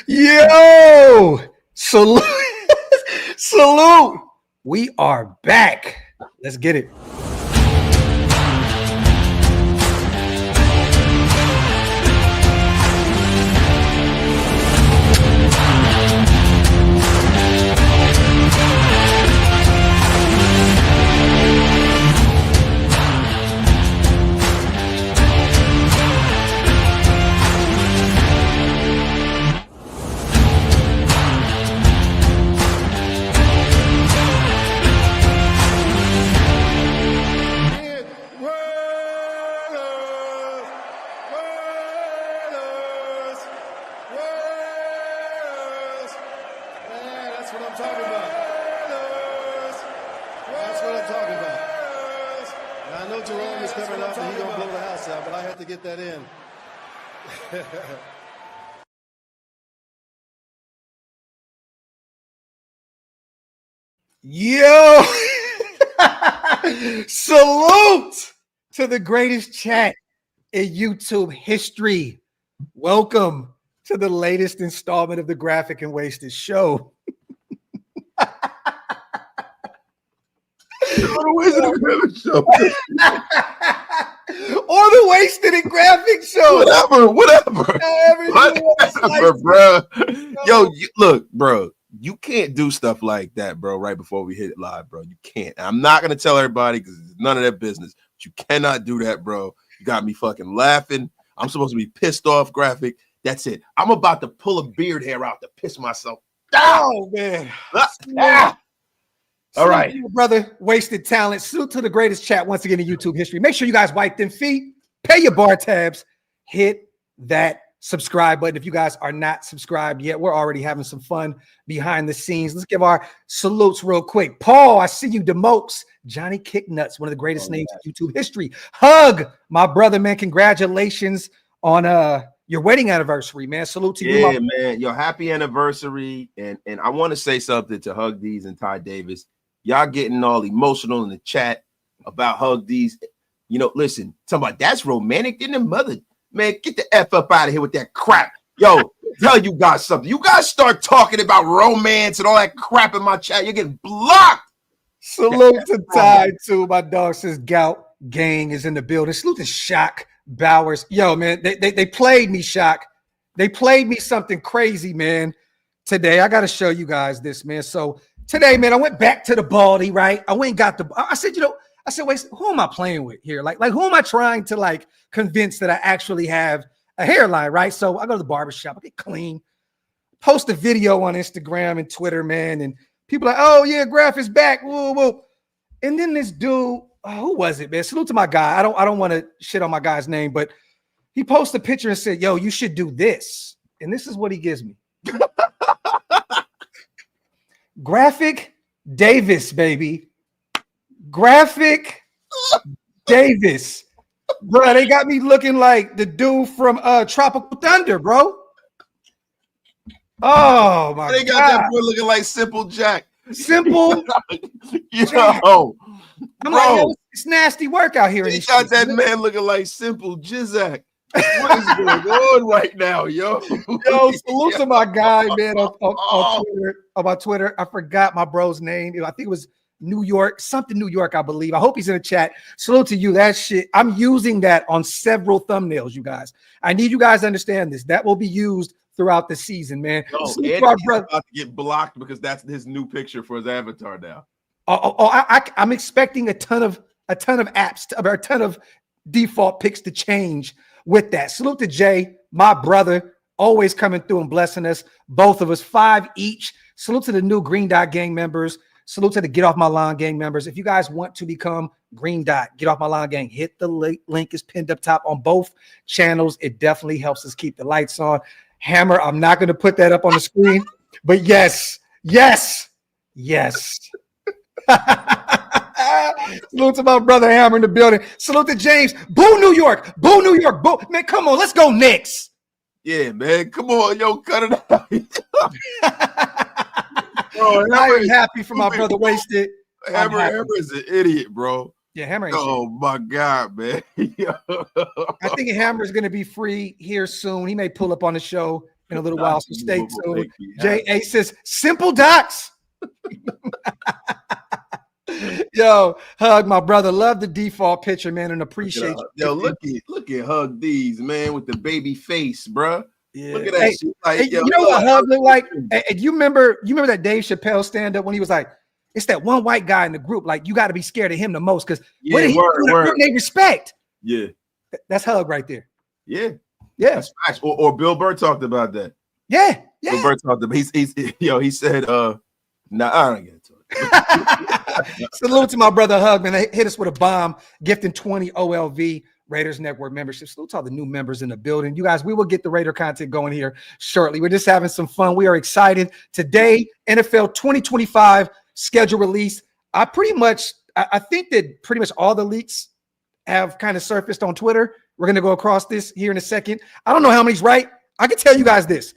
Yo, salute, salute. We are back. Let's get it. Get that in. Yo, salute to the greatest chat in YouTube history. Welcome to the latest installment of the Graphic and Wasted Show. Or the Wasted and Graphic Show. Whatever, bro. Yo, look, bro, you can't do stuff like that, bro, right before we hit it live, bro. You can't. I'm not going to tell everybody because it's none of their business. But you cannot do that, bro. You got me fucking laughing. I'm supposed to be pissed off, Graphic. That's it. I'm about to pull a beard hair out to piss myself down. Oh, man. All right, brother. Wasted talent. Salute to the greatest chat once again in YouTube history. Make sure you guys wipe them feet, pay your bar tabs, hit that subscribe button. If you guys are not subscribed yet, we're already having some fun behind the scenes. Let's give our salutes real quick. Paul, I see you. Demokes, Johnny Kicknuts, one of the greatest names in YouTube history. Hug, my brother, man. Congratulations on your wedding anniversary, man. Salute to you. Yeah, man. Your happy anniversary. And I want to say something to Hug D's and Ty Davis. Y'all getting all emotional in the chat about Hug D's. You know, listen, somebody that's romantic in the mother. Man, get the F up out of here with that crap. Yo, tell you guys something. You guys start talking about romance and all that crap in my chat. You're getting blocked. Salute to Ty, too. My dog says Gout Gang is in the building. Salute to Shock Bowers. Yo, man, they played me, Shock. They played me something crazy, man, today. I got to show you guys this, man. So today, man, I went back to the Baldy, right? I went and got I said, wait, who am I playing with here? Like who am I trying to like convince that I actually have a hairline, right? So I go to the barbershop, I get clean, post a video on Instagram and Twitter, man. And people are like, oh yeah, Graph is back. Whoa, whoa. And then this dude, who was it, man? Salute to my guy. I don't want to shit on my guy's name, but he posted a picture and said, yo, you should do this. And this is what he gives me. Graphic Davis, baby. Graphic Davis. Bro, they got me looking like the dude from Tropical Thunder, bro. Oh, my God. They got that boy looking like Simple Jack. Simple. Yo, I'm like, yo, it's nasty work out here. He got that man looking like Simple Jizzak. What is going on right now, yo? Yo, salute to my guy, man, on my Twitter. I forgot my bro's name. I think it was New York, something New York, I believe. I hope he's in the chat. Salute to you. That shit, I'm using that on several thumbnails, you guys. I need you guys to understand this. That will be used throughout the season, man. Eddie's about to get blocked because that's his new picture for his avatar now. I'm expecting a ton of apps, a ton of default picks to change with that. Salute to Jay, my brother, always coming through and blessing us. Both of us, 5 each. Salute to the new Green Dot Gang members. Salute to the Get Off My Lawn Gang members. If you guys want to become Green Dot, Get Off My Lawn Gang, hit the link is pinned up top on both channels. It definitely helps us keep the lights on. Hammer, I'm not going to put that up on the screen, but yes. Salute to my brother Hammer in the building. Salute to James. Boo New York. Boo New York. Boo. Man, come on. Let's go Knicks. Yeah, man. Come on, yo. Cut it out. Bro, I'm happy for my brother Wasted. Hammer is an idiot, bro. Yeah, Hammer. Oh, my God, man. I think Hammer is going to be free here soon. He may pull up on the show in a little while. So stay tuned. J.A. says, simple docs. Yo, Hug, my brother. Love the default picture, man, and appreciate you. Yo, look at Hug D's, man, with the baby face, bro. Yeah. Look at that shit. Like, yo, you know what Hug look like? And you remember that Dave Chappelle stand-up when he was like, it's that one white guy in the group. Like, you got to be scared of him the most because what did he do they respect? Yeah. That's Hug right there. Yeah. Yeah. Or Bill Burr talked about that. Yeah. Bill Burr talked about he said, I don't get to it. Salute to my brother Hug, man. They hit us with a bomb, gifting 20 OLV Raiders Network membership. Salute to all the new members in the building. You guys, we will get the Raider content going here shortly. We're just having some fun. We are excited. Today, NFL 2025 schedule release. I think that pretty much all the leaks have kind of surfaced on Twitter. We're going to go across this here in a second. I don't know how many's right. I can tell you guys this.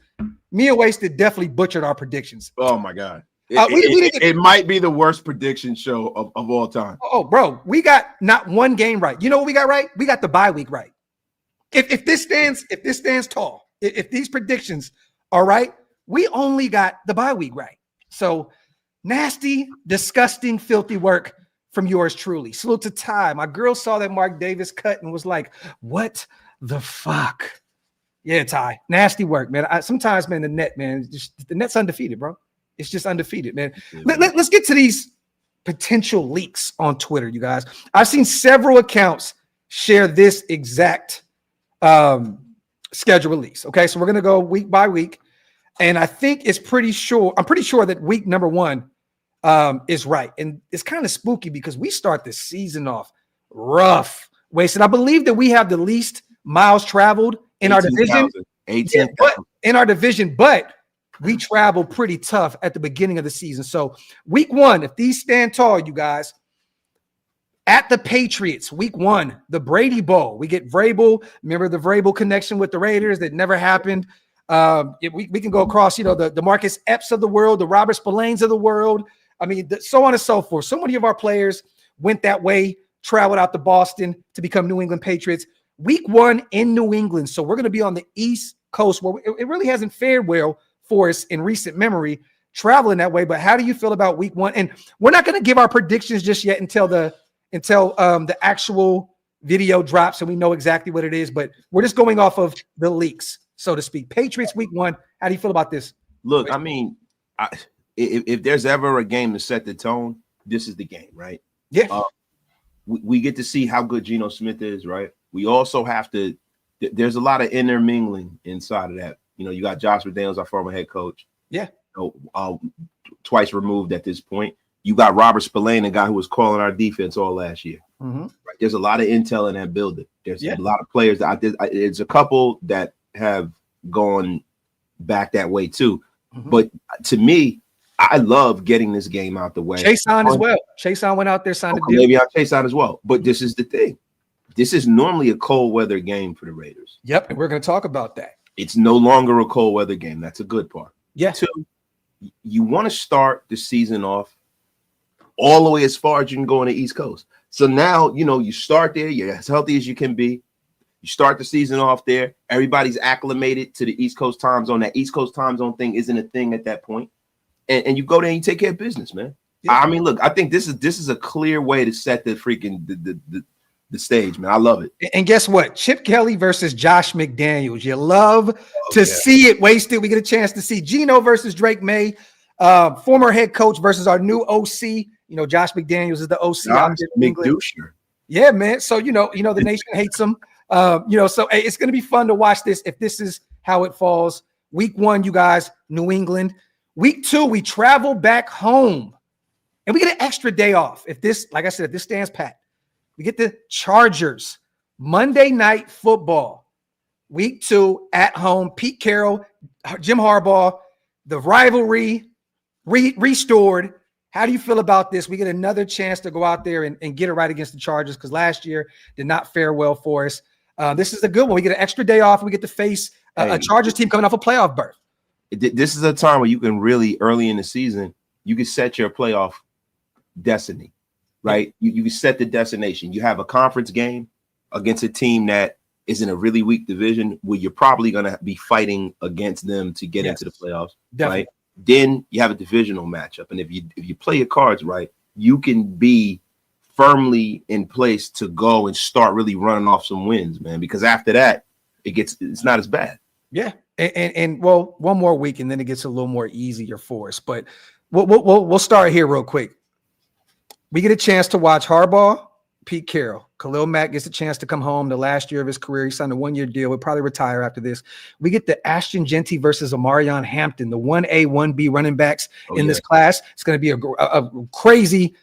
Me and Wasted definitely butchered our predictions. Oh, my God. It might be the worst prediction show of all time. Oh, bro, we got not one game right. You know what we got right? We got the bye week right. If this stands tall, if these predictions are right, we only got the bye week right. So nasty, disgusting, filthy work from yours truly. Salute to Ty. My girl saw that Mark Davis cut and was like, "What the fuck?" Yeah, Ty, nasty work, man. Sometimes, man, the net's undefeated, bro. It's just undefeated, man. Let's get to these potential leaks on Twitter, you guys. I've seen several accounts share this exact schedule release. Okay, so we're gonna go week by week, and I'm pretty sure that week number 1 is right, and it's kind of spooky because we start the season off rough. Wasted. I believe that we have the least miles traveled in our division. 18, but we travel pretty tough at the beginning of the season. So week 1, if these stand tall, you guys, at the Patriots, week 1, the Brady Bowl. We get Vrabel. Remember the Vrabel connection with the Raiders that never happened. We can go across, the Marcus Epps of the world, the Robert Spillanes of the world. I mean, so on and so forth. So many of our players went that way, traveled out to Boston to become New England Patriots. Week 1 in New England. So we're going to be on the East Coast where it really hasn't fared well for us in recent memory traveling that way. But how do you feel about week 1? And we're not going to give our predictions just yet until the actual video drops and we know exactly what it is. But we're just going off of the leaks, so to speak. Patriots week 1. How do you feel about this? Look, I mean, if there's ever a game to set the tone, this is the game, right? Yeah. We get to see how good Geno Smith is, right? We also have to. There's a lot of intermingling inside of that. You got Josh McDaniels, our former head coach. Yeah. Twice removed at this point. You got Robert Spillane, a guy who was calling our defense all last year. Mm-hmm. Right? There's a lot of intel in that building. There's a lot of players there's a couple that have gone back that way too. Mm-hmm. But to me, I love getting this game out the way. Chason as well. Chason went out there, signed a deal. Maybe I'll Chason as well. But this is the thing. This is normally a cold weather game for the Raiders. Yep, and we're going to talk about that. It's no longer a cold weather game. That's a good part. Yeah. 2, you want to start the season off all the way as far as you can go on the East Coast. So now, you start there. You're as healthy as you can be. You start the season off there. Everybody's acclimated to the East Coast time zone. That East Coast time zone thing isn't a thing at that point. And you go there and you take care of business, man. Yeah. I mean, look, I think this is a clear way to set the freaking the stage, man. I love it. And guess what? Chip Kelly versus Josh McDaniels. You love to see it. Wasted. We get a chance to see Geno versus Drake May, former head coach versus our new OC. Josh McDaniels is the OC out there in England. Yeah, man. So the nation hates him. So hey, it's gonna be fun to watch this if this is how it falls. Week 1, you guys, New England. Week 2, we travel back home, and we get an extra day off. If this stands pat. We get the Chargers, Monday Night Football, week 2 at home. Pete Carroll, Jim Harbaugh, the rivalry restored. How do you feel about this? We get another chance to go out there and get it right against the Chargers because last year did not fare well for us. This is a good one. We get an extra day off. We get to face a Chargers team coming off a playoff berth. This is a time where you can really, early in the season, you can set your playoff destiny. Right, you set the destination. You have a conference game against a team that is in a really weak division where you're probably going to be fighting against them to get into the playoffs, definitely. right? Then you have a divisional matchup, and if you play your cards right, you can be firmly in place to go and start really running off some wins, man. Because after that, it's not as bad. Yeah, and well, one more week, and then it gets a little more easier for us. But we'll start here real quick. We get a chance to watch Harbaugh, Pete Carroll. Khalil Mack gets a chance to come home the last year of his career. He signed a 1-year deal. He'll probably retire after this. We get the Ashton Genty versus Amarion Hampton, the 1A, 1B running backs in this class. It's going to be a crazy,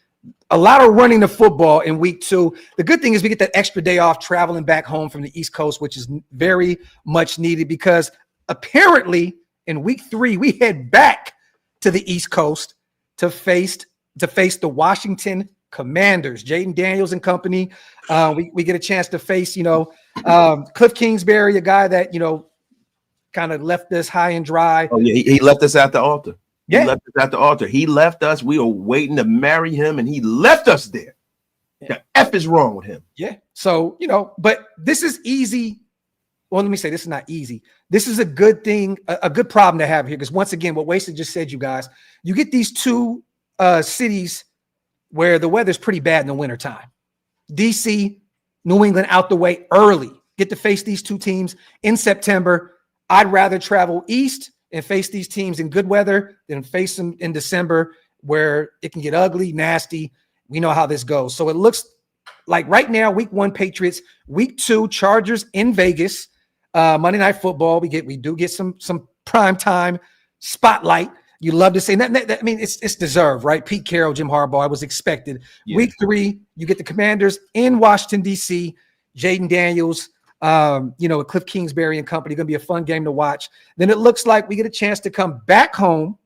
a lot of running the football in week 2. The good thing is we get that extra day off traveling back home from the East Coast, which is very much needed because apparently in week 3, we head back to the East Coast to face the Washington Commanders, Jaden Daniels and company. We get a chance to face, Cliff Kingsbury, a guy that, kind of left us high and dry. Oh, yeah, he left us at the altar. Yeah. He left us at the altar. He left us. We were waiting to marry him, and he left us there. Yeah. The F is wrong with him. Yeah. So, but this is easy. Well, let me say this is not easy. This is a good thing, a good problem to have here. Because once again, what Wasted just said, you guys, you get these 2 cities where the weather's pretty bad in the wintertime. DC, New England out the way early. Get to face these 2 teams in September. I'd rather travel east and face these teams in good weather than face them in December where it can get ugly, nasty. We know how this goes. So it looks like right now, week 1 Patriots, week 2 Chargers in Vegas, Monday Night Football. We do get some prime time spotlight. You love to say that. I mean, it's deserved, right? Pete Carroll, Jim Harbaugh, I was expected. Yeah. Week 3, you get the Commanders in Washington, D.C., Jaden Daniels, Cliff Kingsbury and company. Going to be a fun game to watch. Then it looks like we get a chance to come back home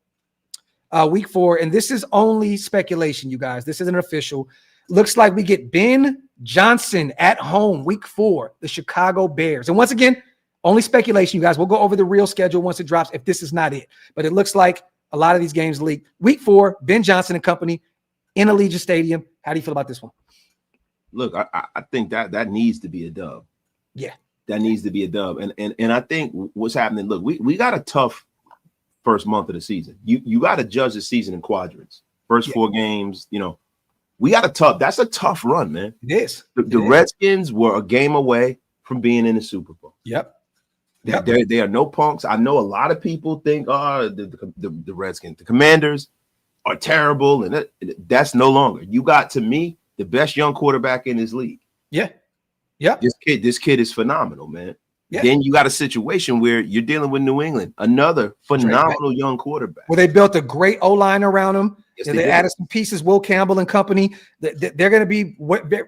week 4, and this is only speculation, you guys. This isn't official. Looks like we get Ben Johnson at home week 4, the Chicago Bears. And once again, only speculation, you guys. We'll go over the real schedule once it drops if this is not it. But it looks like a lot of these games leak. Week 4, Ben Johnson and company in Allegiant Stadium. How do you feel about this one? Look, I think that needs to be a dub. Yeah. That needs to be a dub. And I think what's happening, look, we got a tough first month of the season. You got to judge the season in quadrants. First 4 games, we got that's a tough run, man. It is. The Redskins were a game away from being in the Super Bowl. Yep. They are no punks. I know a lot of people think, the Redskins, the Commanders are terrible, and that's no longer. You got, to me, the best young quarterback in this league. Yeah. Yeah. This kid is phenomenal, man. Yeah. Then you got a situation where you're dealing with New England, another phenomenal young quarterback. Where they built a great O-line around him. Yes, they added some pieces, Will Campbell and company. They're going to be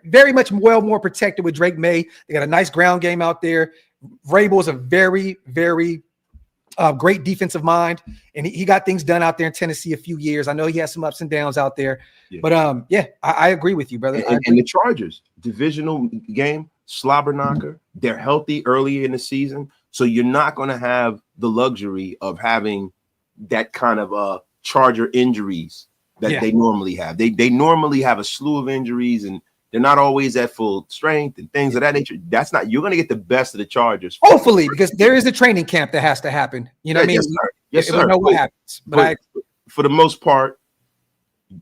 very much more protected with Drake May. They got a nice ground game out there. Vrabel is a very, very great defensive mind, and he got things done out there in Tennessee a few years. I know he has some ups and downs out there, but I agree with you, brother. And the Chargers, divisional game, slobber knocker. They're healthy early in the season, so you're not going to have the luxury of having that kind of Charger injuries that they normally have. They normally have a slew of injuries, and they're not always at full strength and things of that nature. That's not, you're going to get the best of the Chargers. Hopefully, because there is a training camp that has to happen. You know what I mean? Yes, sir. We know what happens. But for the most part,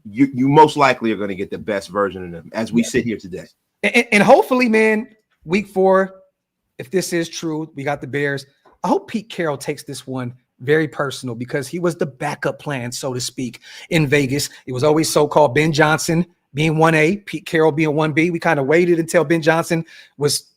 you most likely are going to get the best version of them as we sit here today. And hopefully, man, week 4, if this is true, we got the Bears. I hope Pete Carroll takes this one very personal because he was the backup plan, so to speak, in Vegas. It was always so-called Ben Johnson being 1A, Pete Carroll being 1B. We kind of waited until Ben Johnson was,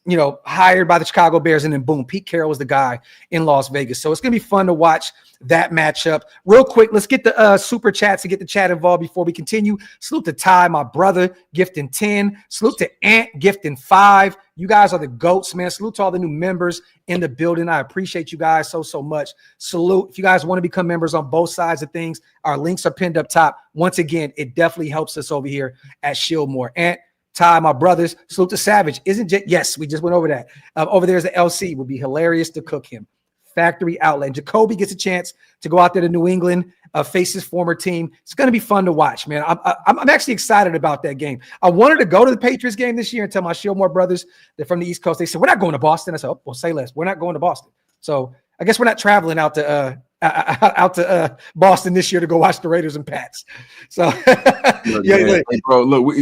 hired by the Chicago Bears, and then boom, Pete Carroll was the guy in Las Vegas. So it's going to be fun to watch that matchup. Real quick, let's get the super chats to get the chat involved before we continue. Salute to Ty, my brother, gifting 10. Salute to Ant, gifting 5. You guys are the GOATs, man. Salute to all the new members in the building. I appreciate you guys so much. Salute. If you guys want to become members on both sides of things, our links are pinned up top. Once again, it definitely helps us over here at Shieldmore. Ant, Ty, my brothers. Salute to Savage. Yes, we just went over that. Over there is the LC. Would be hilarious to cook him. Factory Outlet. And Jacoby gets a chance to go out there to New England face his former team. It's going to be fun to watch, man. I'm actually excited about that game. I wanted to go to the Patriots game this year and tell my Shieldmore brothers that from the East Coast. They said, we're not going to Boston. I said, oh, well, say less. We're not going to Boston. So I guess we're not traveling out to Boston this year to go watch the Raiders and Pats. So, hey, bro, look,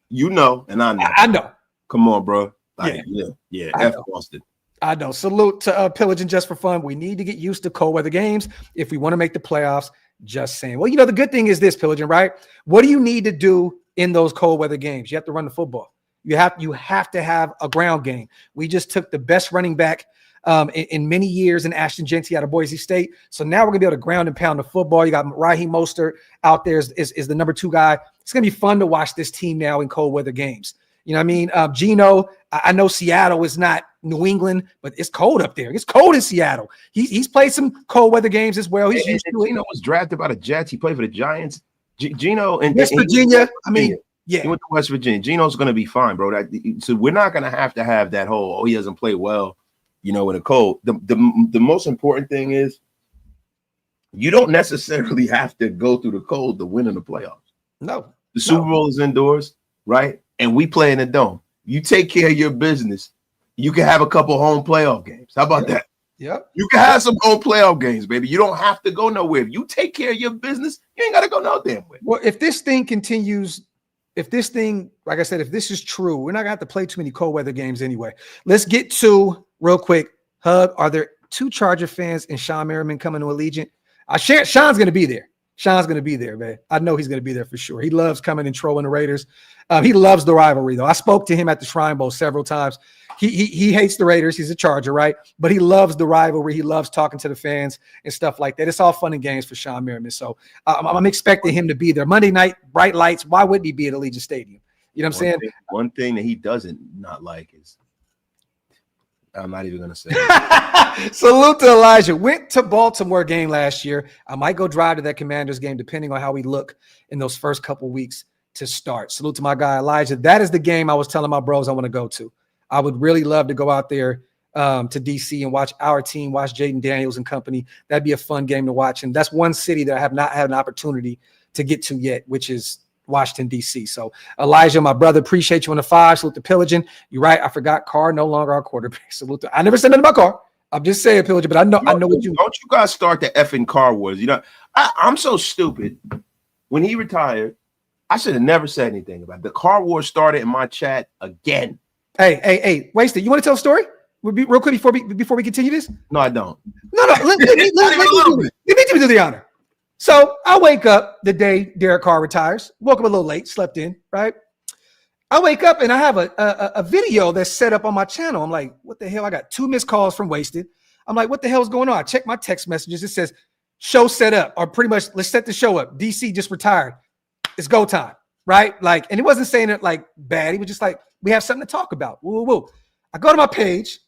you know, and I know. I know. Come on, bro. Like, yeah. F Boston. I know. Salute to Pillaging just for fun. We need to get used to cold weather games if we want to make the playoffs. Just saying. Well, the good thing is this, Pillaging, right? What do you need to do in those cold weather games? You have to run the football. You have to have a ground game. We just took the best running back in many years in Ashton Genty out of Boise State. So now we're gonna be able to ground and pound the football. You got Raheem Mostert out there is the number 2 guy. It's gonna be fun to watch this team now in cold weather games. You know what I mean? Geno, I know Seattle is not New England, but it's cold up there. It's cold in Seattle. He's played some cold weather games as well. He's used to it. Geno was drafted by the Jets. He played for the Giants. Geno and West Virginia. I mean, yeah. He went to West Virginia. Geno's going to be fine, bro. So we're not going to have that whole, he doesn't play well, in the cold. The most important thing is you don't necessarily have to go through the cold to win in the playoffs. No. The Super Bowl is indoors, right? And we play in the dome. You take care of your business, you can have a couple home playoff games. How about that? Yep. You can have some home playoff games, baby. You don't have to go nowhere. If you take care of your business, you ain't got to go no damn way. Well, if this thing continues, like I said, if this is true, we're not going to have to play too many cold weather games anyway. Let's get to, real quick, Hub, are there 2 Charger fans and Sean Merriman coming to Allegiant? Sean's going to be there. Sean's going to be there, man. I know he's going to be there for sure. He loves coming and trolling the Raiders. He loves the rivalry, though. I spoke to him at the Shrine Bowl several times. He hates the Raiders. He's a Charger, right? But he loves the rivalry. He loves talking to the fans and stuff like that. It's all fun and games for Sean Merriman. So I'm expecting him to be there. Monday night, bright lights. Why wouldn't he be at Allegiant Stadium? You know what I'm saying? One thing that he doesn't not like is I'm not even going to say it. Salute to Elijah. Went to Baltimore game last year. I might go drive to that Commanders game depending on how we look in those first couple weeks to start. Salute to my guy Elijah. That is the game I was telling my bros I want to go to. I would really love to go out there to DC and watch our team, watch Jaden Daniels and company. That'd be a fun game to watch. And that's one city that I have not had an opportunity to get to yet, which is Washington, D.C. So, Elijah, my brother, appreciate you on the 5. Salute to Pillaging. You're right. I forgot Carr, no longer our quarterback. Salute to, I never said nothing about Carr. I'm just saying, Pillaging, but I know what you. Don't you guys start the effing Carr wars? I'm so stupid. When he retired, I should have never said anything about it. The Carr war started in my chat again. Hey, Wasted. You want to tell a story? Real quick before we continue this? No, I don't. No. Let me do the honor. So I wake up the day Derek Carr retires. Woke up a little late, slept in, right? I wake up and I have a video that's set up on my channel. I'm like, what the hell? I got 2 missed calls from Wasted. I'm like, what the hell is going on? I check my text messages. It says, show set up, or pretty much, let's set the show up. DC just retired. It's go time, right? And he wasn't saying it like bad. He was just like, we have something to talk about. Woo. I go to my page.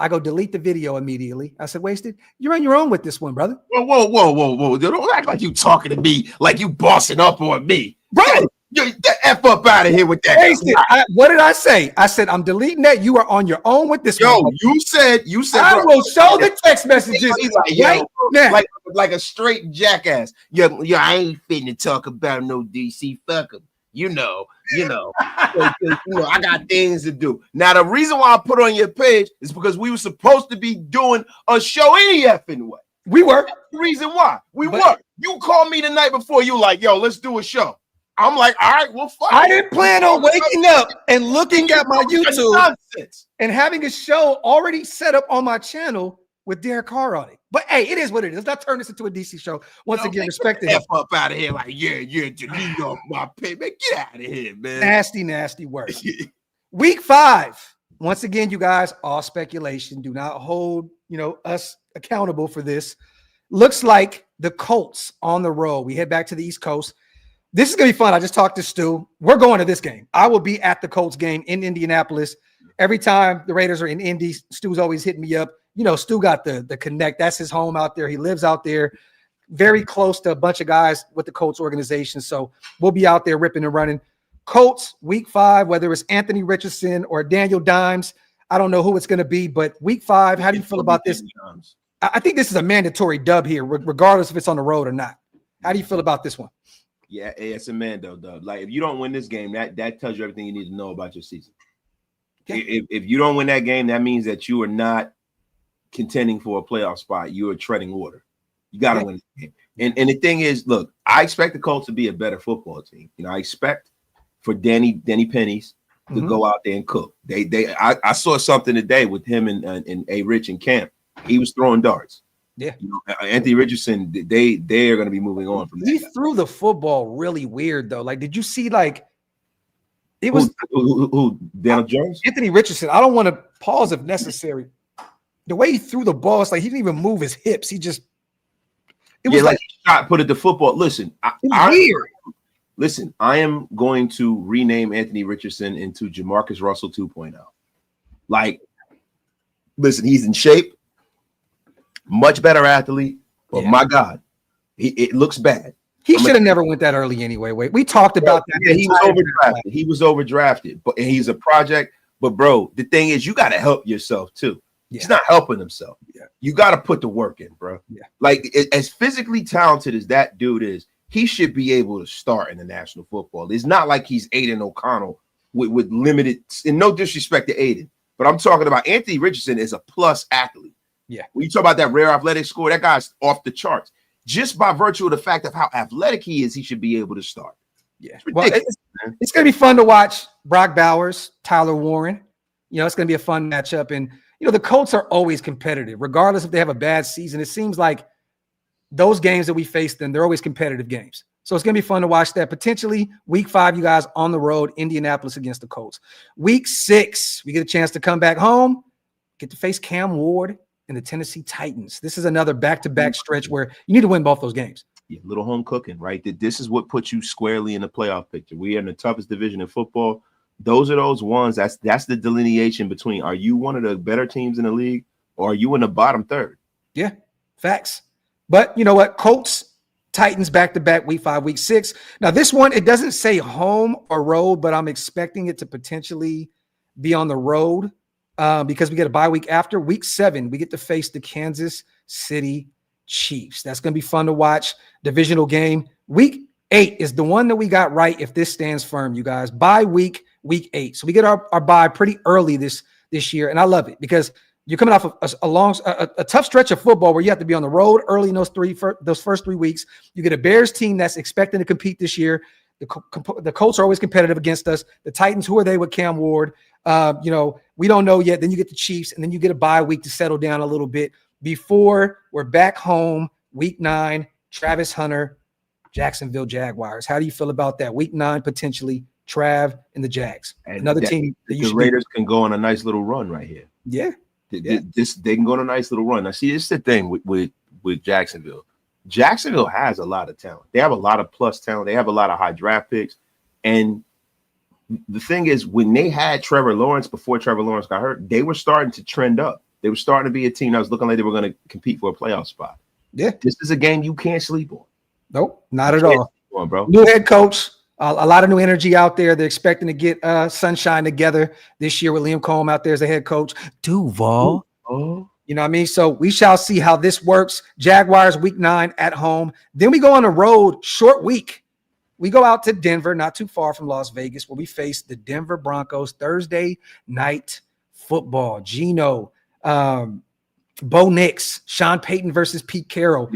I go delete the video immediately. I said, Wasted, you're on your own with this one, brother. Whoa. Don't act like you talking to me like you bossing up on me. Bro, get the F up out of here with that. Wasted. What did I say? I said, I'm deleting that. You are on your own with this one. You said. I will show the text messages right now. Like a straight jackass. I ain't finna talk about no DC. Fuck 'em. You know, I got things to do. Now, the reason why I put on your page is because we were supposed to be doing a show any effing way. We were. That's the reason why. We were. You called me the night before. You like, yo, let's do a show. I'm like, all right, well, fuck. I didn't plan on waking up and looking at my YouTube and having a show already set up on my channel with Derek Carr on it. But hey, it is what it is. Let's not turn this into a DC show. Once again, respect to him. F up out of here, like, delete off my page, man. Get out of here, man. Nasty work. Week 5. Once again, you guys, all speculation. Do not hold, us accountable for this. Looks like the Colts on the road. We head back to the East Coast. This is gonna be fun. I just talked to Stu. We're going to this game. I will be at the Colts game in Indianapolis. Every time the Raiders are in Indy, Stu's always hitting me up. Stu got the connect. That's his home out there. He lives out there, very close to a bunch of guys with the Colts organization. So we'll be out there ripping and running. Colts, week 5, whether it's Anthony Richardson or Daniel Dimes, I don't know who it's going to be, but week 5, how do you feel about this? I think this is a mandatory dub here, regardless if it's on the road or not. How do you feel about this one? Yeah, it's a man though, Dub. Like if you don't win this game, that tells you everything you need to know about your season. Yeah. If you don't win that game, that means that you are not contending for a playoff spot. You are treading water. You got to win the game. And the thing is, look, I expect the Colts to be a better football team. You know, I expect for Denny Pennies to go out there and cook. I saw something today with him and A. Rich in camp. He was throwing darts. Yeah, you know, Anthony Richardson. They are going to be moving on from that. He threw the football really weird though. Like, did you see like it was who Daniel Jones? Anthony Richardson. I don't want to pause if necessary. The way he threw the ball, it's like he didn't even move his hips. He just it was like he shot put it to football. Listen, weird. Listen, I am going to rename Anthony Richardson into Jamarcus Russell 2.0. Like, listen, he's in shape, much better athlete, but my God, it looks bad. He should have never went that early anyway. We talked about that. Yeah, he was overdrafted. He was overdrafted, but he's a project. But bro, the thing is, you got to help yourself too. Yeah. He's not helping himself. Yeah. You got to put the work in, bro. Yeah. Like as physically talented as that dude is, he should be able to start in the National Football. It's not like he's Aiden O'Connell with limited, and no disrespect to Aiden, but I'm talking about Anthony Richardson is a plus athlete. Yeah. When you talk about that rare athletic score, that guy's off the charts. Just by virtue of the fact of how athletic he is, he should be able to start. Yeah. It's going to be fun to watch Brock Bowers, Tyler Warren. You know, it's going to be a fun matchup. And, you know, the Colts are always competitive, regardless if they have a bad season. It seems like those games that we face them, they're always competitive games. So it's going to be fun to watch that. Potentially week 5, you guys on the road, Indianapolis against the Colts. Week 6, we get a chance to come back home, get to face Cam Ward and the Tennessee Titans. This is another back-to-back stretch where you need to win both those games. Yeah, little home cooking, right? This is what puts you squarely in the playoff picture. We are in the toughest division in football. Those are those ones. That's the delineation between, are you one of the better teams in the league or are you in the bottom third? Yeah, facts. But you know what? Colts, Titans back-to-back week 5, week 6. Now this one, it doesn't say home or road, but I'm expecting it to potentially be on the road because we get a bye week after. Week 7, we get to face the Kansas City Chiefs. That's going to be fun to watch. Divisional game. Week 8 is the one that we got right if this stands firm, you guys. Bye week 8. So we get our bye pretty early this year, and I love it because you're coming off of a tough stretch of football where you have to be on the road early in those first 3 weeks. You get a Bears team that's expecting to compete this year. The Colts are always competitive against us. The Titans, who are they with Cam Ward? You know, we don't know yet. Then you get the Chiefs, and then you get a bye week to settle down a little bit before we're back home. Week 9, Travis Hunter, Jacksonville Jaguars. How do you feel about that? Week 9, potentially Trav and the Jags. And another team that the Raiders can go on a nice little run right here. Yeah. They can go on a nice little run. Now, see, this is the thing with Jacksonville. Jacksonville has a lot of talent. They have a lot of plus talent. They have a lot of high draft picks. And the thing is, when they had Trevor Lawrence before Trevor Lawrence got hurt, they were starting to trend up. They were starting to be a team that was looking like they were going to compete for a playoff spot. Yeah. This is a game you can't sleep on. Nope, not at all. On, bro. New head coach. A lot of new energy out there. They're expecting to get sunshine together this year with Liam Cohen out there as the head coach. Duval. Oh. You know what I mean? So we shall see how this works. Jaguars week 9 at home. Then we go on the road, short week. We go out to Denver, not too far from Las Vegas, where we face the Denver Broncos Thursday night football. Geno, Bo Nix, Sean Payton versus Pete Carroll.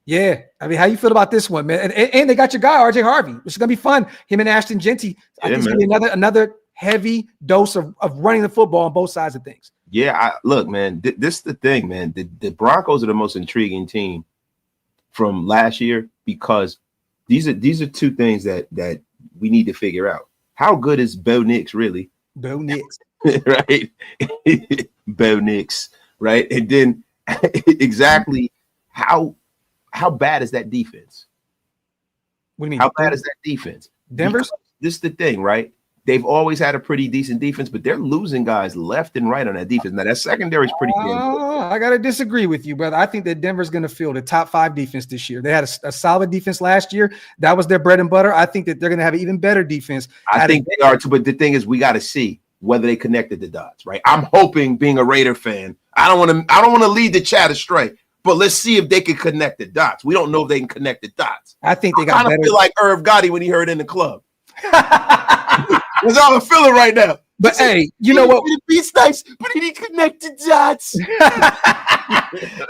Yeah. I mean, how you feel about this one, man? And they got your guy, RJ Harvey, which is going to be fun. Him and Ashton Genty. I think it's going to be another heavy dose of running the football on both sides of things. Yeah, look, man, this is the thing, man. The Broncos are the most intriguing team from last year because these are two things that we need to figure out. How good is Bo Nix really? Bo Nix. Right? Bo Nix, right? And then exactly how bad is that defense? What do you mean? How bad is that defense? Denver's? Because this is the thing, right? They've always had a pretty decent defense, but they're losing guys left and right on that defense. Now, that secondary is pretty good. I got to disagree with you, brother. I think that Denver's going to field a top 5 defense this year. They had a solid defense last year. That was their bread and butter. I think that they're going to have an even better defense. I think they are too, but the thing is, we got to see whether they connected the dots, right? I'm hoping, being a Raider fan, I don't want to lead the chat astray, but let's see if they can connect the dots. We don't know if they can connect the dots. I think they got kind of better. Feel like Irv Gotti when he heard In the Club. That's how I'm feeling right now. But hey, you know what? The beat's nice, but he didn't connect the dots.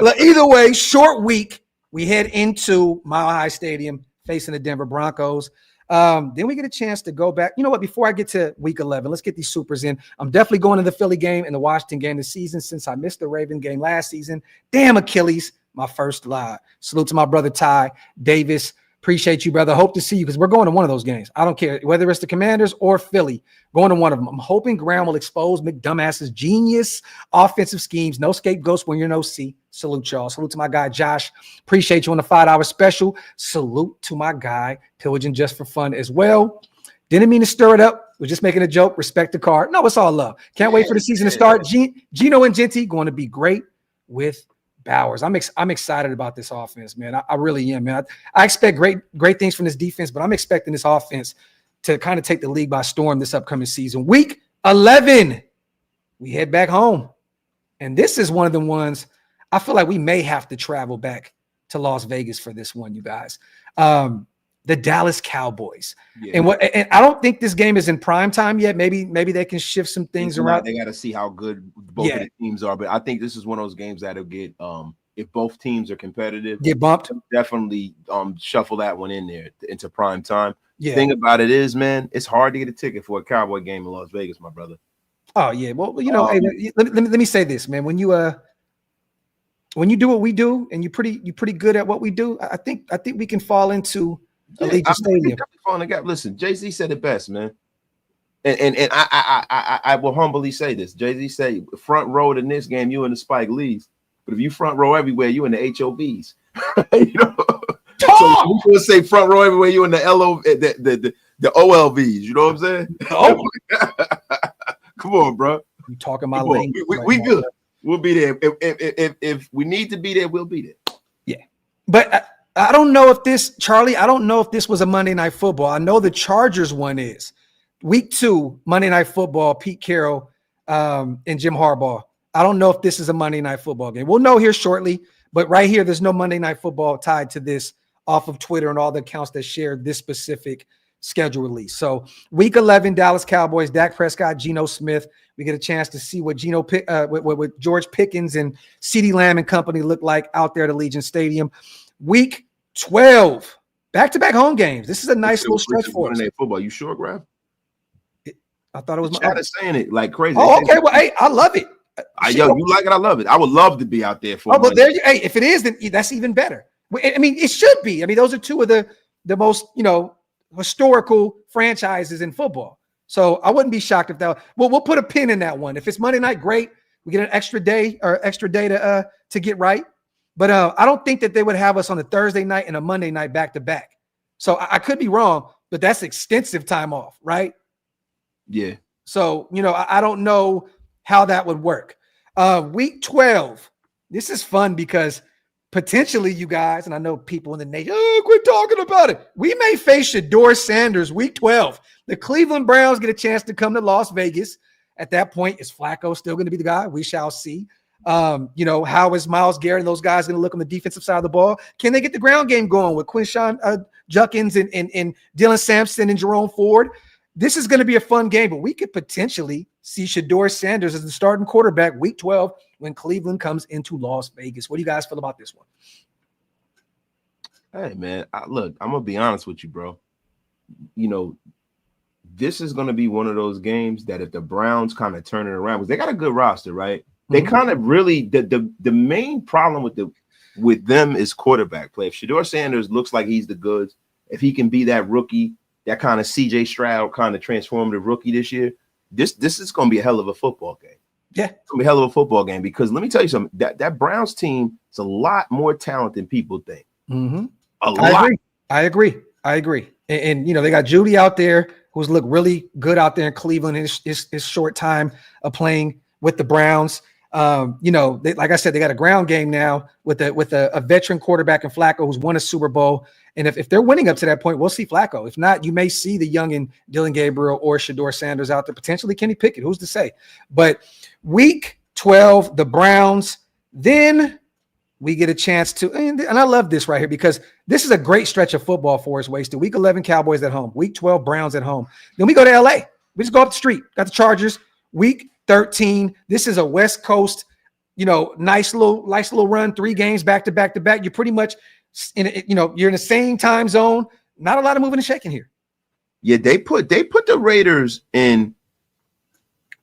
Look, either way, short week. We head into Mile High Stadium facing the Denver Broncos. Then we get a chance to go back. You know what? Before I get to week 11, let's get these supers in. I'm definitely going to the Philly game and the Washington game this season since I missed the Raven game last season. Damn Achilles, my first lie. Salute to my brother Ty Davis. Appreciate you, brother. Hope to see you because we're going to one of those games. I don't care whether it's the Commanders or Philly. Going to one of them. I'm hoping Graham will expose McDumbass's genius offensive schemes. No scapegoats when you're no C. Salute y'all. Salute to my guy Josh. Appreciate you on the $5 special. Salute to my guy Pillaging just for fun as well. Didn't mean to stir it up. We're just making a joke. Respect the card. No, it's all love. Can't wait for the season to start. Gino and Genty going to be great with Bowers. I'm excited about this offense, man. I really am, man. I expect great things from this defense, but I'm expecting this offense to kind of take the league by storm this upcoming season. Week 11, we head back home. And this is one of the ones I feel like we may have to travel back to Las Vegas for this one, you guys. The Dallas Cowboys. Yeah. And I don't think this game is in prime time yet. Maybe they can shift some things around. They got to see how good both of the teams are. But I think this is one of those games that'll get if both teams are competitive, get bumped. Definitely shuffle that one in there into prime time. Yeah. The thing about it is, man, it's hard to get a ticket for a Cowboy game in Las Vegas, my brother. Oh yeah. Well, you know, hey, let me say this, man. When you do what we do and you're pretty good at what we do, I think we can fall into Allegiant Stadium. Listen, Jay-Z said it best, man. And I will humbly say this. Jay-Z said front row in this game, you in the Spike Lees. But if you front row everywhere, you in the HOVs. You know? So we will say front row everywhere, you in the the OLVs. You know what I'm saying? Oh. Come on, bro. You talking my language. We good. We'll be there. If we need to be there, we'll be there. Yeah. But I don't know if this, Charlie, I don't know if this was a Monday Night Football. I know the Chargers one is. Week 2, Monday Night Football, Pete Carroll and Jim Harbaugh. I don't know if this is a Monday Night Football game. We'll know here shortly, but right here, there's no Monday Night Football tied to this off of Twitter and all the accounts that share this specific schedule release. So week 11, Dallas Cowboys, Dak Prescott, Geno Smith. We get a chance to see what what George Pickens and CeeDee Lamb and company look like out there at Allegiant Stadium. Week 12, back-to-back home games. This is a nice little stretch for us. Football, you sure, Graf? I thought it was my chat is saying it like crazy. Oh, okay. Well, hey, I love it. You like it? I love it. I would love to be out there for. Oh, but there you. Hey, if it is, then that's even better. I mean, it should be. I mean, those are two of the most historical franchises in football. So I wouldn't be shocked if that. Well, we'll put a pin in that one. If it's Monday night, great. We get an extra day to get right. But I don't think that they would have us on a Thursday night and a Monday night back to back. So I could be wrong, but that's extensive time off, right? Yeah. So I don't know how that would work. Week 12. This is fun because potentially you guys, and I know people in the nation, quit talking about it. We may face Shador Sanders week 12. The Cleveland Browns get a chance to come to Las Vegas. At that point, is Flacco still going to be the guy? We shall see. How is Myles Garrett and those guys going to look on the defensive side of the ball? Can they get the ground game going with Quinshawn Judkins and Dylan Sampson and Jerome Ford? This is going to be a fun game, but we could potentially see Shador Sanders as the starting quarterback week 12 when Cleveland comes into Las Vegas. What do you guys feel about this one? Hey, man, look, I'm going to be honest with you, bro. This is going to be one of those games that if the Browns kind of turn it around, because they got a good roster, right? They kind of really the main problem with them is quarterback play. If Shador Sanders looks like he's the goods, if he can be that rookie, that kind of CJ Stroud kind of transformative rookie this year, this is going to be a hell of a football game. Yeah, it's going to be a hell of a football game because let me tell you something. That Browns team is a lot more talented than people think. Mm-hmm. A lot. I agree. And they got Judy out there who's looked really good out there in Cleveland in his short time of playing with the Browns. Like I said, they got a ground game now with a veteran quarterback in Flacco who's won a Super Bowl. And if they're winning up to that point, we'll see Flacco. If not, you may see the young and Dylan Gabriel or Shador Sanders out there, potentially Kenny Pickett. Who's to say? But week 12, the Browns. Then we get a chance to, and I love this right here because this is a great stretch of football for us, Wasted. Week 11, Cowboys at home. Week 12, Browns at home. Then we go to LA. We just go up the street. Got the Chargers. Week 13. This is a West Coast, nice little run. 3 games back to back to back. You're pretty much you're in the same time zone. Not a lot of moving and shaking here. Yeah, they put the Raiders in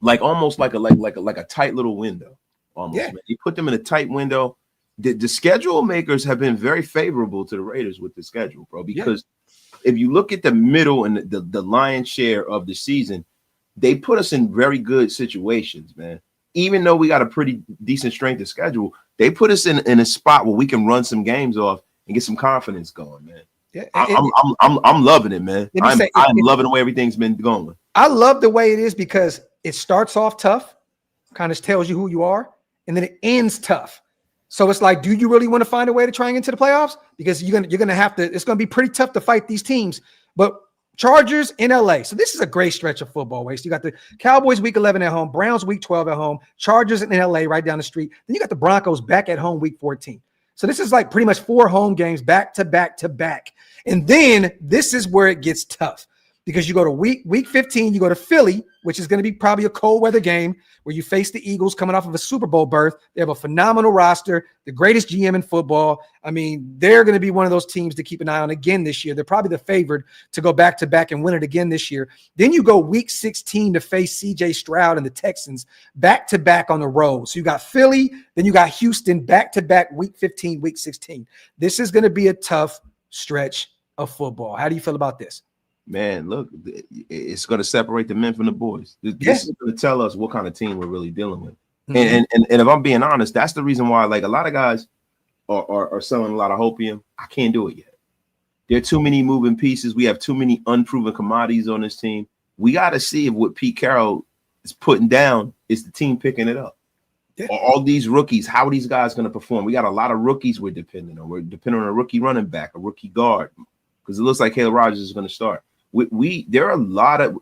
almost like a tight little window. Almost, yeah. Man. You put them in a tight window. The schedule makers have been very favorable to the Raiders with the schedule, bro. Because if you look at the middle and the lion's share of the season, they put us in very good situations, man. Even though we got a pretty decent strength of schedule, they put us in a spot where we can run some games off and get some confidence going, man. Yeah, I'm loving it, man. I'm loving the way everything's been going. I love the way it is because it starts off tough, kind of tells you who you are, and then it ends tough. So it's like, do you really want to find a way to try and get into the playoffs? Because you're gonna have to. It's gonna be pretty tough to fight these teams. But Chargers in LA. So this is a great stretch of football, Waste. You got the Cowboys week 11 at home, Browns week 12 at home, Chargers in LA right down the street. Then you got the Broncos back at home week 14. So this is like pretty much 4 home games back to back to back. And then this is where it gets tough because you go to week 15, you go to Philly, which is going to be probably a cold weather game where you face the Eagles coming off of a Super Bowl berth. They have a phenomenal roster, the greatest GM in football. I mean, they're going to be one of those teams to keep an eye on again this year. They're probably the favored to go back to back and win it again this year. Then you go week 16 to face CJ Stroud and the Texans back to back on the road. So you got Philly, then you got Houston back to back week 15, week 16. This is going to be a tough stretch of football. How do you feel about this? Man, look, it's going to separate the men from the boys. This is going to tell us what kind of team we're really dealing with. Mm-hmm. And if I'm being honest, that's the reason why, like, a lot of guys are selling a lot of hopium. I can't do it yet. There are too many moving pieces. We have too many unproven commodities on this team. We got to see if what Pete Carroll is putting down is the team picking it up. Yeah. All these rookies, how are these guys going to perform? We got a lot of rookies we're depending on. We're depending on a rookie running back, a rookie guard, because it looks like Caleb Rogers is going to start. There are a lot of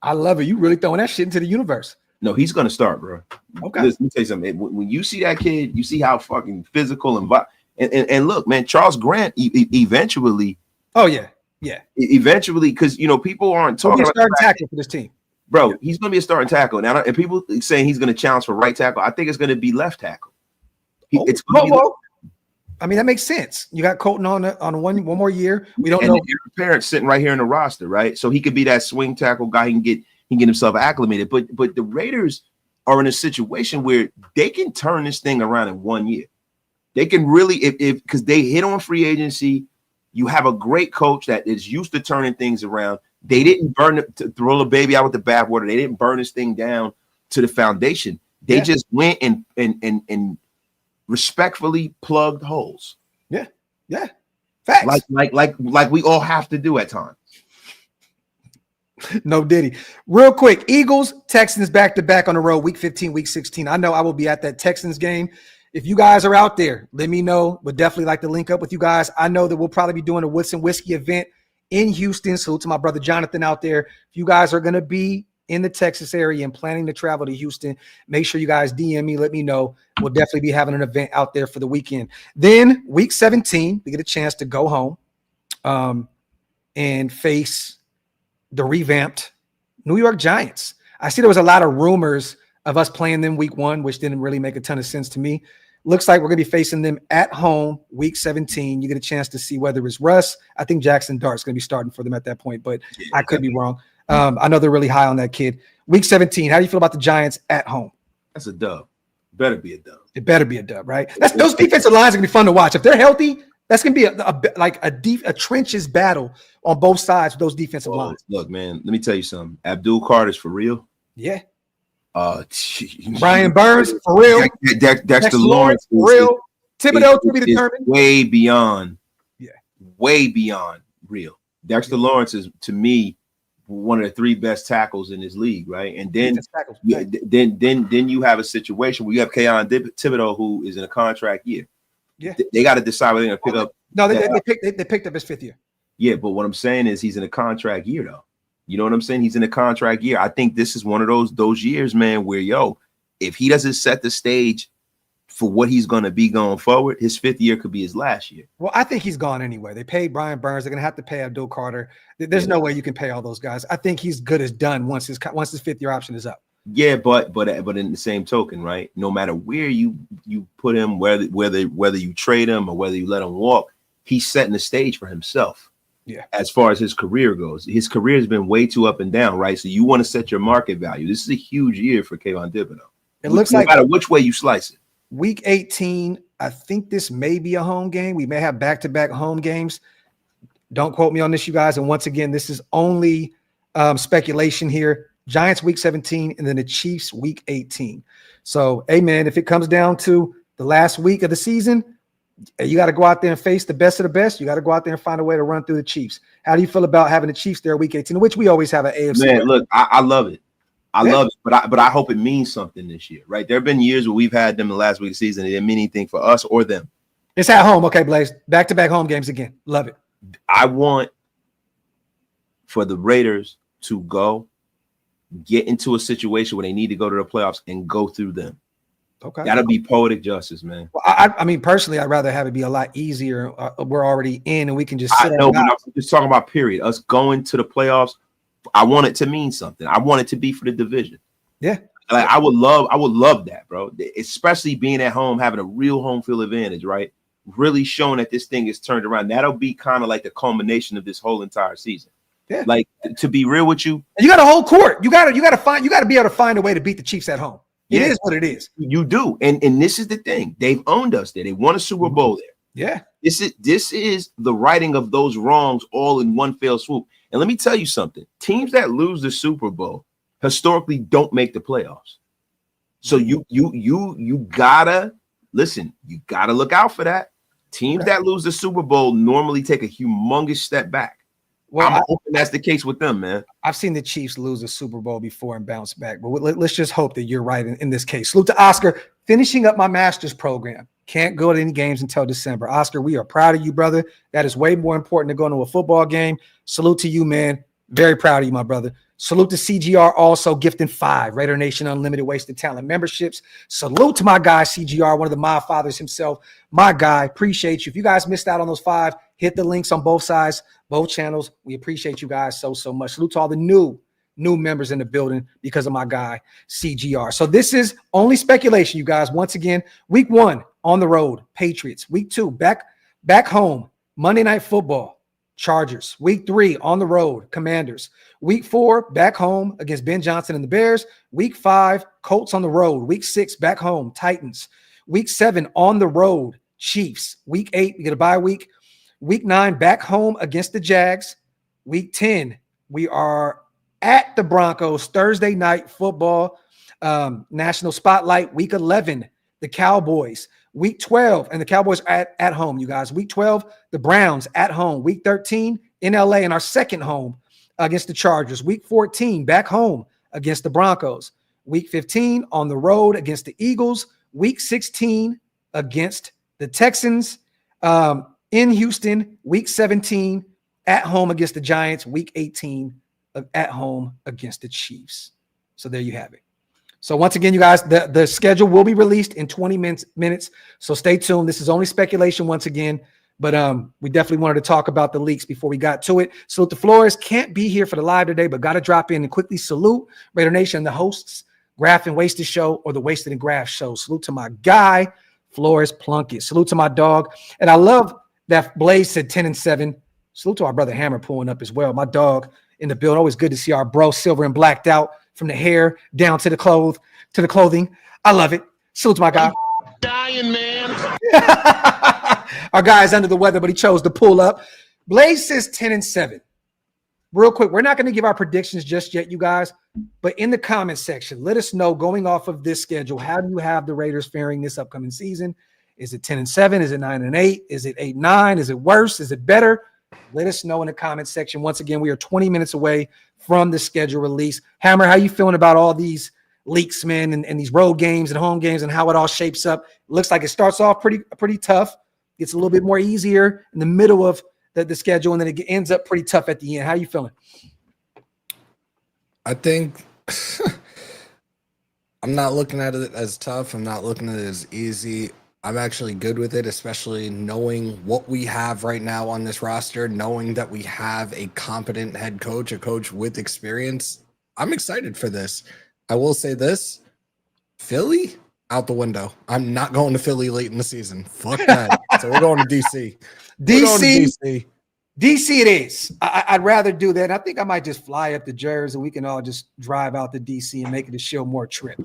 I love it. You really throwing that shit into the universe. No, he's gonna start, bro. Okay. Let me tell you something. When you see that kid, you see how fucking physical and look, man, Charles Grant eventually. Oh yeah. Eventually, because people aren't talking about starting tackle for this team, bro. Yeah. He's gonna be a starting tackle now, and people saying he's gonna challenge for right tackle. I think it's gonna be left tackle. It's gonna be I mean, that makes sense. You got Colton on one more year. We don't know. Your parents sitting right here in the roster, right? So he could be that swing tackle guy. He can get himself acclimated. But the Raiders are in a situation where they can turn this thing around in 1 year. They can really, if because they hit on free agency. You have a great coach that is used to turning things around. They didn't to throw the baby out with the bathwater. They didn't burn this thing down to the foundation. They just went and respectfully plugged holes. Yeah. Facts. Like we all have to do at times. No diddy. Real quick, Eagles, Texans back to back on the road, week 15, week 16. I know I will be at that Texans game. If you guys are out there, let me know. Would definitely like to link up with you guys. I know that we'll probably be doing a Woodson Whiskey event in Houston. Salute to my brother Jonathan out there. If you guys are going to be in the Texas area and planning to travel to Houston, make sure you guys DM me, let me know. We'll definitely be having an event out there for the weekend. Then week 17, we get a chance to go home and face the revamped New York Giants. I see there was a lot of rumors of us playing them week 1, which didn't really make a ton of sense to me. Looks like we're going to be facing them at home week 17. You get a chance to see whether it's Russ. I think Jackson Dart's going to be starting for them at that point, but I could be wrong. I know they're really high on that kid. Week 17, how do you feel about the Giants at home? That's a dub. Better be a dub. It better be a dub, right? Those defensive lines are going to be fun to watch. If they're healthy, that's going to be a trenches battle on both sides with those defensive lines. Look, man, let me tell you something. Abdul Carter's for real. Yeah. Brian Burns for real. Dexter Lawrence for real. Thibodeau to be determined. Way beyond real. Dexter Lawrence is, to me, one of the 3 best tackles in this league, right? And then you have a situation where you have Keon Thibodeau, who is in a contract year. Yeah, they got to decide whether they're going to pick up. No, they picked up his 5th year. Yeah, but what I'm saying is he's in a contract year, though. You know what I'm saying? He's in a contract year. I think this is one of those years, man, where if he doesn't set the stage for what he's going to be going forward, his 5th year could be his last year. Well, I think he's gone anyway. They paid Brian Burns. They're going to have to pay Abdul Carter. There's no way you can pay all those guys. I think he's good as done once his 5th year option is up. Yeah, but in the same token, right? No matter where you put him, whether you trade him or whether you let him walk, he's setting the stage for himself. Yeah. As far as his career goes, his career has been way too up and down, right? So you want to set your market value. This is a huge year for Kayvon Thibodeau. It looks no like matter which way you slice it. Week 18, I think this may be a home game. We may have back-to-back home games. Don't quote me on this, you guys. And once again, this is only speculation here. Giants week 17 and then the Chiefs week 18. So, hey, man, if it comes down to the last week of the season, you got to go out there and face the best of the best. You got to go out there and find a way to run through the Chiefs. How do you feel about having the Chiefs there week 18, which we always have an AFC? Man, look, I love it. I love it, but I hope it means something this year, right? There have been years where we've had them the last week of the season. It didn't mean anything for us or them. It's at home. Okay, Blaze. Back-to-back home games again. Love it. I want for the Raiders to get into a situation where they need to go to the playoffs and go through them. Okay. That'll be poetic justice, man. Well, I mean, personally, I'd rather have it be a lot easier. We're already in and we can just sit I know, but I'm just talking about period. Us going to the playoffs, I want it to mean something. I want it to be for the division. Yeah. Like I would love that, bro. Especially being at home, having a real home field advantage, right? Really showing that this thing is turned around. That'll be kind of like the culmination of this whole entire season. Yeah. Like, to be real with you, and you got a whole court. You got to be able to find a way to beat the Chiefs at home. It is what it is. You do. And this is the thing. They've owned us there. They won a Super Bowl there. Yeah. This is the righting of those wrongs all in one fell swoop. And let me tell you something. Teams that lose the Super Bowl historically don't make the playoffs. So you gotta listen, you gotta look out for that. Teams that lose the Super Bowl normally take a humongous step back. Well, I'm hoping that's the case with them, man. I've seen the Chiefs lose a Super Bowl before and bounce back, but let's just hope that you're right in this case. Salute to Oscar, finishing up my master's program. Can't go to any games until December. Oscar, we are proud of you, brother. That is way more important than going to a football game. Salute to you, man. Very proud of you, my brother. Salute to CGR, also gifting 5 Raider Nation Unlimited Wasted Talent memberships. Salute to my guy, CGR, one of the Mob Fathers himself. My guy, appreciate you. If you guys missed out on those 5, hit the links on both sides, both channels. We appreciate you guys so much. Salute to all the new members in the building because of my guy, CGR. So this is only speculation, you guys. Once again, week 1 on the road, Patriots. Week 2, back home, Monday Night Football, Chargers. Week 3 on the road, Commanders. Week 4 back home against Ben Johnson and the Bears. Week 5 Colts on the road. Week 6 back home, Titans. Week 7 on the road, Chiefs. Week 8 we get a bye week. Week 9 back home against the Jags. Week 10 we are at the Broncos. Thursday night football, national spotlight. Week 11 the Cowboys. Week 12, and the Cowboys are at home, you guys. Week 12, the Browns at home. Week 13, in LA, in our second home against the Chargers. Week 14, back home against the Broncos. Week 15, on the road against the Eagles. Week 16, against the Texans in Houston. Week 17, at home against the Giants. Week 18, at home against the Chiefs. So there you have it. So once again, you guys, the schedule will be released in 20 minutes. So stay tuned. This is only speculation once again, but we definitely wanted to talk about the leaks before we got to it. Salute to Flores. Can't be here for the live today, but got to drop in and quickly salute Raider Nation, the hosts, Graph and Wasted Show, or the Wasted and Graph Show. Salute to my guy, Flores Plunkett. Salute to my dog. And I love that Blaze said 10-7. Salute to our brother Hammer pulling up as well. My dog in the build. Always good to see our bro silver and blacked out from the hair down to the clothing. I love it. Salute to my guy. I'm dying, man. Our guy is under the weather, but he chose to pull up. Blaze says 10-7. Real quick, we're not going to give our predictions just yet, you guys, but in the comment section, let us know, going off of this schedule, how do you have the Raiders faring this upcoming season? Is it 10-7? Is it 9-8? Is it 8-9? Is it worse? Is it better? Let us know in the comment section. Once again, we are 20 minutes away from the schedule release. Hammer, how you feeling about all these leaks, man, and these road games and home games and how it all shapes up? It looks like it starts off pretty tough. Gets a little bit more easier in the middle of the schedule, and then it ends up pretty tough at the end. How you feeling? I think I'm not looking at it as tough. I'm not looking at it as easy. I'm actually good with it, especially knowing what we have right now on this roster, knowing that we have a competent head coach, a coach with experience. I'm excited for this. I will say this, Philly out the window. I'm not going to Philly late in the season. Fuck that. So we're going to DC. DC. DC it is. I'd rather do that. I think I might just fly up to Jersey and we can all just drive out to DC and make it a show more trip.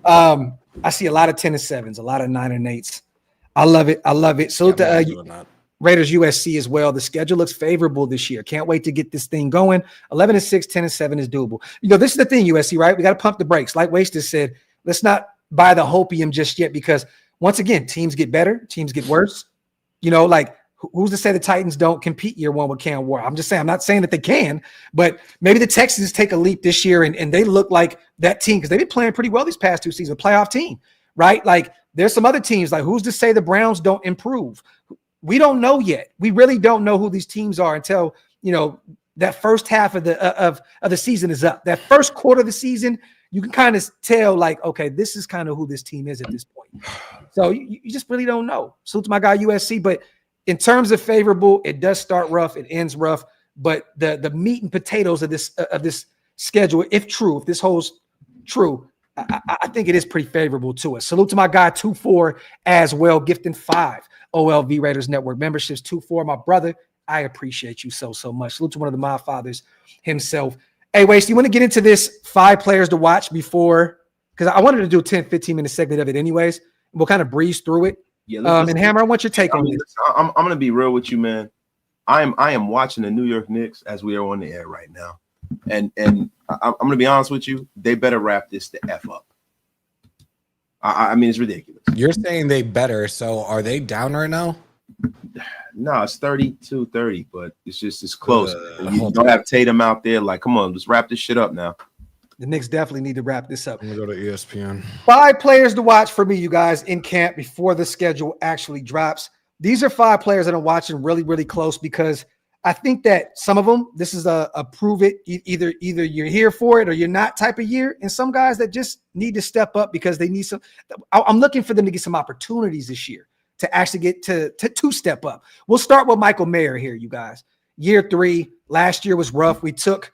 I see a lot of 10 and 7s, a lot of 9 and 8s. I love it. I love it. So the Raiders USC as well. The schedule looks favorable this year. Can't wait to get this thing going. 11 and 6, 10 and 7 is doable. You know, this is the thing, USC, right? We got to pump the brakes. Like Wasted said, let's not buy the hopium just yet because once again, teams get better, teams get worse. You know, like who's to say the Titans don't compete year one with Cam Ward? I'm just saying, I'm not saying that they can, but maybe the Texans take a leap this year and they look like that team because they've been playing pretty well these past 2 seasons, a playoff team, right? Like there's some other teams, like who's to say the Browns don't improve? We don't know yet. We really don't know who these teams are until, you know, that first half of the season is up. That first quarter of the season, you can kind of tell like, okay, this is kind of who this team is at this point. So you just really don't know. Salute to my guy USC, but in terms of favorable, it does start rough, it ends rough, but the meat and potatoes of this schedule, if this holds true, I think it is pretty favorable to us. Salute to my guy 2-4 as well, gifting 5 OLV Raiders Network memberships. 2-4, my brother, I appreciate you so much. Salute to one of the my fathers himself. Hey, Waste, you want to get into this 5 players to watch before? Because I wanted to do a 10, 15-minute segment of it anyways. We'll kind of breeze through it. Yeah, and Hammer, I want your take on this. I'm going to be real with you, man. I am watching the New York Knicks as we are on the air right now. And I'm going to be honest with you. They better wrap this the F up. I mean, it's ridiculous. You're saying they better. So are they down right now? No, it's 32-30, but it's close. You don't have Tatum out there. Like, come on, let's wrap this shit up now. The Knicks definitely need to wrap this up. I'm going to go to ESPN. 5 players to watch for me, you guys, in camp before the schedule actually drops. These are 5 players that I'm watching really, really close because I think that some of them, this is a prove it, either you're here for it or you're not type of year. And some guys that just need to step up because they need some. I'm looking for them to get some opportunities this year to actually get to step up. We'll start with Michael Mayer here, you guys. Year 3, last year was rough. We took,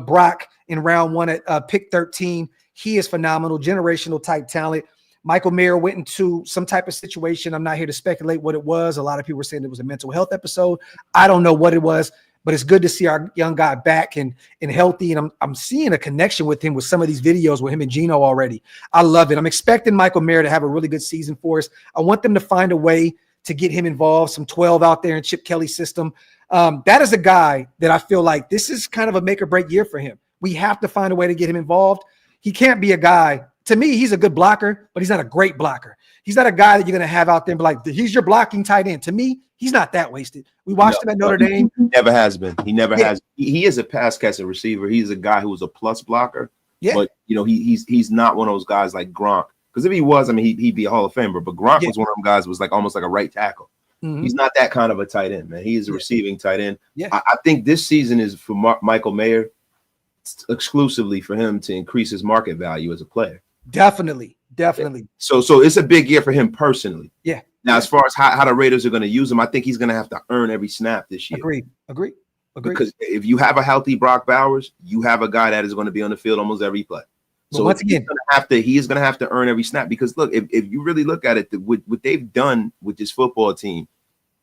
Brock in round 1 at pick 13. He is phenomenal, generational type talent. Michael Mayer went into some type of situation. I'm not here to speculate what it was. A lot of people were saying it was a mental health episode. I don't know what it was, but it's good to see our young guy back and healthy. And I'm seeing a connection with him with some of these videos with him and Gino already. I love it. I'm expecting Michael Mayer to have a really good season for us. I want them to find a way to get him involved, some 12 out there in Chip Kelly's system. That is a guy that I feel like this is kind of a make or break year for him. We have to find a way to get him involved. He can't be a guy. To me, he's a good blocker, but he's not a great blocker. He's not a guy that you're going to have out there and be like, he's your blocking tight end. To me, he's not that wasted. We watched him at Notre Dame. He never has been. He never has. He is a pass catching receiver. He's a guy who's a plus blocker. Yeah. But, he's not one of those guys like Gronk. Because if he was, I mean, he'd be a Hall of Famer. But Gronk was one of them guys who was like almost like a right tackle. Mm-hmm. He's not that kind of a tight end, man. He is a receiving tight end. Yeah. I think this season is for Michael Mayer exclusively for him to increase his market value as a player. Definitely. So it's a big year for him personally. Yeah. Now, as far as how the Raiders are going to use him, I think he's going to have to earn every snap this year. Agreed. Because if you have a healthy Brock Bowers, you have a guy that is going to be on the field almost every play. So once again, he is going to have to earn every snap. Because look, if you really look at it, what they've done with this football team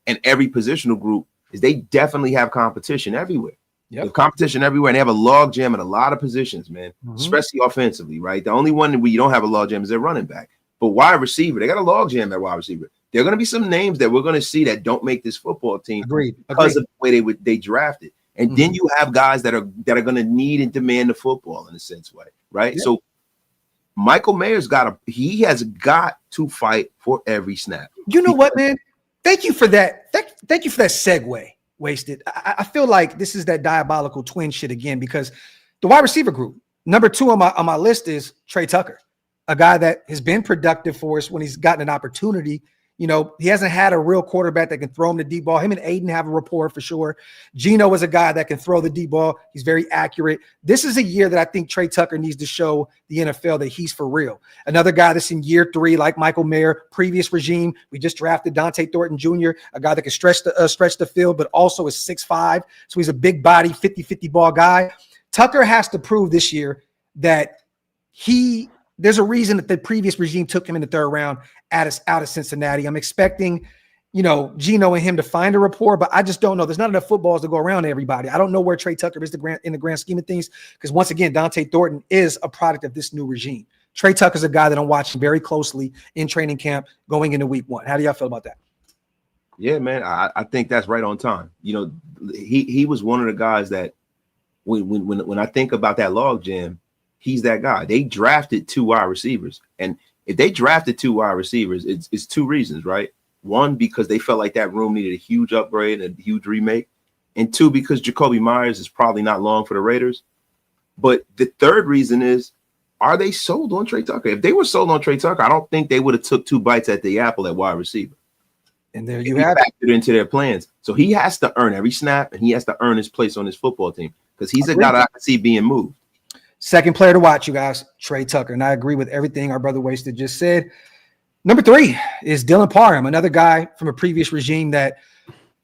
and every positional group is they definitely have competition everywhere. Yep. Competition everywhere, and they have a log jam at a lot of positions, man, especially offensively, right? The only one where you don't have a log jam is their running back. But wide receiver, they got a log jam at wide receiver. There are going to be some names that we're going to see that don't make this football team because of the way they drafted. And then you have guys that are going to need and demand the football in a sense way, right? Yep. So Michael Mayer's he has got to fight for every snap. You know what, man? Thank you for that. Thank you for that segue. Wasted. I feel like this is that diabolical twin shit again because the wide receiver group, number 2 on my list is Trey Tucker, a guy that has been productive for us when he's gotten an opportunity. You know, he hasn't had a real quarterback that can throw him the deep ball. Him and Aiden have a rapport for sure. Geno is a guy that can throw the deep ball. He's very accurate. This is a year that I think Trey Tucker needs to show the NFL that he's for real. Another guy that's in year 3, like Michael Mayer, previous regime. We just drafted Dante Thornton Jr., a guy that can stretch the field, but also is 6'5". So he's a big body, 50-50 ball guy. Tucker has to prove this year that there's a reason that the previous regime took him in the 3rd round out of Cincinnati. I'm expecting, Geno and him to find a rapport, but I just don't know. There's not enough footballs to go around to everybody. I don't know where Trey Tucker is in the grand scheme of things, because once again, Dante Thornton is a product of this new regime. Trey Tucker's a guy that I'm watching very closely in training camp going into week 1. How do y'all feel about that? Yeah, man, I think that's right on time. He was one of the guys that when I think about that log jam, he's that guy. They drafted 2 wide receivers. And if they drafted 2 wide receivers, it's 2 reasons, right? 1, because they felt like that room needed a huge upgrade and a huge remake. And 2, because Jacoby Myers is probably not long for the Raiders. But the 3rd reason is, are they sold on Trey Tucker? If they were sold on Trey Tucker, I don't think they would have took 2 bites at the apple at wide receiver. And there you have it. Factored into their plans. So he has to earn every snap, and he has to earn his place on this football team, because he's a guy that I can see being moved. Second player to watch, you guys, Trey Tucker. And I agree with everything our brother Wasted just said. Number 3 is Dylan Parham, another guy from a previous regime that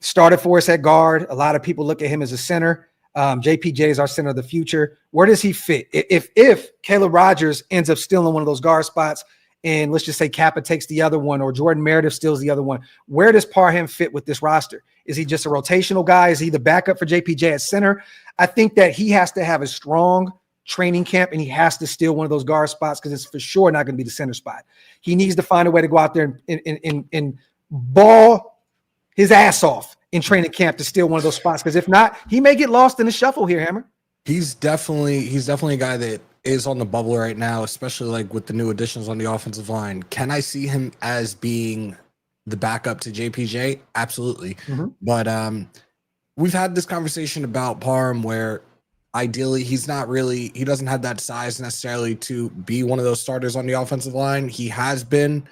started for us at guard. A lot of people look at him as a center. JPJ is our center of the future. Where does he fit? If Caleb Rogers ends up stealing one of those guard spots, and let's just say Kappa takes the other one, or Jordan Meredith steals the other one, where does Parham fit with this roster? Is he just a rotational guy? Is he the backup for JPJ at center? I think that he has to have a strong training camp, and he has to steal one of those guard spots, because it's for sure not going to be the center spot. He needs to find a way to go out there and ball his ass off in training camp to steal one of those spots, because if not, he may get lost in the shuffle here, Hammer. He's definitely a guy that is on the bubble right now, especially like with the new additions on the offensive line. Can I see him as being the backup to JPJ? Absolutely. Mm-hmm. But we've had this conversation about Parham where ideally he doesn't have that size necessarily to be one of those starters on the offensive line. He's been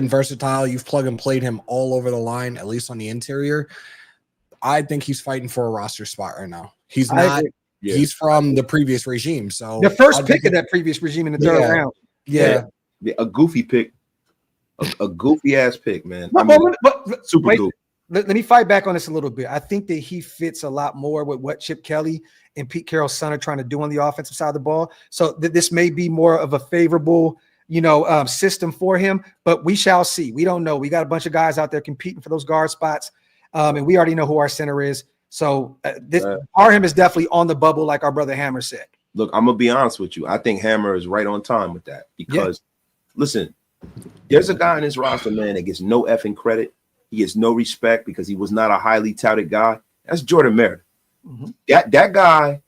versatile. You've plug and played him all over the line, at least on the interior. I think he's fighting for a roster spot right now. He's not. Yeah. He's from the previous regime. So the first pick of that previous regime in the 3rd round. Yeah. A goofy pick. A goofy ass pick, man. Super goofy. Let me fight back on this a little bit. I think that he fits a lot more with what Chip Kelly and Pete Carroll's son are trying to do on the offensive side of the ball. So this may be more of a favorable, system for him, but we shall see. We don't know. We got a bunch of guys out there competing for those guard spots, and we already know who our center is. So Parham is definitely on the bubble, like our brother Hammer said. Look, I'm going to be honest with you. I think Hammer is right on time with that, because, listen, there's a guy in this roster, man, that gets no effing credit. He gets no respect because he was not a highly touted guy. That's Jordan Meredith. Mm-hmm. That guy,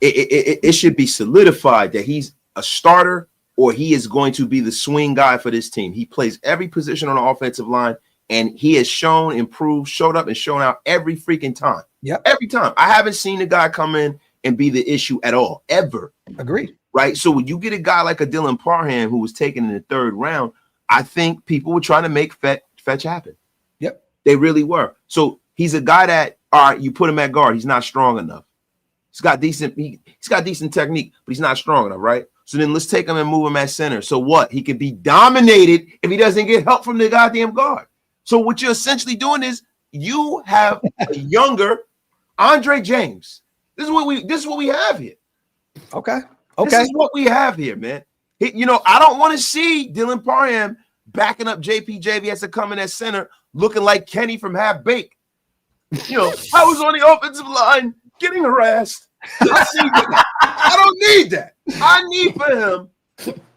it should be solidified that he's a starter, or he is going to be the swing guy for this team. He plays every position on the offensive line, and he has showed up and shown out every freaking time. Yep. Every time. I haven't seen the guy come in and be the issue at all, ever. Agreed. Right? So when you get a guy like a Dylan Parham who was taken in the 3rd round, I think people were trying to make fetch happen. Yep. They really were. So he's a guy that, all right, you put him at guard. He's not strong enough. He's got decent technique, but he's not strong enough, right? So then let's take him and move him at center. So what? He can be dominated if he doesn't get help from the goddamn guard. So what you're essentially doing is you have a younger Andre James. This is what we have here. Okay. This is what we have here, man. I don't want to see Dylan Parham backing up JPJ if he has to come in at center looking like Kenny from Half Baked. I was on the offensive line getting harassed. I don't need that. I need for him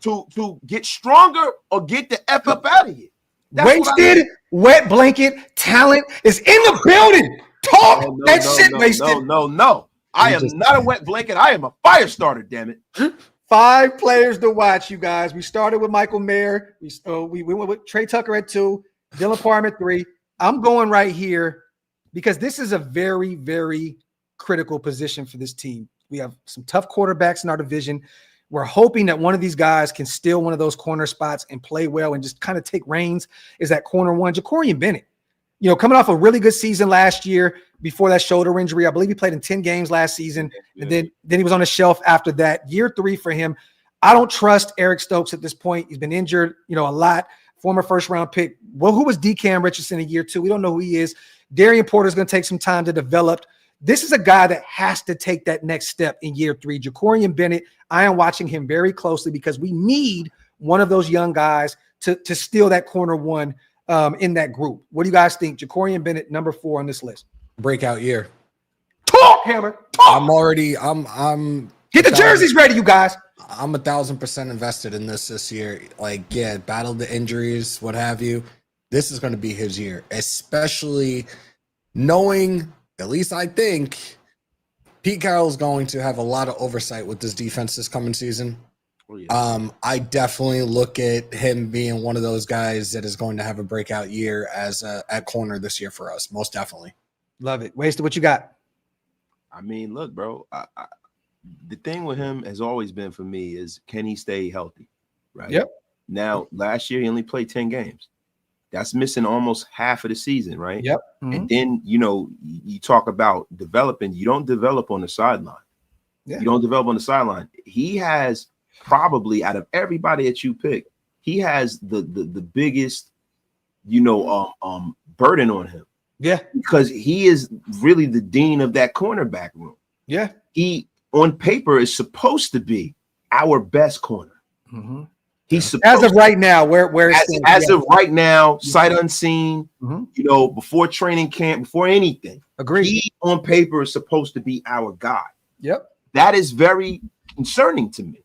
to get stronger or get the F up out of here. Wasted, wet blanket, talent is in the building. Talk that shit, Wasted. No. I am not a wet blanket. I am a fire starter, damn it. 5 players to watch, you guys. We started with Michael Mayer. We went with Trey Tucker at 2, Dylan Parham at 3. I'm going right here because this is a very, very critical position for this team. We have some tough quarterbacks in our division. we're hoping that one of these guys can steal one of those corner spots and play well and just kind of take reins, is that corner one, Jacorian Bennett. Coming off a really good season last year before that shoulder injury. I believe he played in 10 games last season. And then he was on the shelf after that. Year 3 for him. I don't trust Eric Stokes at this point. He's been injured, a lot. Former first-round pick. Well, who was DeCam Richardson in year 2? We don't know who he is. Darian Porter's going to take some time to develop. This is a guy that has to take that next step in year 3. Jacorian Bennett, I am watching him very closely because we need one of those young guys to steal that corner one in that group. What do you guys think? Jacorian Bennett, number 4 on this list. Breakout year. Talk, Hammer. Talk. I'm Get the jerseys ready, you guys. I'm 1,000% invested in this year. Battled the injuries, what have you. This is going to be his year, especially knowing, at least I think, Pete Carroll's going to have a lot of oversight with this defense this coming season. Oh, yeah. I definitely look at him being one of those guys that is going to have a breakout year at corner this year for us, most definitely. Love it. Wasted, what you got? I mean, look, bro, the thing with him has always been for me is, can he stay healthy? Right. Yep. Now, last year he only played 10 games. That's missing almost half of the season, right? Yep. Mm-hmm. And then, you talk about developing. You don't develop on the sideline. Yeah. You don't develop on the sideline. He has probably, out of everybody that you pick, he has the biggest, burden on him. Yeah. Because he is really the dean of that cornerback room. Yeah. He, on paper, is supposed to be our best corner. Mm-hmm. He's supposed as of right now, where as of right now, sight unseen, before training camp, before anything. Agreed. He on paper is supposed to be our guy. Yep. That is very concerning to me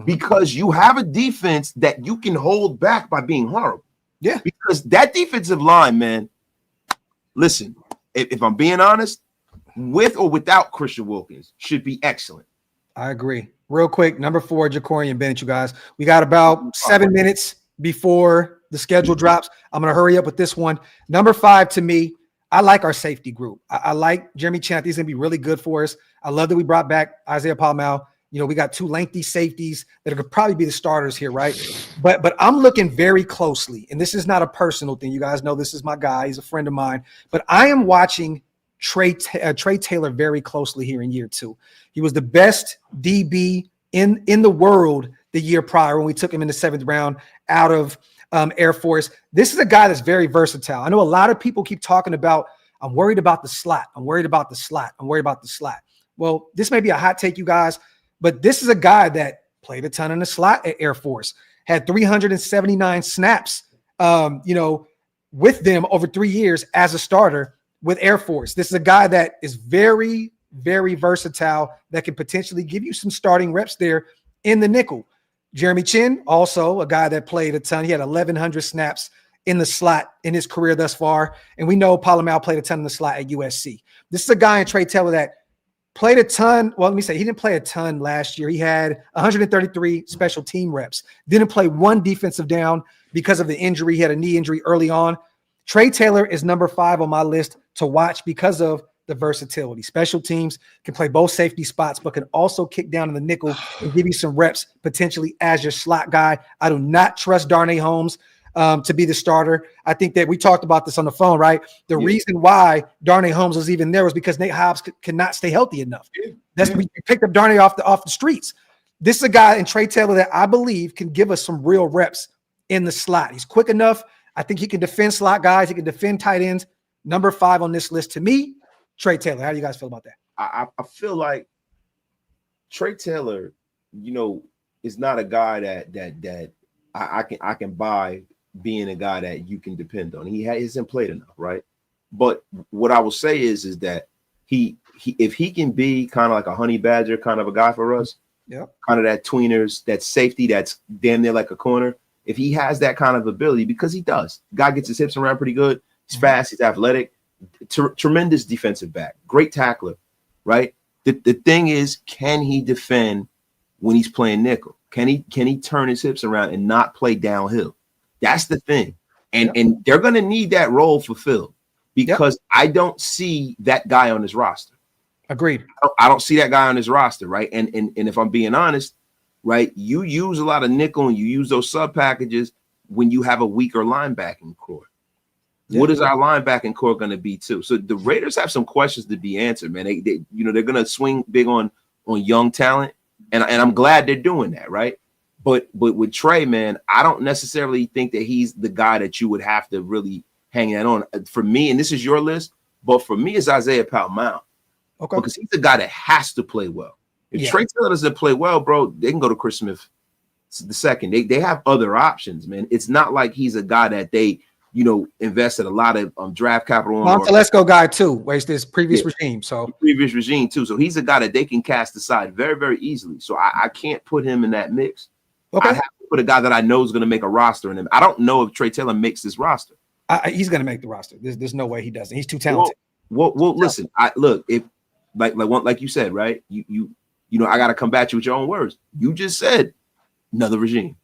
because you have a defense that you can hold back by being horrible. Yeah. Because that defensive line, man, listen, if I'm being honest, with or without Christian Wilkins, should be excellent. I agree. Real quick, number 4, Jacorian Bennett, you guys. We got about 7 minutes before the schedule drops. I'm going to hurry up with this one. Number 5, to me, I like our safety group. I like Jeremy Chan. He's going to be really good for us. I love that we brought back Isaiah Palmau. We got 2 lengthy safeties that could probably be the starters here, right? But I'm looking very closely, and this is not a personal thing. You guys know this is my guy. He's a friend of mine. But I am watching Trey Taylor very closely here in year 2. He was the best DB in the world the year prior when we took him in the 7th round out of Air Force. This is a guy that's very versatile. I know a lot of people keep talking about, I'm worried about the slot. I'm worried about the slot. I'm worried about the slot. Well, this may be a hot take, you guys, but this is a guy that played a ton in the slot at Air Force, had 379 snaps, with them over 3 years as a starter with Air Force. This is a guy that is very, very versatile that can potentially give you some starting reps there in the nickel. Jeremy Chin, also a guy that played a ton. He had 1,100 snaps in the slot in his career thus far. And we know Palomar played a ton in the slot at USC. This is a guy in Trey Taylor that played a ton. Well, let me say, he didn't play a ton last year. He had 133 special team reps. Didn't play 1 defensive down because of the injury. He had a knee injury early on. Trey Taylor is number 5 on my list to watch because of the versatility. Special teams can play both safety spots, but can also kick down in the nickel and give you some reps potentially as your slot guy. I do not trust Darnay Holmes to be the starter. I think that we talked about this on the phone, right? The reason why Darnay Holmes was even there was because Nate Hobbs cannot stay healthy enough. We picked up Darnay off the streets. This is a guy in Trey Taylor that I believe can give us some real reps in the slot. He's quick enough. I think he can defend slot guys. He can defend tight ends. Number 5 on this list to me, Trey Taylor. How do you guys feel about that? I feel like Trey Taylor, is not a guy that I can buy being a guy that you can depend on. He hasn't played enough, right? But what I will say is that he if he can be kind of like a honey badger kind of a guy for us, kind of that tweeners, that safety that's damn near like a corner. If he has that kind of ability, because he does, guy gets his hips around pretty good. He's fast. He's athletic. Tremendous defensive back. Great tackler, right? The thing is, can he defend when he's playing nickel? Can he turn his hips around and not play downhill? That's the thing. And they're going to need that role fulfilled because I don't see that guy on his roster. Agreed. I don't see that guy on his roster, right? And if I'm being honest, right? You use a lot of nickel and you use those sub packages when you have a weaker linebacking core. Yeah. What is our linebacking core going to be too? So the Raiders have some questions to be answered, man. They they're going to swing big on young talent, and I'm glad they're doing that, right? But with Trey, man, I don't necessarily think that he's the guy that you would have to really hang that on. For me, and this is your list, but for me, it's Isaiah Palmount. Okay. Because he's the guy that has to play well. If Trey Taylor doesn't play well, bro, they can go to Chris Smith the second. They have other options, man. It's not like he's a guy that they, invested a lot of draft capital on. Montelesco guy too, waste this previous regime. So previous regime too. So he's a guy that they can cast aside very, very easily. So I can't put him in that mix. Okay. I have to put a guy that I know is going to make a roster in him. I don't know if Trey Taylor makes this roster. He's going to make the roster. There's no way he doesn't. He's too talented. Well, listen. If like you said, right? You I got to combat you with your own words. You just said another regime.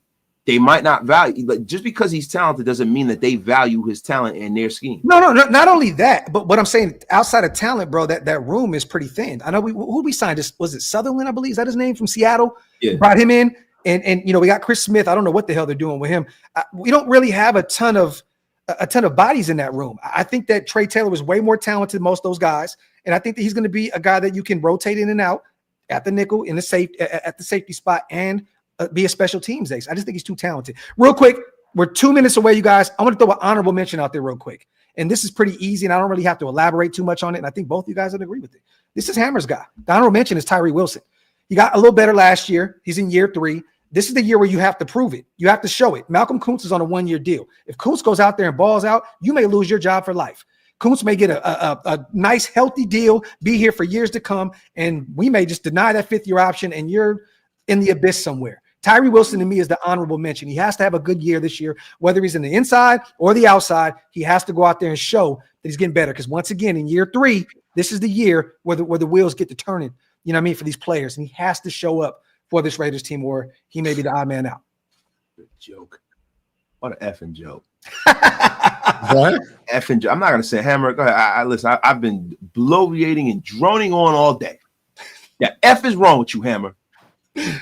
They might not value, like, just because he's talented doesn't mean that they value his talent and their scheme. No, not only that, but what I'm saying, outside of talent, bro, that room is pretty thin. I know who we signed. Was it Sutherland? I believe, is that his name, from Seattle? Yeah, brought him in, and we got Chris Smith. I don't know what the hell they're doing with him. We don't really have a ton of bodies in that room. I think that Trey Taylor was way more talented than most of those guys, and I think that he's going to be a guy that you can rotate in and out at the nickel, in the at the safety spot, and be a special teams ace. I just think he's too talented. Real quick, we're 2 minutes away, you guys. I want to throw an honorable mention out there real quick. And this is pretty easy, and I don't really have to elaborate too much on it. And I think both of you guys would agree with it. This is Hammer's guy. The honorable mention is Tyree Wilson. He got a little better last year. He's in year 3. This is the year where you have to prove it. You have to show it. Malcolm Kuntz is on a 1-year deal. If Kuntz goes out there and balls out, you may lose your job for life. Kuntz may get a nice, healthy deal, be here for years to come, and we may just deny that 5th-year option, and you're in the abyss somewhere. Tyree Wilson, to me, is the honorable mention. He has to have a good year this year, whether he's in the inside or the outside. He has to go out there and show that he's getting better, because once again, in year 3, this is the year where the wheels get to turning, for these players. And he has to show up for this Raiders team, or he may be the odd man out. Good joke. What an effing joke. What? Effing joke. I'm not going to say Hammer. Go ahead. Listen, I've been bloviating and droning on all day. Yeah, F is wrong with you, Hammer.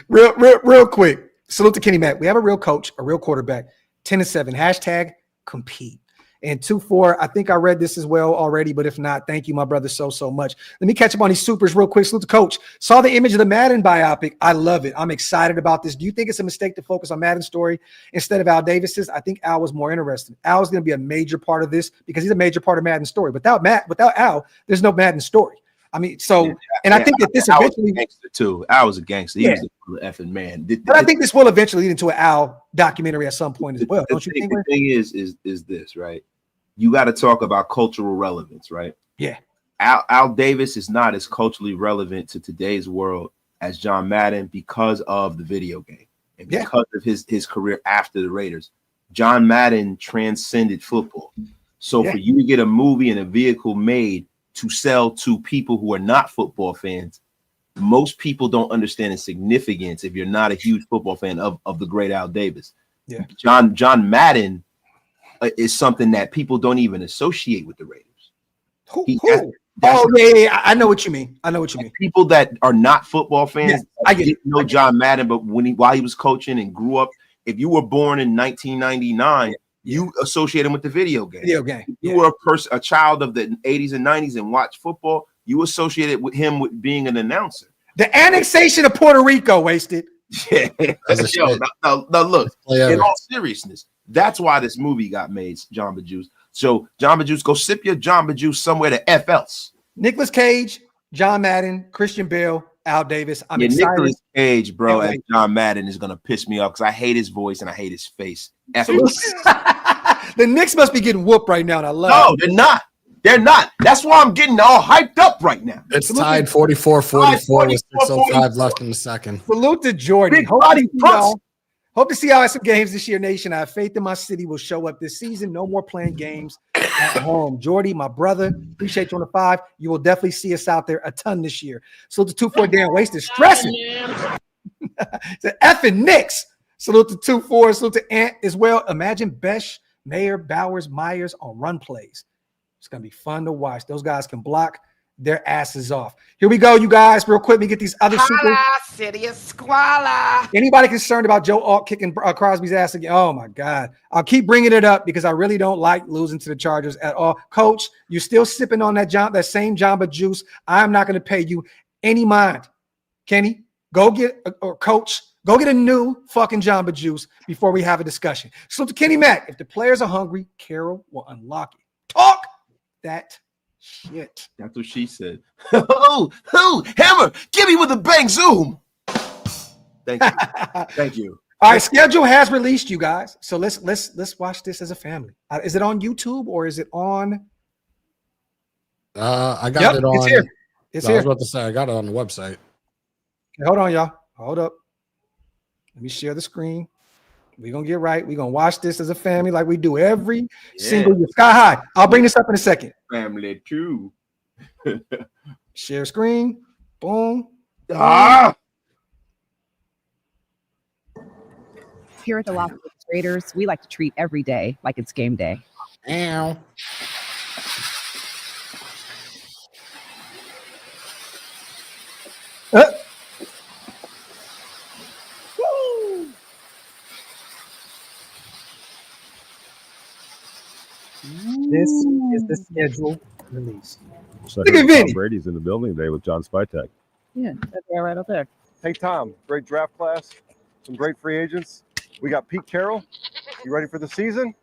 Real quick. Salute to Kenny Mack. We have a real coach, a real quarterback. 10-7. Hashtag compete. And 2-4. I think I read this as well already, but if not, thank you, my brother, so much. Let me catch up on these supers real quick. Salute to Coach. Saw the image of the Madden biopic. I love it. I'm excited about this. Do you think it's a mistake to focus on Madden's story instead of Al Davis's? I think Al was more interested. Al is going to be a major part of this because he's a major part of Madden's story. Without Al, there's no Madden story. I mean, I think that this eventually too. Al was a gangster. He was a effing man. But I think this will eventually lead into an Al documentary at some point as well. Don't you think? The thing is this, right? You got to talk about cultural relevance, right? Yeah. Al Davis is not as culturally relevant to today's world as John Madden because of the video game and because of his career after the Raiders. John Madden transcended football. So for you to get a movie and a vehicle made to sell to people who are not football fans, most people don't understand the significance if you're not a huge football fan of the great Al Davis. Yeah. John Madden is something that people don't even associate with the Raiders. Yeah. I know what you mean. People that are not football fans, I didn't know John Madden, but while he was coaching and grew up, if you were born in 1999, you associate him with the video game. If you were a child of the 80s and 90s and watched football, you associated with him with being an announcer. The annexation of Puerto Rico, wasted. Yeah. Now look, in all seriousness, that's why this movie got made, Jamba Juice. So Jamba Juice, go sip your Jamba Juice somewhere to F else. Nicolas Cage, John Madden, Christian Bale, Al Davis. I'm excited. Nicolas Cage, bro, as John Madden is gonna piss me off because I hate his voice and I hate his face. The Knicks must be getting whooped right now, and I love it. No, they're not. They're not. That's why I'm getting all hyped up right now. It's tied 44-44 with 6:05 left in the second. Salute to Jordan. Hope to see y'all at some games this year, Nation. I have faith in my city will show up this season. No more playing games at home. Jordy, my brother, appreciate you on the 5. You will definitely see us out there a ton this year. Salute to 2-4 Dan Wasted. Stressing. The effing Knicks. Salute to 2-4. Salute to Ant as well. Imagine Besh, Mayer, Bowers, Myers on run plays. It's going to be fun to watch. Those guys can block. their asses off. Here we go, you guys. Real quick, let me get these other super. City of Squalor. Anybody concerned about Joe Alt kicking Crosby's ass again? Oh my God. I'll keep bringing it up because I really don't like losing to the Chargers at all. Coach, you're still sipping on that same Jamba Juice. I'm not going to pay you any mind. Kenny, go get or Coach, go get a new fucking Jamba Juice before we have a discussion. So to Kenny Mack, if the players are hungry, Carroll will unlock it. Talk that shit. That's what she said. Oh, Hammer, give me with a bang zoom. Thank you. Thank you. All right, schedule has released, you guys. So let's watch this as a family. Is it on YouTube or is it on? I got it on. It's here. It's I here. was about to say I got it on the website. Okay, hold on, y'all. Hold up. Let me share the screen. We're gonna get right. We're gonna watch this as a family like we do every single year. Sky high. I'll bring this up in a second. Family too. Share screen. Boom. Here at the Las Vegas Raiders, we like to treat every day like it's game day. Ow. This is the schedule release. So Look at Vinny. Tom Brady's in the building today with John Spytek. Yeah, that's right up there. Hey, Tom, great draft class, some great free agents. We got Pete Carroll. You ready for the season?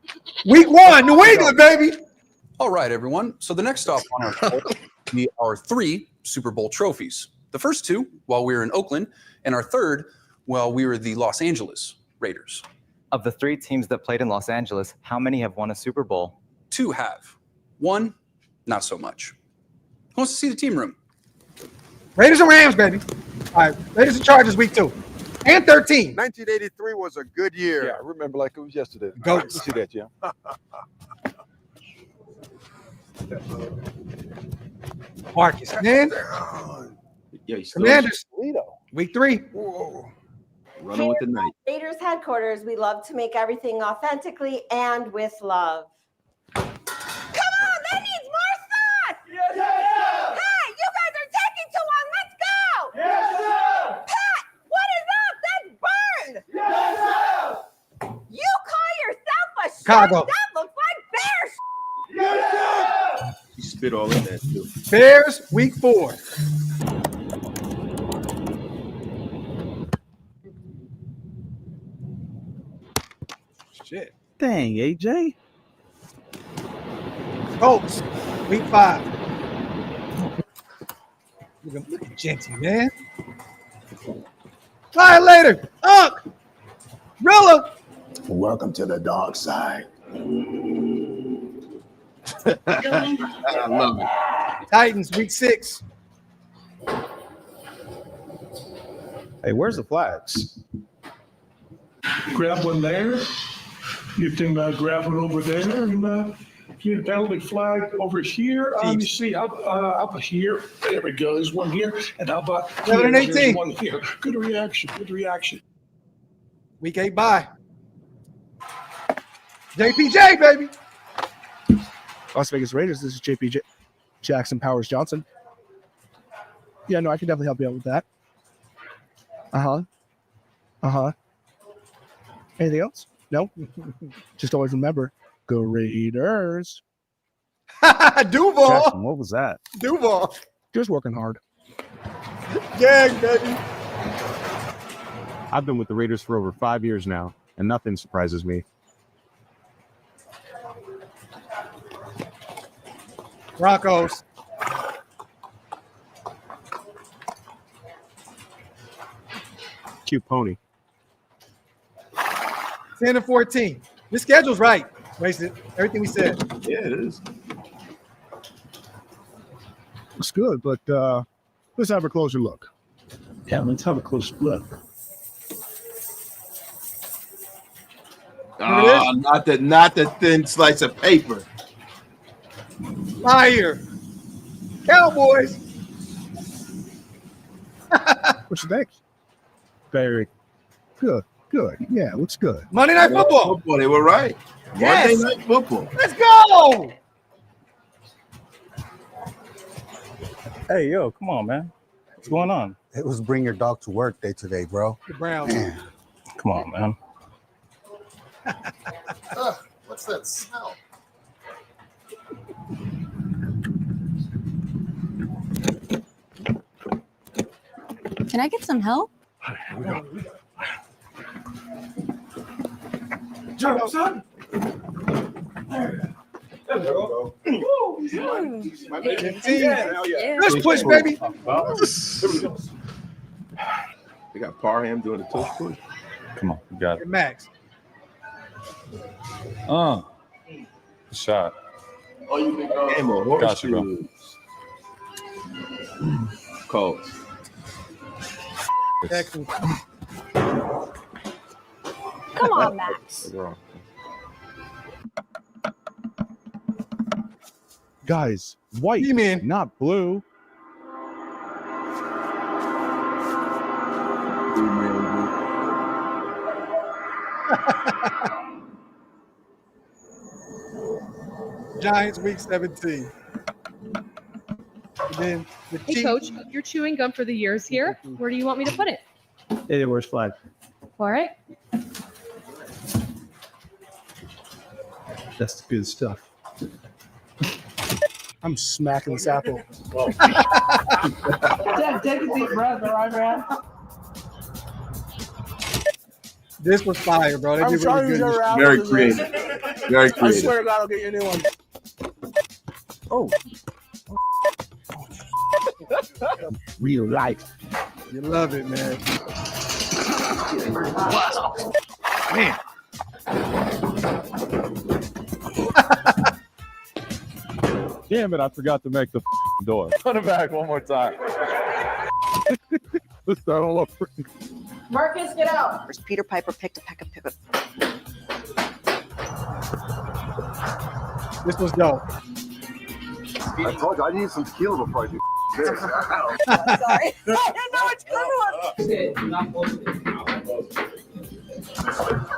Week 1, New England, baby. All right, everyone. So the next stop on our show will be our 3 Super Bowl trophies. The first 2 while we were in Oakland, and our third while we were the Los Angeles Raiders. Of the 3 teams that played in Los Angeles, how many have won a Super Bowl? 2 have. 1, not so much. Who wants to see the team room? Raiders and Rams, baby. All right, Raiders and Chargers, week 2. And 13. 1983 was a good year. Yeah, I remember like it was yesterday. Go. You see that, yeah. Marcus, man. Yeah, he's still Commanders, Toledo. week 3. running with the night. Raiders headquarters, we love to make everything authentically and with love. Come on, that needs more sauce! Yes, sir! Hey, you guys are taking too long. Let's go! Yes, sir! Pat, what is up? That's burned! Yes, sir! You call yourself a chef? Chicago. That looks like bear shit! Yes, sir! He spit all in that too. Bears, week 4. Shit. Dang, AJ. Colts, week 5. Look at Genty, man. Fly later. Unk. Rilla. Welcome to the dark side. I love it. Titans, week 6. Hey, where's the flags? Grab one there. You can grab one over there, and you down the flag over here. You see up here. There we go. There's one here, and how about 11 and there's 18. one here. Good reaction. Good reaction. Week 8, bye. JPJ, baby. Las Vegas Raiders. This is JP Jackson Powers Johnson. Yeah, no, I can definitely help you out with that. Anything else? No. Just always remember, go Raiders. Duval. Jackson, what was that? Duval. Just working hard. Gang, baby. I've been with the Raiders for over 5 years now, and nothing surprises me. Broncos. Cute pony. 10 and 14. This schedule's right. Wasted everything we said. Yeah, it is. Looks good, but let's have a closer look. Yeah, let's have a close look. Oh, not the thin slice of paper. Fire. Cowboys. What you think? Very good. Good. Yeah, looks good. Monday Night Football. They were right. Yes. Monday Night Football. Let's go. Hey, yo, come on, man. What's going on? It was bring your dog to work day today, bro. The Browns. Come on, man. What's that smell? Can I get some help? Here we go. Jump, son. Let's push, baby. They got Parham doing the tush push. Come on, you got it. Max. Shot. Game on Got you, bro. horseshoes. Colts. Excellent. Come on, Max. Guys, white, You mean? not blue. Giants week 17. And then the Hey, Chiefs. Coach, you're chewing gum for the years here. Where do you want me to put it? Hey, where's flag? All right. That's the good stuff. I'm smacking this apple. Dad, take a deep breath, all right, man? This was fire, bro. They I'm did sorry really you good. never asked Very for this. creative. Very I creative. swear to God, I'll get you a new one. Oh. Real life. You love it, man. Man. Damn it, I forgot to make the door. Put it back one more time. Let's start all over. Marcus, get out. First, Peter Piper picked a peck of pickle. This was dope. I told you I need some tequila before I do this. Sorry. I didn't know it's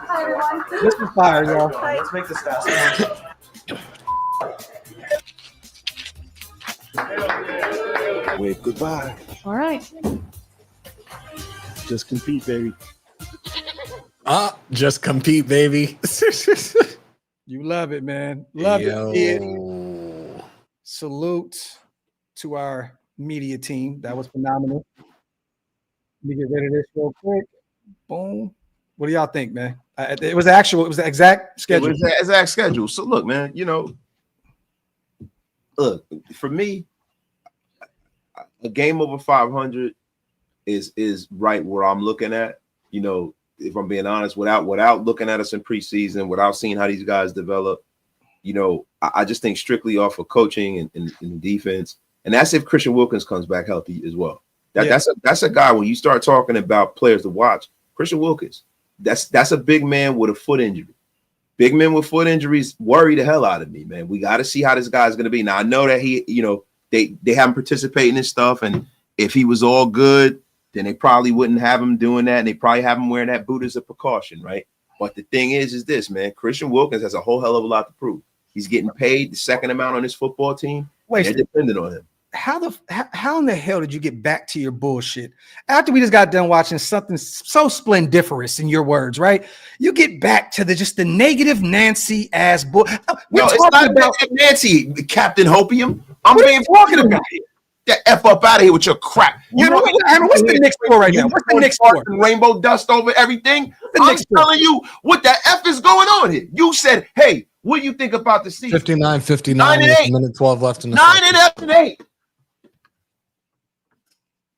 Hi, everyone. This was fire, y'all. Let's make this fast. Wave goodbye. All right. Just compete, baby. Just compete, baby. You love it, man. Love Yo. it, kid. Salute to our media team. That was phenomenal. Let me get rid of this real quick. Boom. What do y'all think, man? It was the exact schedule. It was the exact schedule. So look, man, look, for me, a game over 500 is right where I'm looking at. If I'm being honest, without looking at us in preseason, without seeing how these guys develop, I just think strictly off of coaching and defense. And that's if Christian Wilkins comes back healthy as well. That's a guy, when you start talking about players to watch, Christian Wilkins, that's a big man with a foot injury. Big men with foot injuries worry the hell out of me, man. We got to see how this guy's going to be. Now, I know that they haven't participated in this stuff, and if he was all good, then they probably wouldn't have him doing that, and they probably have him wearing that boot as a precaution, right? But the thing is this, man. Christian Wilkins has a whole hell of a lot to prove. He's getting paid the second amount on his football team. Wait, they're dependent on him. How in the hell did you get back to your bullshit after we just got done watching something so splendiferous, in your words, right? You get back to the negative Nancy ass bull. No, it's not about Nancy, Captain Hopium. I'm being talking about it. That F up out of here with your crap. What's the Knicks score right now? What's the Knicks score? Rainbow dust over everything. I'm telling you what the F is going on here. You said, hey, what do you think about the season? 59-59 9 and with 8. a minute 12 left in the 9 and 8.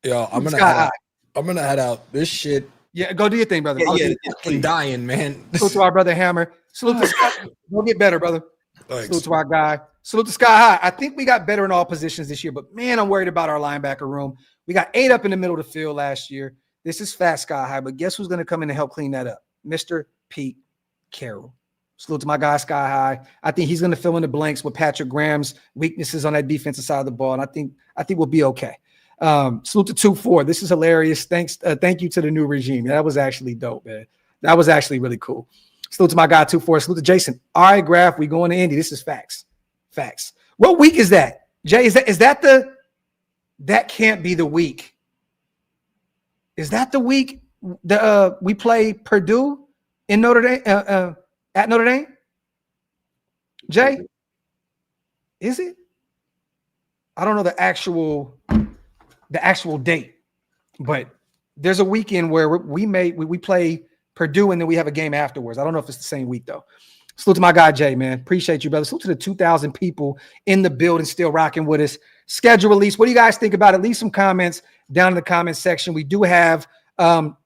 Yo, I'm gonna head out. This shit. Yeah, go do your thing, brother. I'm dying, man. Salute to our brother Hammer. Salute to Scott. Go get better, brother. Thanks. Salute to our guy. Salute to Sky High. I think we got better in all positions this year, but man, I'm worried about our linebacker room. We got 8 up in the middle of the field last year. This is fast Sky High, but guess who's going to come in and help clean that up? Mr. Pete Carroll. Salute to my guy Sky High. I think he's going to fill in the blanks with Patrick Graham's weaknesses on that defensive side of the ball, and I think we'll be okay. Salute to 2-4. This is hilarious. Thank you to the new regime. That was actually dope, man. That was actually really cool. Salute to my guy 2-4. Salute to Jason. All right, Graf, we going to Indy. This is facts. Facts. What week is that? Jay, is that that can't be the week. Is that the week we play Purdue in Notre Dame at Notre Dame? Jay, is it? I don't know the actual date, but there's a weekend where we play Purdue and then we have a game afterwards. I don't know if it's the same week though. Salute to my guy Jay, man. Appreciate you, brother. Salute to the 2,000 people in the building still rocking with us. Schedule release. What do you guys think about it? Leave some comments down in the comment section. We do have,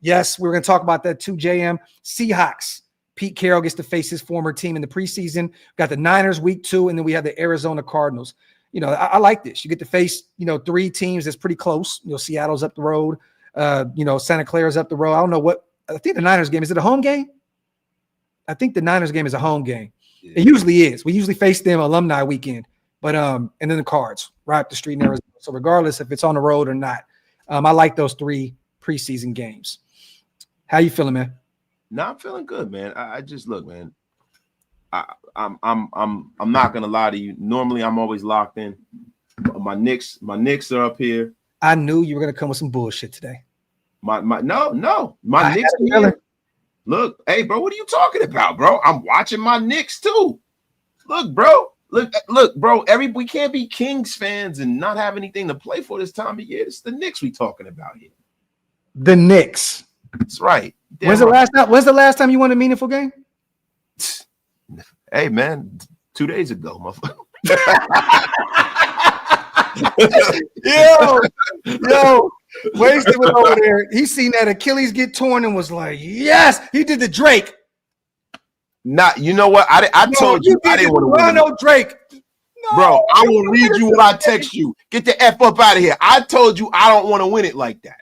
yes, we're going to talk about that too, JM. Seahawks. Pete Carroll gets to face his former team in the preseason. Got the Niners week 2, and then we have the Arizona Cardinals. You know, I like this. You get to face, 3 teams that's pretty close. Seattle's up the road. Santa Clara's up the road. I don't know what. I think the Niners game, is it a home game? I think the Niners game is a home game. Yeah. It usually is. We usually face them alumni weekend, but and then the Cards right up the street in Arizona. So regardless if it's on the road or not, I like those 3 preseason games. How you feeling, man? No, I'm feeling good, man. I just look, man. I'm not gonna lie to you. Normally, I'm always locked in. My Knicks are up here. I knew you were gonna come with some bullshit today. My Knicks are here. Look, hey, bro, what are you talking about, bro? I'm watching my Knicks too. Look, bro. Look, bro. We can't be Kings fans and not have anything to play for this time of year. It's the Knicks we talking about here. The Knicks. That's right. When's the last time you won a meaningful game? Hey, man, 2 days ago, motherfucker. Yo, Wasted was over there. He seen that Achilles get torn and was like, yes, he did the Drake. Not, you know what? I told you I didn't want to win. No, Drake. No, bro, I will read you what I text you. Get the F up out of here. I told you I don't want to win it like that.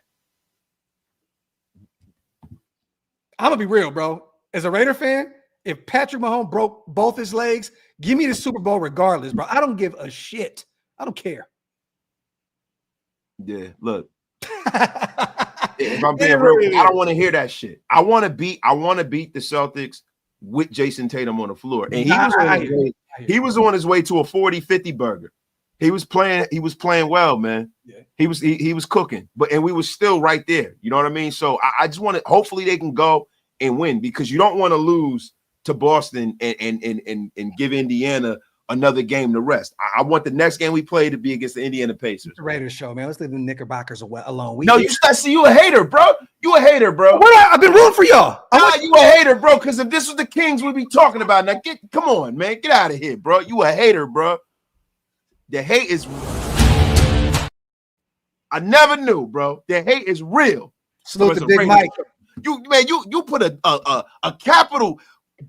I'm gonna be real, bro. As a Raider fan, if Patrick Mahomes broke both his legs, give me the Super Bowl regardless, bro. I don't give a shit. I don't care. Yeah, look. If I'm being real, I don't want to hear that shit. I want to beat the Celtics with Jason Tatum on the floor. And he was on his way to a 40-50 burger. He was playing well, man. Yeah. He was cooking, and we were still right there. You know what I mean? So I just want to, hopefully they can go and win, because you don't want to lose to Boston and give Indiana another game to rest. I want the next game we play to be against the Indiana Pacers. The Raiders show, man. Let's leave the Knickerbockers alone. You a hater, bro. You a hater, bro. I've been rooting for y'all. You a hater, bro, because if this was the Kings we'd be talking about. Now, come on, man. Get out of here, bro. You a hater, bro. The hate is... I never knew, bro. The hate is real. Salute to Big Mike. You put a capital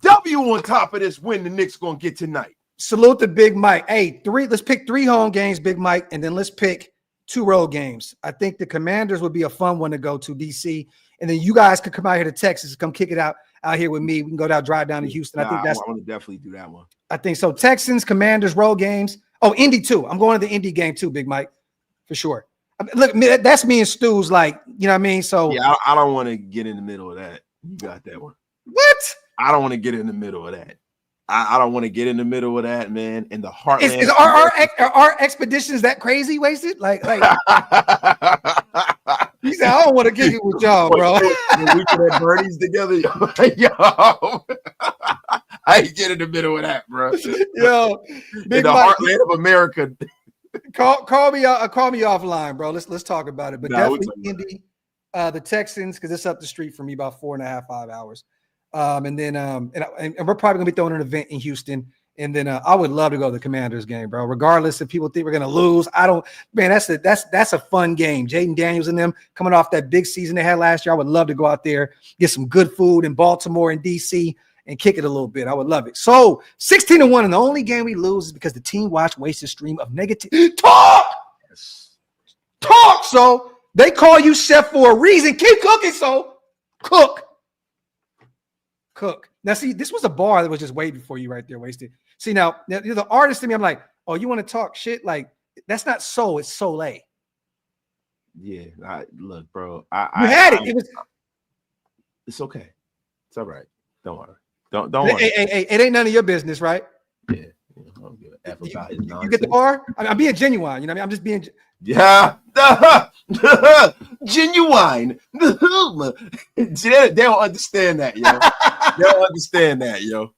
W on top of this win the Knicks gonna get tonight. Salute to Big Mike. Hey, let's pick 3 home games, Big Mike, and then let's pick 2 road games. I think the Commanders would be a fun one to go to, DC, and then you guys could come out here to Texas, come kick it out here with me. We can go drive down to Houston. I think I want to definitely do that one. I think so. Texans, Commanders, road games. Oh, Indy too. I'm going to the Indy game too, Big Mike, for sure. Look, that's me and Stu's, like, you know what I mean? So yeah, I don't want to get in the middle of that. You got that one. What? I don't want to get in the middle of that. I don't want to get in the middle of that, man. In the heartland. Is our expeditions that crazy, Wasted? Like he said, I don't want to kick it with y'all, bro. We could have birdies together, yo. I ain't get in the middle of that, bro. Yo, Big in the heartland of America. Call me offline, bro. Let's talk about it. But definitely Indy, the Texans, because it's up the street for me about 4.5, 5 hours. And then we're probably gonna be throwing an event in Houston. And then I would love to go to the Commanders game, bro. Regardless if people think we're gonna lose, that's a fun game. Jaden Daniels and them coming off that big season they had last year. I would love to go out there, get some good food in Baltimore and DC and kick it a little bit. I would love it. So 16-1, and the only game we lose is because the team watched wasted stream of negative talk. So they call you chef for a reason. Keep cooking. So cook. Now, see, this was a bar that was just waiting for you right there, Wasted. See, now you're the artist in me. I'm like, oh, you want to talk shit? Like, that's not so. It's Soleil. Yeah, look, bro. It's okay. It's all right. Don't worry. Don't worry. Hey, it ain't none of your business, right? Yeah. I don't give a F about his You nonsense. get the bar? I'm being genuine. You know what I mean? I'm just being. Yeah. Genuine. See, they don't understand that, yo. They don't understand that, yo.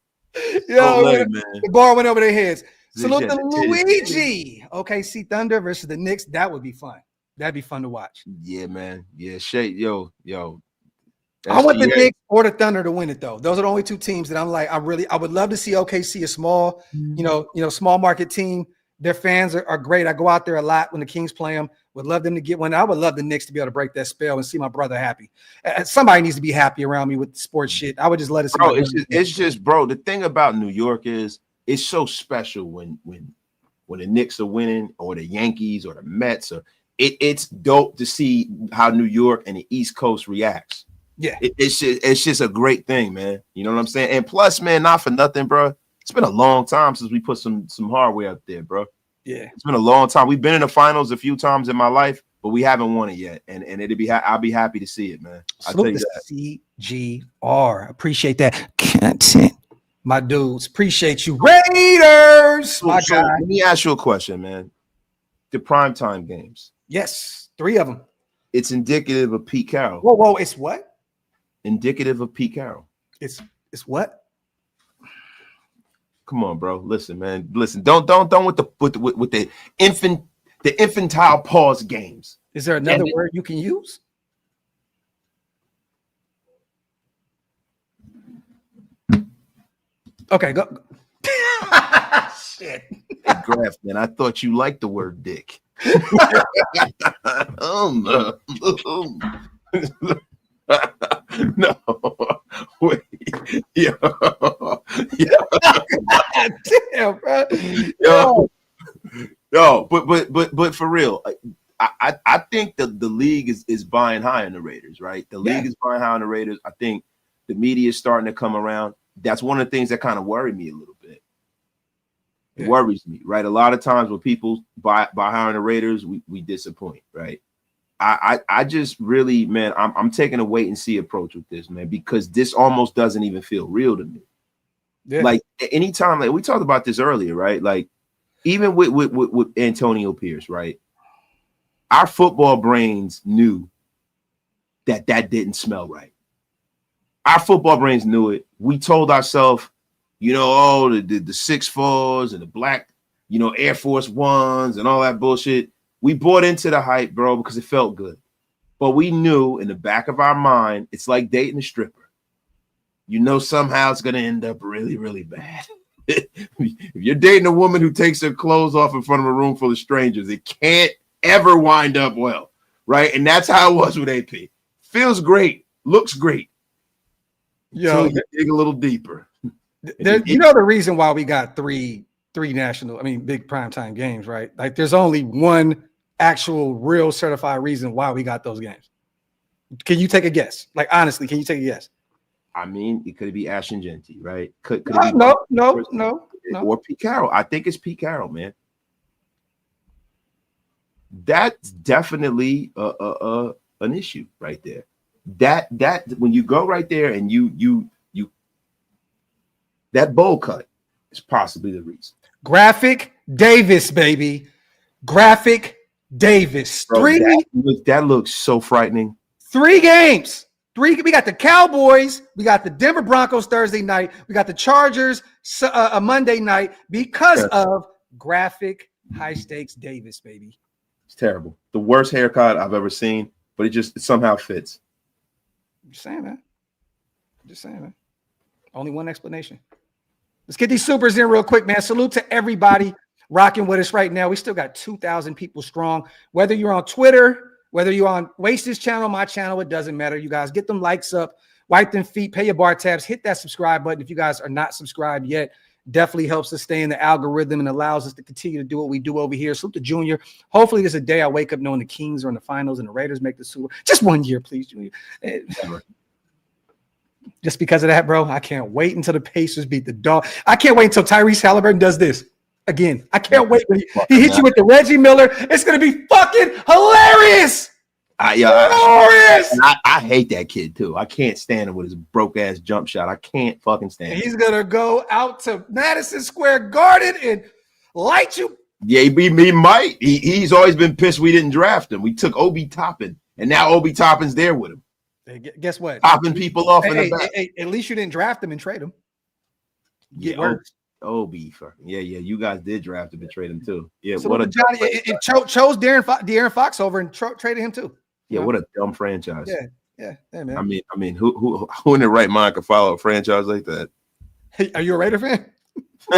Yo, man. the bar went over their heads. Salute Yeah, to the titties. Luigi. OKC Thunder versus the Knicks. That would be fun. That'd be fun to watch. Yeah, man. Yeah, Shay, yo. I want the SGA. Knicks or the Thunder to win it, though. Those are the only two teams that I'm like, I would love to see OKC, a small, small market team. Their fans are great. I go out there a lot when the Kings play them. Would love them to get one. I would love the Knicks to be able to break that spell and see my brother happy. Somebody needs to be happy around me with the sports shit. I would just let it. Bro, it's just, bro. The thing about New York is it's so special when the Knicks are winning or the Yankees or the Mets or it's dope to see how New York and the East Coast reacts. Yeah, it's just a great thing, man. You know what I'm saying? And plus, man, not for nothing, bro. It's been a long time since we put some hardware up there, bro. Yeah, it's been a long time. We've been in the finals a few times in my life, but we haven't won it yet. And I'll be happy to see it, man. I'll tell you that. CGR. Appreciate that content, my dudes. Appreciate you, Raiders. My So guy. let me ask you a question, man. The primetime games. Yes, 3 of them. It's indicative of Pete Carroll. Whoa! It's what? Indicative of Pete Carroll. It's what? Come on, bro. Listen, man. Listen. Don't with the infantile pause games. Is there another word you can use? Okay, go. Shit. Hey, Graf, man. I thought you liked the word dick. No, wait, yo, damn, bro. Yo, but for real, I think the league is buying high on the Raiders, right? The league is buying high on the Raiders. I think the media is starting to come around. That's one of the things that kind of worry me a little bit. It worries me, right? A lot of times when people buy high on the Raiders, we disappoint, right? I just really, man, I'm taking a wait and see approach with this, man, because this almost doesn't even feel real to me. Yeah. Like anytime, like we talked about this earlier, right? Like even with Antonio Pierce, right? Our football brains knew that didn't smell right. Our football brains knew it. We told ourselves, the 6'4s and the black, Air Force Ones and all that bullshit. We bought into the hype, bro, because it felt good. But we knew in the back of our mind, it's like dating a stripper. Somehow it's going to end up really, really bad. If you're dating a woman who takes her clothes off in front of a room full of strangers, it can't ever wind up well, right? And that's how it was with AP. Feels great, looks great. Yo, you dig a little deeper. The reason why we got three big primetime games, right? Like there's only one actual real certified reason why we got those games. Can you take a guess? Like honestly, can you take a guess? I mean, it could be Ashton Genty, right? Could it be no. Or Pete Carroll. I think it's Pete Carroll, man. That's definitely an issue right there. That when you go right there and you that bowl cut is possibly the reason. Graphic Davis, baby. Graphic Davis. Bro, that looks so frightening. 3 games. We got the Cowboys. We got the Denver Broncos Thursday night. We got the Chargers a Monday night because of graphic high stakes Davis, baby. It's terrible. The worst haircut I've ever seen, but it somehow fits. I'm just saying, man. Only one explanation. Let's get these supers in real quick, man. Salute to everybody rocking with us right now. We still got 2,000 people strong. Whether you're on Twitter, whether you're on Waste's channel, my channel, it doesn't matter. You guys get them likes up, wipe them feet, pay your bar tabs, hit that subscribe button. If you guys are not subscribed yet, definitely helps us stay in the algorithm and allows us to continue to do what we do over here. Salute to Junior. Hopefully there's a day I wake up knowing the Kings are in the finals and the Raiders make the Super. Just 1 year, please, Junior. Just because of that, bro, I can't wait until the Pacers beat the Dog. I can't wait until Tyrese Halliburton does this again. I can't wait when he hits you with the Reggie Miller. It's going to be fucking hilarious. I hate that kid too. I can't stand him with his broke ass jump shot. I can't fucking stand him. He's gonna go out to Madison Square Garden and light you. Yeah, he might. He's always been pissed we didn't draft him. We took Obi Toppin, and now Obi Toppin's there with him. Hey, guess what? Popping people off in the back. At least you didn't draft him and trade him. Yeah, Obi. Yeah. You guys did draft him and trade him too. Yeah, So what a Johnny it chose De'Aaron Fox over and traded him too. yeah, what a dumb franchise. Yeah, man. I mean, who in their right mind could follow a franchise like that? Hey, are you a Raider fan? Who?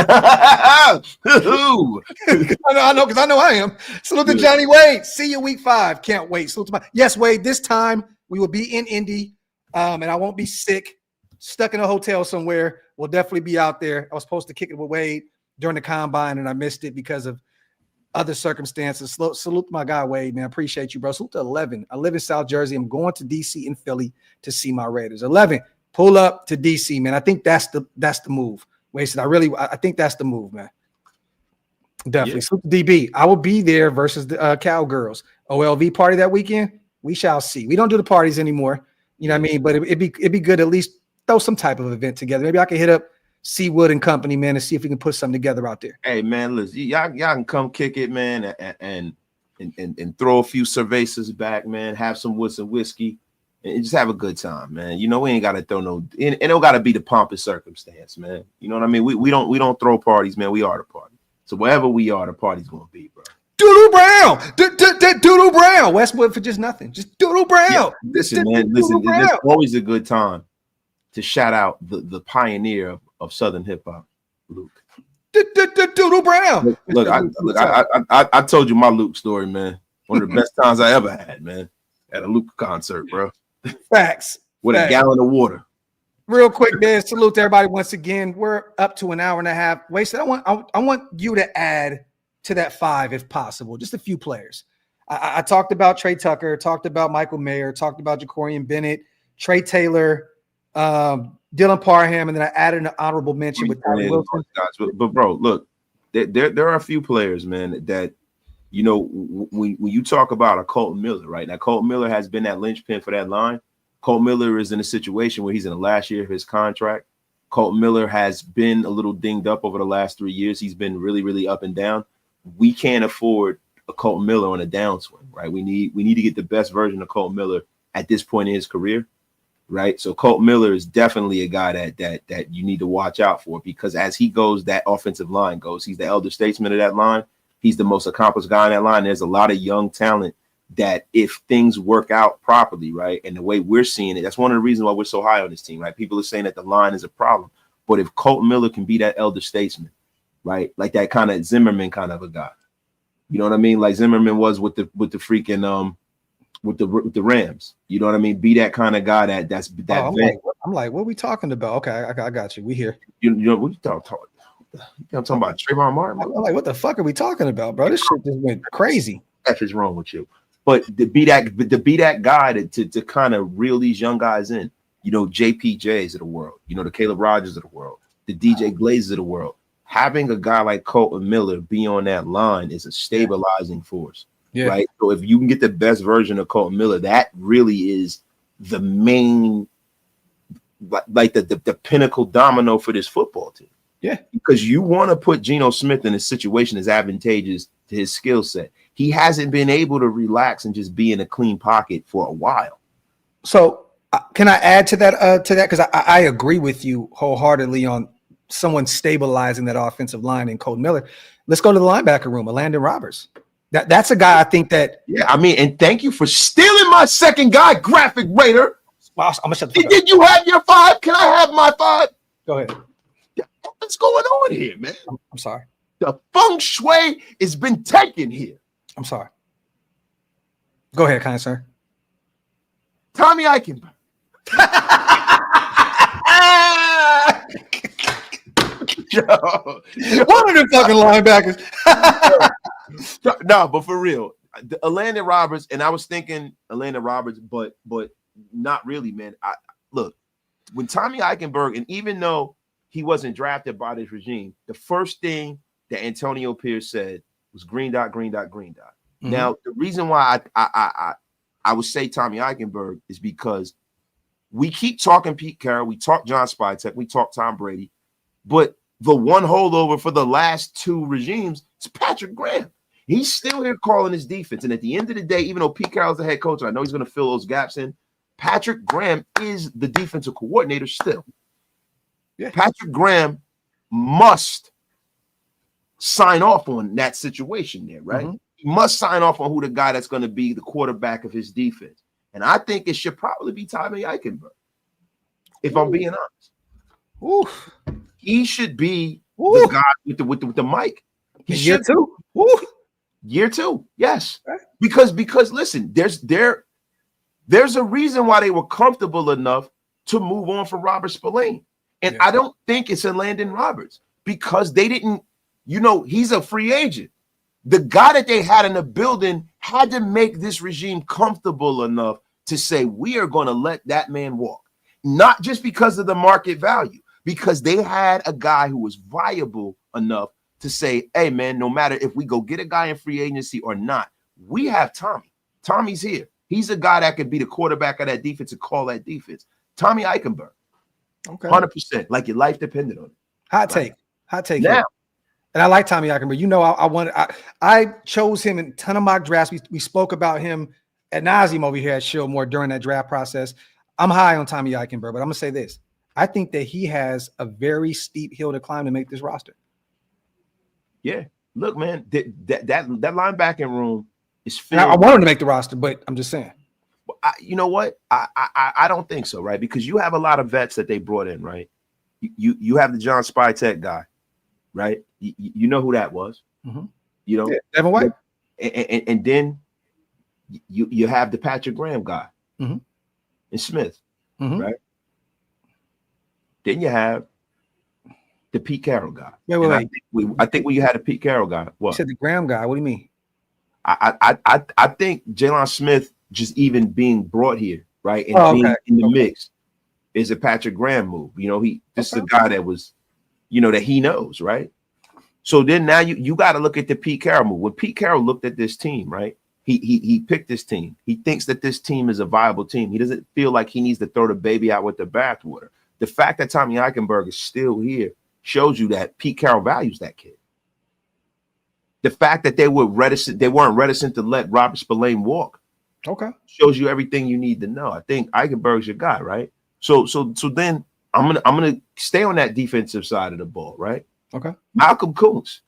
I know because I know I am. Salute to Johnny Wade. See you week 5. Can't wait. Salute to yes, Wade. This time we will be in Indy, and I won't be sick, stuck in a hotel somewhere. We'll definitely be out there. I was supposed to kick it with Wade during the combine, and I missed it because of other circumstances. Salute to my guy Wade, man. Appreciate you, bro. Salute to 11. I live in South Jersey. I'm going to DC and Philly to see my Raiders. 11. Pull up to DC, man. I think that's the move. Wasted. I think that's the move, man. Definitely. Salute to DB. I will be there versus the Cowgirls OLV party that weekend. We shall see. We don't do the parties anymore. You know what I mean? But it'd be good to at least throw some type of event together. Maybe I can hit up Seawood and company, man, and see if we can put something together out there. Hey, man, listen, y'all can come kick it, man, and throw a few cervezas back, man. Have some whiskey, and just have a good time, man. You know, we ain't got to throw no, and it don't got to be the pompous circumstance, man. You know what I mean? We don't throw parties, man. We are the party. So wherever we are, the party's gonna be, bro. Doodle Brown, Doodle Brown, Westwood for just nothing. Just Doodle Brown. Yeah, listen, man. Listen, it's always a good time to shout out the pioneer of Southern hip hop, Luke. Doodle Brown. Look, I told you my Luke story, man. One of the best times I ever had, man, at a Luke concert, bro. Facts. With a gallon of water. Real quick, man. Salute to everybody once again. We're up to an hour and a half. Wasted. I want you to add to that 5 if possible. Just a few players. I talked about Trey Tucker, talked about Michael Mayer, talked about Jacorian Bennett, Trey Taylor, Dylan Parham, and then I added an honorable mention with Tyree Wilson. But bro, look, there are a few players, man, that you know when you talk about a Colton Miller, right? Now Colton Miller has been that linchpin for that line. Colton Miller is in a situation where he's in the last year of his contract. Colton Miller has been a little dinged up over the last 3 years. He's been really, really up and down. We can't afford a Colton Miller on a downswing, right? We need to get the best version of Colton Miller at this point in his career, right? So Colton Miller is definitely a guy that you need to watch out for, because as he goes, that offensive line goes. He's the elder statesman of that line. He's the most accomplished guy in that line. There's a lot of young talent that if things work out properly, right, and the way we're seeing it, that's one of the reasons why we're so high on this team, right? People are saying that the line is a problem, but if Colton Miller can be that elder statesman, right, like that kind of Zimmerman kind of a guy, you know what I mean? Like Zimmerman was with the freaking with the Rams, you know what I mean? Be that kind of guy that's that. I'm like, what are we talking about? Okay, I got you. We here. You know what you talking about? Trayvon Martin. I'm like, what the fuck are we talking about, bro? This shit just went crazy. F is wrong with you? But to be that guy to kind of reel these young guys in, you know, JPJs of the world, you know, the Caleb Rogers of the world, the DJ Glazes of the world. Having a guy like Colton Miller be on that line is a stabilizing force, right? So if you can get the best version of Colton Miller, that really is the main, like the pinnacle domino for this football team. Yeah, because you want to put Geno Smith in a situation that's advantageous to his skill set. He hasn't been able to relax and just be in a clean pocket for a while. So can I add to that? Because I agree with you wholeheartedly on someone stabilizing that offensive line in Colton Miller. Let's go to the linebacker room, Landon Roberts. That's a guy I think that. Yeah, I mean, and thank you for stealing my second guy, Graphic Raider. Well, I'm gonna shut the fuck up. Did you have your 5? Can I have my 5? Go ahead. What's going on here, man? I'm sorry. The feng shui has been taken here. I'm sorry. Go ahead, kind sir. Tommy Eichenberg. One of the fucking linebackers. No, but for real, Landon Roberts, and I was thinking Landon Roberts, but not really, man. Look, when Tommy Eichenberg, and even though he wasn't drafted by this regime, the first thing that Antonio Pierce said was green dot, green dot, green dot. Mm-hmm. Now, the reason why I I would say Tommy Eichenberg is because we keep talking Pete Carroll, we talk John Spytek, we talk Tom Brady, but the one holdover for the last two regimes is Patrick Graham. He's still here calling his defense. And at the end of the day, even though Pete Carroll's the head coach, and I know he's going to fill those gaps in, Patrick Graham is the defensive coordinator still. Yeah. Patrick Graham must sign off on that situation there, right? He must sign off on who the guy that's going to be the quarterback of his defense. And I think it should probably be Tommy Eichenberg, if I'm being honest. He should be the guy with the mic. He Year should two. Year two, yes. Because listen, there's a reason why they were comfortable enough to move on from Robert Spillane. And I don't think it's a Landon Roberts because they didn't, he's a free agent. The guy that they had in the building had to make this regime comfortable enough to say, we are going to let that man walk. Not just because of the market value, because they had a guy who was viable enough to say, hey, man, no matter if we go get a guy in free agency or not, we have Tommy. Tommy's here. He's a guy that could be the quarterback of that defense and call that defense. Tommy Eichenberg. Okay. 100%. Like your life depended on it. Hot take. Now. Here. And I like Tommy Eichenberg. I chose him in a ton of mock drafts. We spoke about him ad nauseum over here at Showmore during that draft process. I'm high on Tommy Eichenberg, but I'm going to say this. I think that he has a very steep hill to climb to make this roster. Yeah. Look, man, that linebacking room is filled. I want him to make the roster, but I'm just saying. You know what? I don't think so, right? Because you have a lot of vets that they brought in, right? You have the John Spytek guy, right? You know who that was. Devin White. And then you have the Patrick Graham guy and Smith, right? Then you have the Pete Carroll guy. Wait. I think when you had a Pete Carroll guy, what? You said the Graham guy. What do you mean? I think Jalen Smith just even being brought here, right, and being in the mix is a Patrick Graham move. This is a guy that was, that he knows, right? So then now you got to look at the Pete Carroll move. When Pete Carroll looked at this team, right, he picked this team. He thinks that this team is a viable team. He doesn't feel like he needs to throw the baby out with the bathwater. The fact that Tommy Eichenberg is still here shows you that Pete Carroll values that kid. The fact that they weren't reticent to let Robert Spillane walk. Okay. Shows you everything you need to know. I think Eichenberg's your guy, right? So then I'm gonna stay on that defensive side of the ball, right? Okay. Malcolm Kuntz.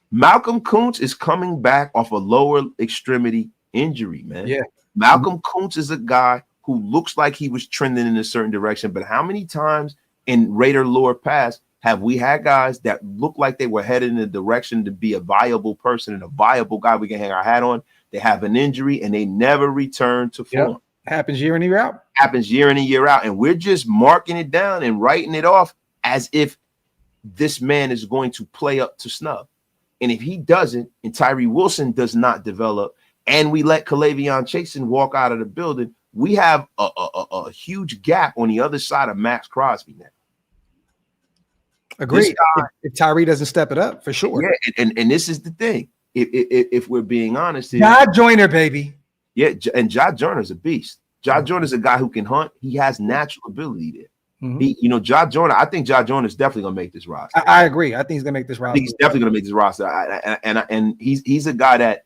Malcolm Kuntz is coming back off a lower extremity injury, man. Yeah. Malcolm Kuntz is a guy who looks like he was trending in a certain direction, but how many times in Raider lore past have we had guys that look like they were headed in a direction to be a viable person and a viable guy we can hang our hat on? They have an injury and they never return to form. Yep. Happens year in, year out. Happens year in and year out. And we're just marking it down and writing it off as if this man is going to play up to snub. And if he doesn't, and Tyree Wilson does not develop, and we let Kalavion Chasen walk out of the building, we have a huge gap on the other side of Max Crosby now. Agreed. If Tyree doesn't step it up, for sure. Yeah, and this is the thing. If we're being honest, Jod Joyner, baby. Yeah, and Jod Joyner's a beast. Jod Joyner's a guy who can hunt. He has natural ability there. Jod Joyner. I think Jod Joyner is definitely gonna make this roster. I agree. I think he's gonna make this roster. I think he's definitely gonna make this roster. And he's a guy that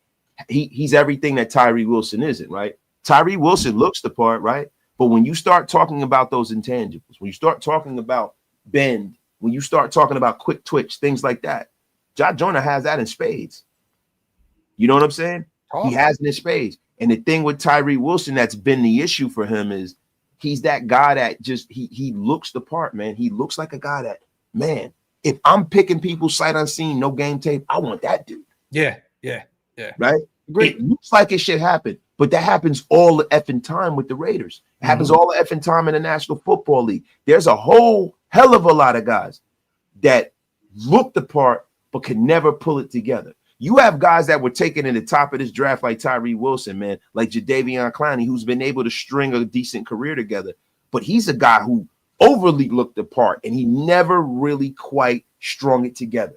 he's everything that Tyree Wilson isn't, right? Tyree Wilson looks the part, right? But when you start talking about those intangibles, when you start talking about bend, when you start talking about quick twitch, things like that, Jod Joyner has that in spades. You know what I'm saying? He has it in spades. And the thing with Tyree Wilson that's been the issue for him is he's that guy that just he looks the part, man. He looks like a guy that, man, if I'm picking people sight unseen, no game tape, I want that dude. Yeah. Right? Great. It looks like it should happen, but that happens all the effing time with the Raiders. It happens all the effing time in the National Football League. There's a whole hell of a lot of guys that look the part but can never pull it together. You have guys that were taken in the top of this draft like Tyree Wilson, man, like Jadeveon Clowney, who's been able to string a decent career together. But he's a guy who overly looked the part and he never really quite strung it together.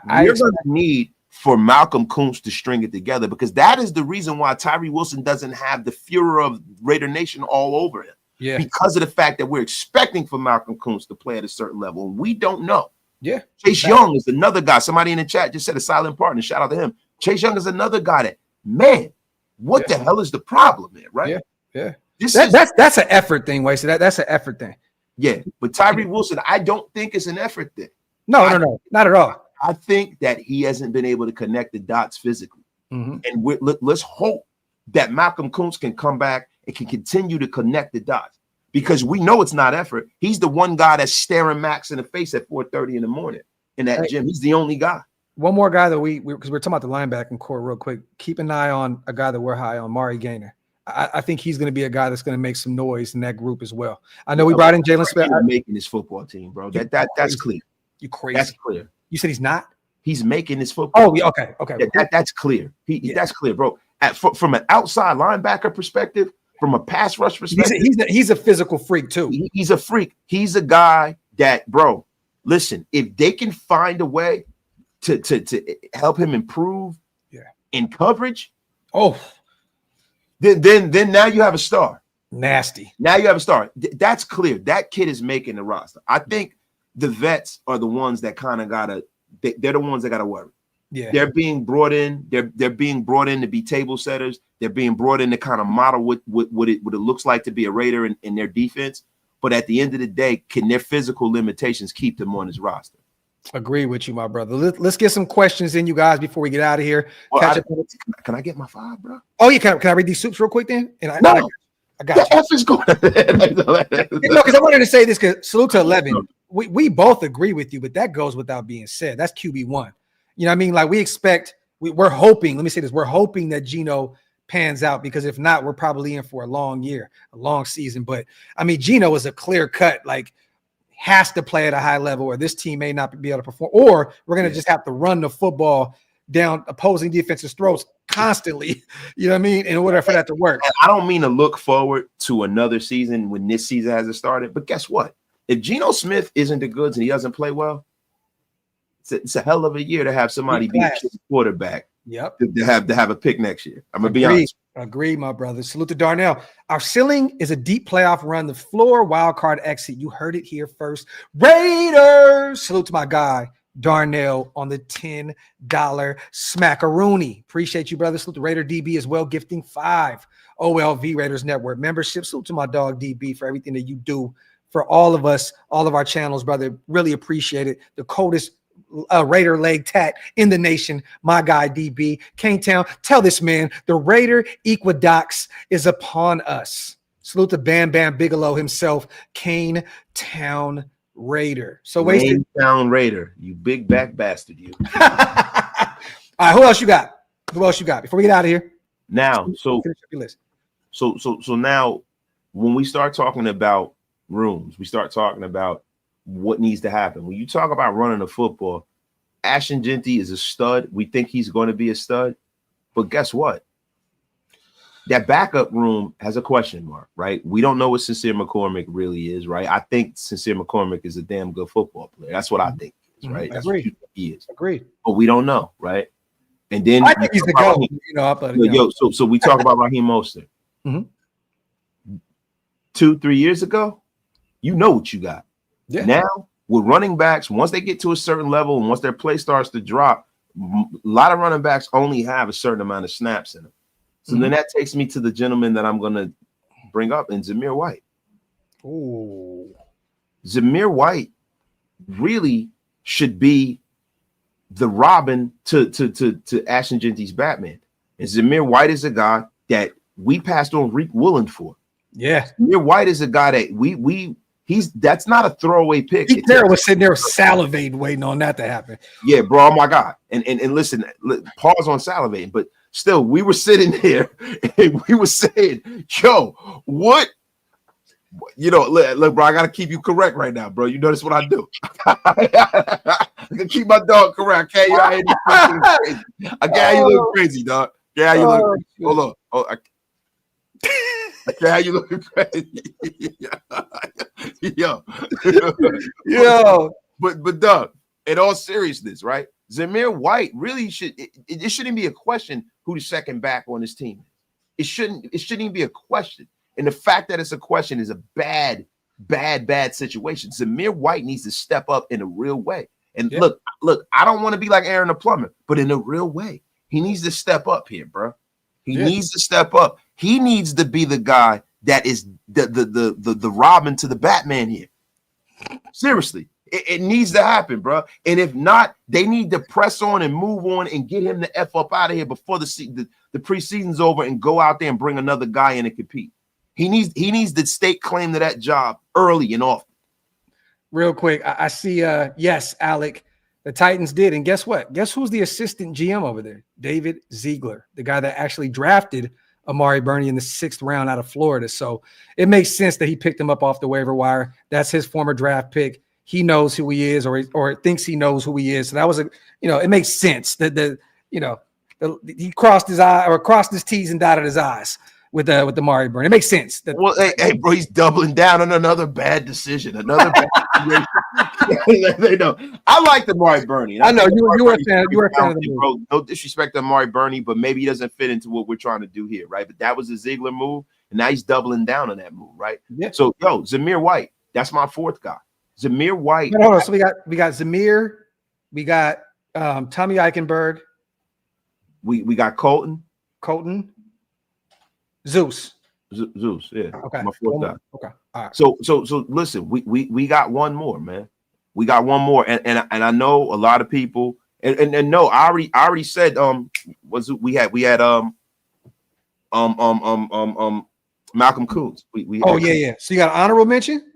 We're going to need for Malcolm Kuntz to string it together, because that is the reason why Tyree Wilson doesn't have the furor of Raider Nation all over him. Yeah. Because of the fact that we're expecting for Malcolm Kuntz to play at a certain level, and we don't know. Yeah. Chase Young is another guy. Somebody in the chat just said a silent partner. Shout out to him. Chase Young is another guy that, man, what the hell is the problem there, right? Yeah. Yeah. That's an effort thing, Wasted. That's an effort thing. Yeah. But Tyree Wilson, I don't think it's an effort thing. No, not at all. I think that he hasn't been able to connect the dots physically. Mm-hmm. And let's hope that Malcolm Kuntz can come back and can continue to connect the dots, because we know it's not effort. He's the one guy that's staring Max in the face at 4:30 in the morning in that gym. He's the only guy. One more guy that because we're talking about the linebacking core real quick. Keep an eye on a guy that we're high on, Mari Gaynor. I think he's going to be a guy that's going to make some noise in that group as well. I know we brought in Jalen Smith. Making his football team, bro. That's clear. You crazy? That's clear. You said he's not? He's making his football. Oh, yeah, okay. Yeah, that's clear. That's clear, bro. From an outside linebacker perspective, from a pass rush perspective, he's a physical freak too. He's a freak. He's a guy that, bro, listen, if they can find a way to help him improve in coverage, then now you have a star. Nasty. Now you have a star. That's clear. That kid is making the roster. I think the vets are the ones that kind of they're the ones that gotta worry. Yeah, they're being brought in. They're being brought in to be table setters. They're being brought in to kind of model what it looks like to be a Raider in their defense. But at the end of the day, can their physical limitations keep them on his roster? Agree with you, my brother. Let's get some questions in, you guys, before we get out of here. Well, can I get my 5, bro? Oh, yeah. Can I read these soups real quick then? And I got the F is going. Because I wanted to say this, because salute to 11. We both agree with you, but that goes without being said. That's QB1. You know what I mean? Like we're hoping, let me say this, we're hoping that Geno pans out, because if not, we're probably in for a long year, a long season. But I mean, Geno is a clear cut, like has to play at a high level, or this team may not be able to perform, or we're going to just have to run the football down opposing defenses' throats constantly. You know what I mean? In order for that to work. And I don't mean to look forward to another season when this season hasn't started, but guess what? If Geno Smith isn't the goods and he doesn't play well, it's a hell of a year to have somebody be a quarterback. Yep. To have a pick next year. I'm gonna be honest. Agree, my brother. Salute to Darnell. Our ceiling is a deep playoff run, the floor wild card exit. You heard it here first. Raiders. Salute to my guy Darnell on the $10 smackaroony. Appreciate you, brother. Salute to Raider DB as well, gifting 5 OLV Raiders Network memberships. Salute to my dog DB for everything that you do for all of us, all of our channels, brother. Really appreciate it. The coldest Raider leg tat in the nation, my guy DB. Kane Town, tell this man the Raider Equinox is upon us. Salute to Bam Bam Bigelow himself, Kane Town Raider. So Wasted Town Raider, you big back bastard, you. All right, who else you got? Before we get out of here? Now, so now when we start talking about rooms, we start talking about what needs to happen. When you talk about running the football, Ashton Genty is a stud. We think he's going to be a stud. But guess what? That backup room has a question mark, right? We don't know what Sincere McCormick really is, right? I think Sincere McCormick is a damn good football player. That's what I think he is, right? That's what he is. Agreed. But we don't know, right? And then I think he's the GOAT. So we talk about Raheem Mostert. Mm-hmm. 2-3 years ago, you know what you got. Yeah. Now, with running backs, once they get to a certain level and once their play starts to drop, a lot of running backs only have a certain amount of snaps in them. So then that takes me to the gentleman that I'm going to bring up, and Zamir White. Ooh. Zamir White really should be the Robin to Ashton Genty's Batman. And Zamir White is a guy that we passed on Reek Willand for. Yeah. Zamir White is a guy that that's not a throwaway pick. Terrell was sitting there salivating, waiting on that to happen. Yeah, bro. Oh my God. And listen, pause on salivating, but still, we were sitting there and we were saying, yo, what? You know, look, bro, I gotta keep you correct right now, bro. You notice what I do. I can keep my dog correct. Okay, I got you look crazy, dog. Yeah, you look crazy. Hold on. Yeah, you looking crazy. Yo. But Doug, in all seriousness, right? Zamir White really should. It shouldn't be a question who the second back on this team is. It shouldn't even be a question. And the fact that it's a question is a bad situation. Zamir White needs to step up in a real way. And look, I don't want to be like Aaron the Plumber, but in a real way, he needs to step up here, bro. He needs to step up. He needs to be the guy that is the Robin to the Batman here. Seriously, it needs to happen, bro. And if not, they need to press on and move on and get him the F up out of here before the preseason's over and go out there and bring another guy in and compete. He needs to stake claim to that job early and often. Real quick, I see. Yes, Alec, the Titans did, and guess what? Guess who's the assistant GM over there? David Ziegler, the guy that actually drafted Amari Burney in the 6th round out of Florida. So it makes sense that he picked him up off the waiver wire. That's his former draft pick. He knows who he is, or thinks he knows who he is. So that was it makes sense that he crossed his eye or crossed his T's and dotted his I's with the Amari Burney. It makes sense. Hey, bro, he's doubling down on another bad decision, another bad situation. They know. I like the Amari Burney. I know you were a fan. You were a fan of the move. Bro, no disrespect to Amari Burney, but maybe he doesn't fit into what we're trying to do here, right? But that was a Ziegler move, and now he's doubling down on that move, right? Yeah. So, Zamir White, that's my 4th guy. Zamir White. Hold on. So we got Zamir, we got Tommy Eichenberg, we got Colton, Zeus, yeah. Okay. My 4th guy. Okay. All right. So listen, we got one more, man. We got one more, and I know a lot of people, and no, I already said we had Malcolm Coons. Yeah. So you got an honorable mention?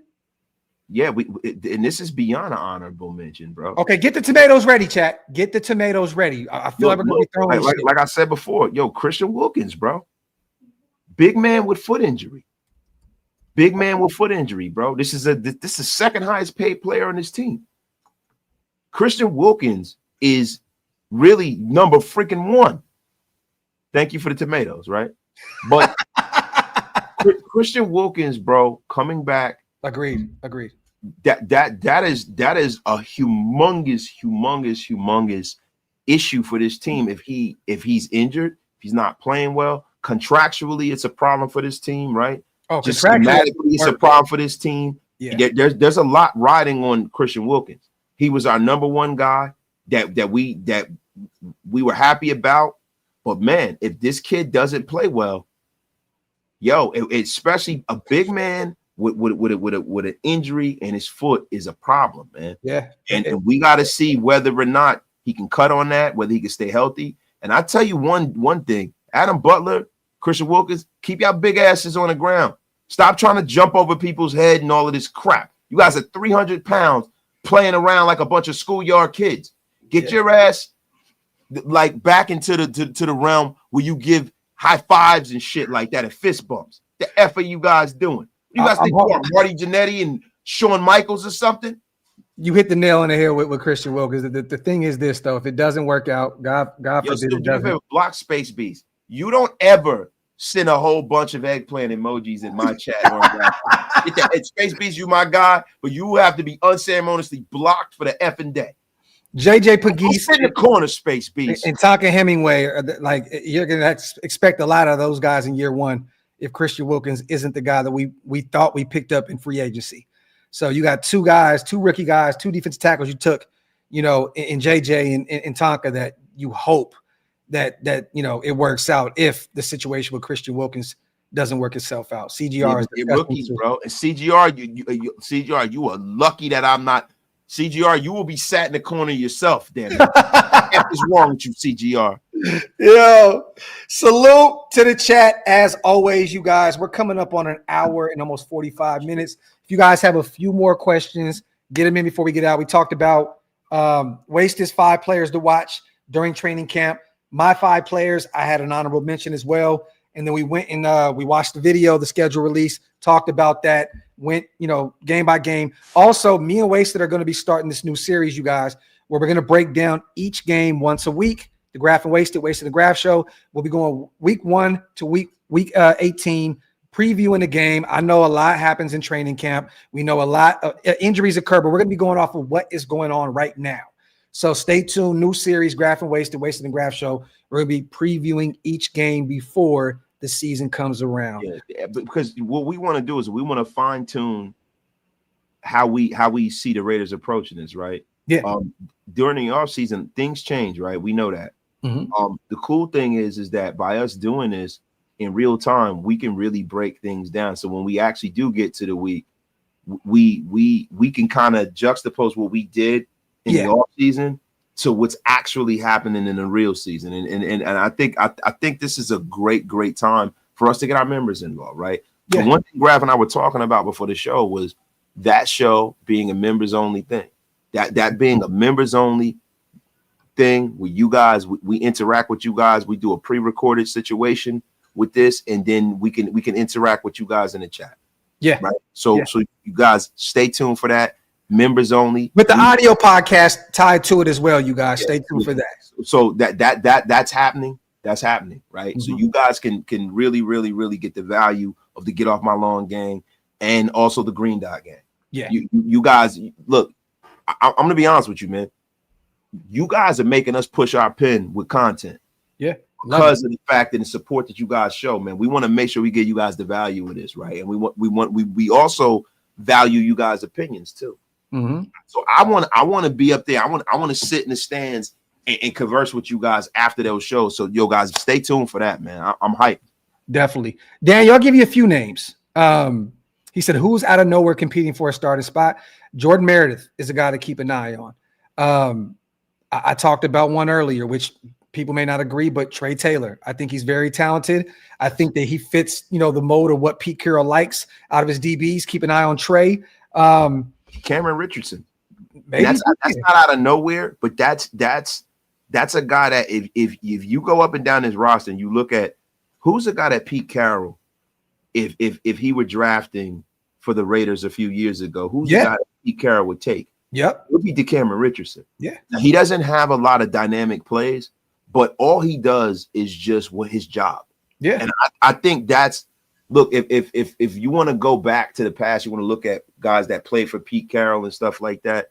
Yeah, and this is beyond an honorable mention, bro. Okay, get the tomatoes ready, chat. Get the tomatoes ready. I feel like we're gonna be throwing like I said before, Christian Wilkins, bro. Big man with foot injury. Bro. This is the second highest paid player on this team. Christian Wilkins is really number freaking 1. Thank you for the tomatoes, right? But Christian Wilkins, bro, coming back. Agreed. That is a humongous issue for this team. If he's injured, if he's not playing well, contractually, it's a problem for this team, right? Just schematically, it's a problem for this team. Yeah. There's a lot riding on Christian Wilkins. He was our number 1 guy that we were happy about. But man, if this kid doesn't play well, especially a big man with an injury in his foot is a problem, man. Yeah. And we got to see whether or not he can cut on that, whether he can stay healthy. And I tell you one thing, Adam Butler, Christian Wilkins, keep your big asses on the ground. Stop trying to jump over people's head and all of this crap. You guys are 300 pounds playing around like a bunch of schoolyard kids. Get your ass like back into the realm where you give high fives and shit like that and fist bumps. The F are you guys doing? You guys think you are Marty Jannetty and Shawn Michaels or something? You hit the nail on the head with Christian Wilkins. The thing is this, though. If it doesn't work out, God forbid it doesn't. Block Space Beast. You don't ever send a whole bunch of eggplant emojis in my chat. It's Space Beast, you my guy, but you have to be unceremoniously blocked for the effing day. JJ Pegues in the corner, Space Beast, and Tonka Hemingway like you're gonna expect a lot of those guys in year 1 if Christian Wilkins isn't the guy that we thought we picked up in free agency. So you got 2 rookie guys, 2 defensive tackles you took, in JJ and Tonka that you hope that it works out if the situation with Christian Wilkins doesn't work itself out. CGR is rookies, bro. And CGR, you are lucky that I'm not. CGR, you will be sat in the corner yourself, damn it. What is wrong with you, CGR? Yo, salute to the chat. As always, you guys, we're coming up on an hour and almost 45 minutes. If you guys have a few more questions, get them in before we get out. We talked about Waste's 5 players to watch during training camp. My 5 players, I had an honorable mention as well. And then we went and we watched the video, the schedule release, talked about that, went, game by game. Also, me and Wasted are going to be starting this new series, you guys, where we're going to break down each game once a week. The Graph and Wasted and Graph show. We'll be going week 1 to week 18, previewing the game. I know a lot happens in training camp. We know a lot of injuries occur, but we're going to be going off of what is going on right now. So stay tuned. New series, Graph and Wasted, Wasted and Graph Show. We're going to be previewing each game before the season comes around. Yeah, because what we want to do is we want to fine tune how we see the Raiders approaching this, right? Yeah. During the offseason, things change, right? We know that. The cool thing is that by us doing this in real time, we can really break things down. So when we actually do get to the week, we can kind of juxtapose what we did in the offseason to what's actually happening in the real season. And I think this is a great time for us to get our members involved, right? Yeah. So one thing Graf and I were talking about before the show was that show being a members only thing. That being a members only thing where you guys, we interact with you guys, we do a pre-recorded situation with this, and then we can interact with you guys in the chat. Yeah. Right. So you guys stay tuned for that. Members only. With the audio podcast tied to it as well, you guys stay tuned for that. So that's happening. That's happening, right? So you guys can really get the value of the Get Off My Lawn gang and also the Green Dot gang. Yeah. You guys, look, I'm gonna be honest with you, man. You guys are making us push our pen with content. Yeah. Because of the fact and the support that you guys show, man. We want to make sure we give you guys the value of this, right? And we also value you guys' opinions too. So I want to be up there. I want to sit in the stands and converse with you guys after those shows. So yo guys, stay tuned for that, man. I'm hyped. Definitely. Daniel, I'll give you a few names. He said, who's out of nowhere competing for a starting spot? Jordan Meredith is a guy to keep an eye on. I talked about one earlier, which people may not agree, but Trey Taylor. I think he's very talented. I think that he fits, the mold of what Pete Carroll likes out of his DBs. Keep an eye on Trey. Cameron Richardson. That's not out of nowhere, but that's a guy that if you go up and down his roster and you look at who's a guy that Pete Carroll, if he were drafting for the Raiders a few years ago, who's the guy that Pete Carroll would take? Yep. It would be Cameron Richardson. Yeah. Now, he doesn't have a lot of dynamic plays, but all he does is just his job. Yeah. And I think that's look, if you want to go back to the past, you want to look at guys that played for Pete Carroll and stuff like that.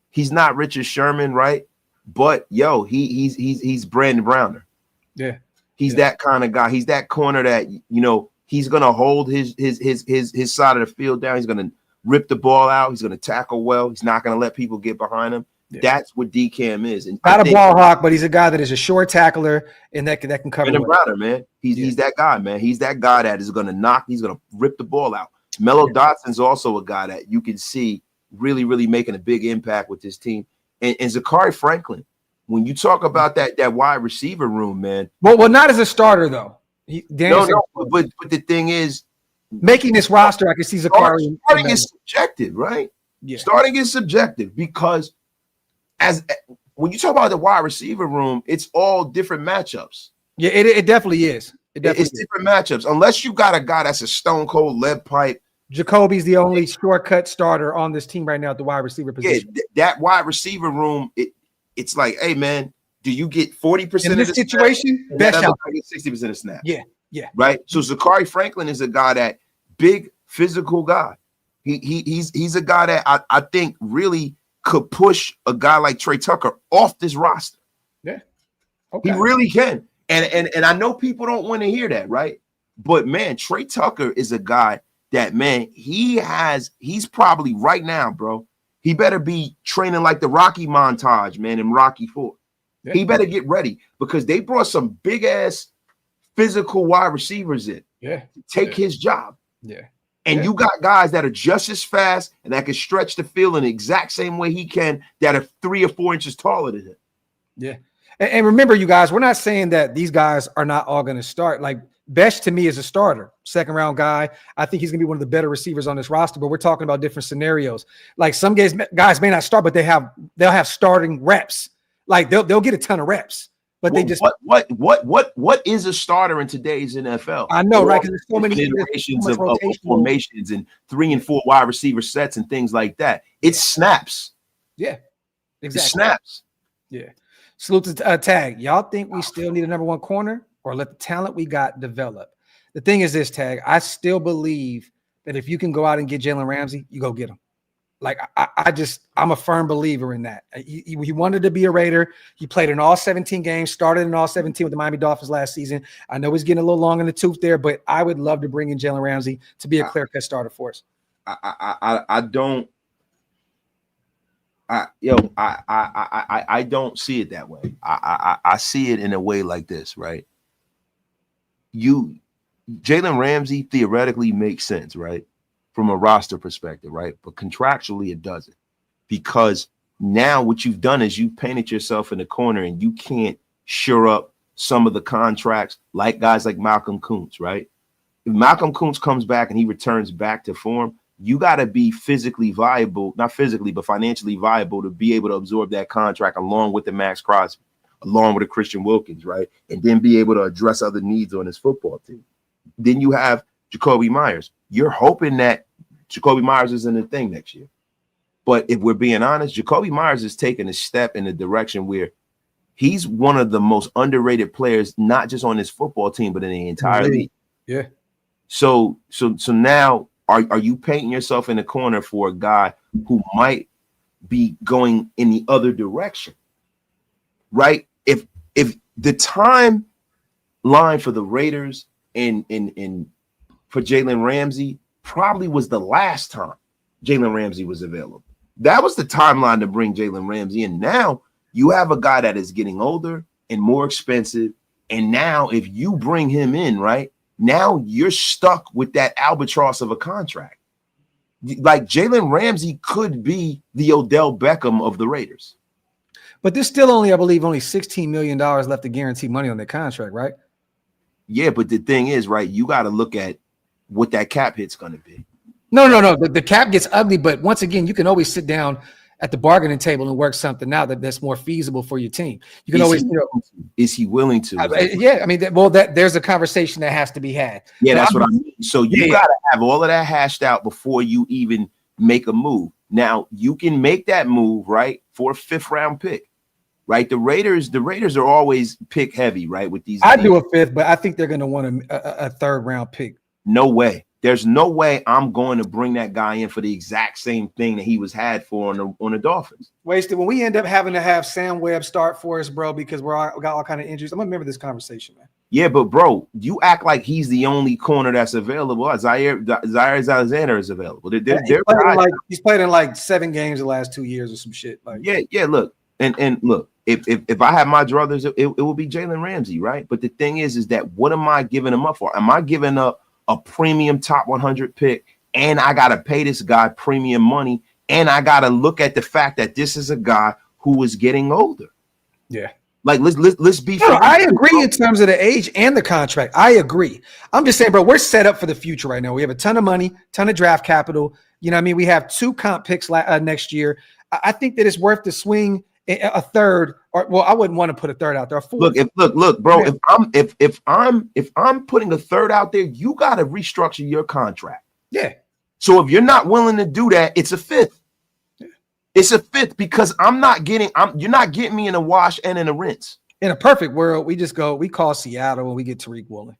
He's not Richard Sherman, right? But yo, he's Brandon Browner. Yeah. He's that kind of guy. He's that corner that he's gonna hold his side of the field down. He's gonna rip the ball out. He's gonna tackle well. He's not gonna let people get behind him. Yeah. That's what DCAM is. And not a ball hawk, but he's a guy that is a short tackler and that can cover. Brandon Browner, man. He's that guy, man. He's that guy that is gonna knock. He's gonna rip the ball out. Mello Dotson's also a guy that you can see really making a big impact with this team. And Zachary Franklin, when you talk about that wide receiver room, man. Well, not as a starter though. No, but the thing is, making this roster, I can see Zachary. Starting is subjective, right? Yeah. Starting is subjective because when you talk about the wide receiver room, it's all different matchups. Yeah, it definitely is. It's different matchups. Unless you got a guy that's a stone cold lead pipe. Jacoby's the only shortcut starter on this team right now at the wide receiver position. Yeah, that wide receiver room, it's like, hey man, do you get 40% in this of the situation? Best shot. I get 60% of snaps. Yeah. Right. So Zachary Franklin is a guy that big physical guy. He's a guy that I think really could push a guy like Trey Tucker off this roster. Yeah. Okay. He really can. And I know people don't want to hear that, right? But man, Trey Tucker is a guy that, man, he's probably right now, bro. He better be training like the Rocky montage, man, in Rocky 4. Yeah. He better get ready because they brought some big ass physical wide receivers in. Yeah. To take his job. Yeah. And you got guys that are just as fast and that can stretch the field in the exact same way he can, that are 3 or 4 inches taller than him. Yeah. And remember, you guys, we're not saying that these guys are not all going to start. Like Besh to me is a starter, second round guy. I think he's going to be one of the better receivers on this roster, but we're talking about different scenarios. Like some guys may not start, but they'll have starting reps. Like they'll get a ton of reps. But they just what is a starter in today's NFL? I know, right? Because there's so many iterations of formations and 3 and 4 wide receiver sets and things like that. It's snaps. Yeah, exactly. It's snaps. Yeah. Salute to Tag. Y'all think we still need a number 1 corner or let the talent we got develop? The thing is this, Tag. I still believe that if you can go out and get Jalen Ramsey, you go get him. Like I'm a firm believer in that. He wanted to be a Raider. He played in all 17 games, started in all 17 with the Miami Dolphins last season. I know he's getting a little long in the tooth there, but I would love to bring in Jalen Ramsey to be a clear-cut starter for us. I don't see it that way. I see it in a way like this, right? Jalen Ramsey theoretically makes sense, right? From a roster perspective, right? But contractually it doesn't. Because now what you've done is you've painted yourself in the corner and you can't shore up some of the contracts like guys like Malcolm Kuntz, right? If Malcolm Kuntz comes back and he returns back to form, you got to be physically viable, not physically, but financially viable to be able to absorb that contract along with the Max Crosby, along with the Christian Wilkins, right? And then be able to address other needs on his football team. Then you have Jacoby Myers. You're hoping that Jacoby Myers isn't a thing next year. But if we're being honest, Jacoby Myers is taking a step in the direction where he's one of the most underrated players, not just on this football team, but in the entire league. Yeah. So now are you painting yourself in the corner for a guy who might be going in the other direction? Right? If the timeline for the Raiders and for Jalen Ramsey probably was the last time Jalen Ramsey was available. That was the timeline to bring Jalen Ramsey in. Now you have a guy that is getting older and more expensive. And now if you bring him in, right, now you're stuck with that albatross of a contract. Like Jalen Ramsey could be the Odell Beckham of the Raiders. But there's still only, I believe, only $16 million left to guarantee money on their contract, right? Yeah, but the thing is, right, you got to look at what that cap hit's going to be. No. The cap gets ugly, but once again, you can always sit down at the bargaining table and work something out that's more feasible for your team. You can Is he willing to? I mean, there's a conversation that has to be had. Yeah, that's what I mean. So you got to have all of that hashed out before you even make a move. Now you can make that move, right, for a 5th round pick, right? The Raiders are always pick heavy, right? With these, I do a 5th, but I think they're going to want a 3rd round pick. No way. There's no way I'm going to bring that guy in for the exact same thing that he was had for on the Dolphins. Wasted. When we end up having to have Sam Webb start for us, bro, because we got all kind of injuries. I'm gonna remember this conversation, man. Yeah, but bro, you act like he's the only corner that's available. Zaire Alexander is available. He's played in like 7 games the last 2 years or some shit. Like, yeah. Look, and look, if I have my druthers, it will be Jalen Ramsey, right? But the thing is that what am I giving him up for? Am I giving up a premium top 100 pick, and I got to pay this guy premium money, and I got to look at the fact that this is a guy who is getting older? Yeah. Like, let's be fair. I agree in terms of the age and the contract. I agree. I'm just saying, bro, we're set up for the future right now. We have a ton of money, ton of draft capital. You know what I mean? We have 2 comp picks next year. I think that it's worth to swing a 3rd, or well, I wouldn't want to put a 3rd out there. Look, bro. Yeah. If I'm putting a 3rd out there, you got to restructure your contract. Yeah. So if you're not willing to do that, it's a 5th. Yeah. It's a 5th because you're not getting me in a wash and in a rinse. In a perfect world, we call Seattle and we get Tariq Woolen.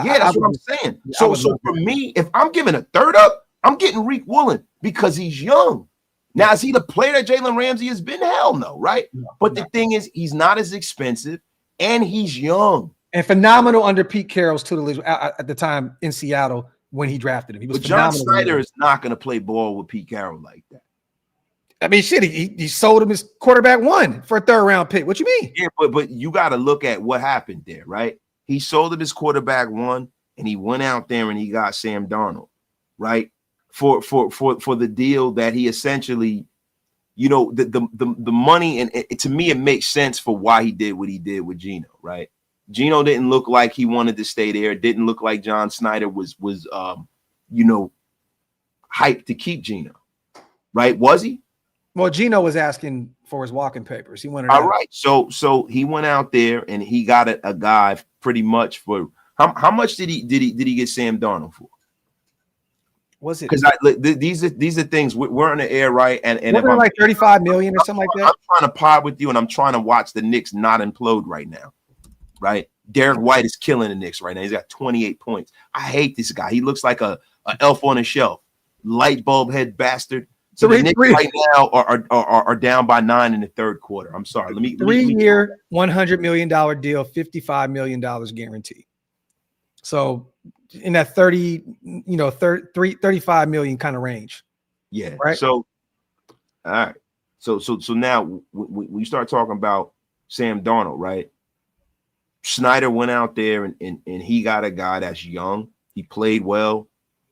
Yeah, that's what I'm saying. So for me, if I'm giving a 3rd up, I'm getting Tariq Woolen because he's young. Now, is he the player that Jalen Ramsey has been? Hell no, right? But the thing is, he's not as expensive, and he's young. And phenomenal under Pete Carroll's tutelage at the time in Seattle when he drafted him. He was John Snyder is not going to play ball with Pete Carroll like that. I mean, shit, he sold him his quarterback 1 for a 3rd round pick. What you mean? Yeah, but you got to look at what happened there, right? He sold him his quarterback 1, and he went out there and he got Sam Darnold, right? For the deal that he essentially, you know, the money, and to me it makes sense for why he did what he did with Geno, right? Geno didn't look like he wanted to stay there. It didn't look like John Snyder was hyped to keep Geno, right? Was he? Well, Geno was asking for his walking papers. He wanted. All right, so he went out there and he got a guy pretty much for how much did he get Sam Darnold for? Was it? Because these are things we're in the air, right? And if I'm like 35 million or something like that. I'm trying to pod with you, and I'm trying to watch the Knicks not implode right now, right? Derek White is killing the Knicks right now. He's got 28 points. I hate this guy. He looks like a elf on a shelf, light bulb head bastard. So the Knicks right now are down by 9 in the third quarter. I'm sorry. Let me 3-year, $100 million deal, $55 million guaranteed. So in that 35 million kind of range. Yeah. Right. So, all right. So now when you start talking about Sam Darnold, right? Snyder went out there and he got a guy that's young. He played well.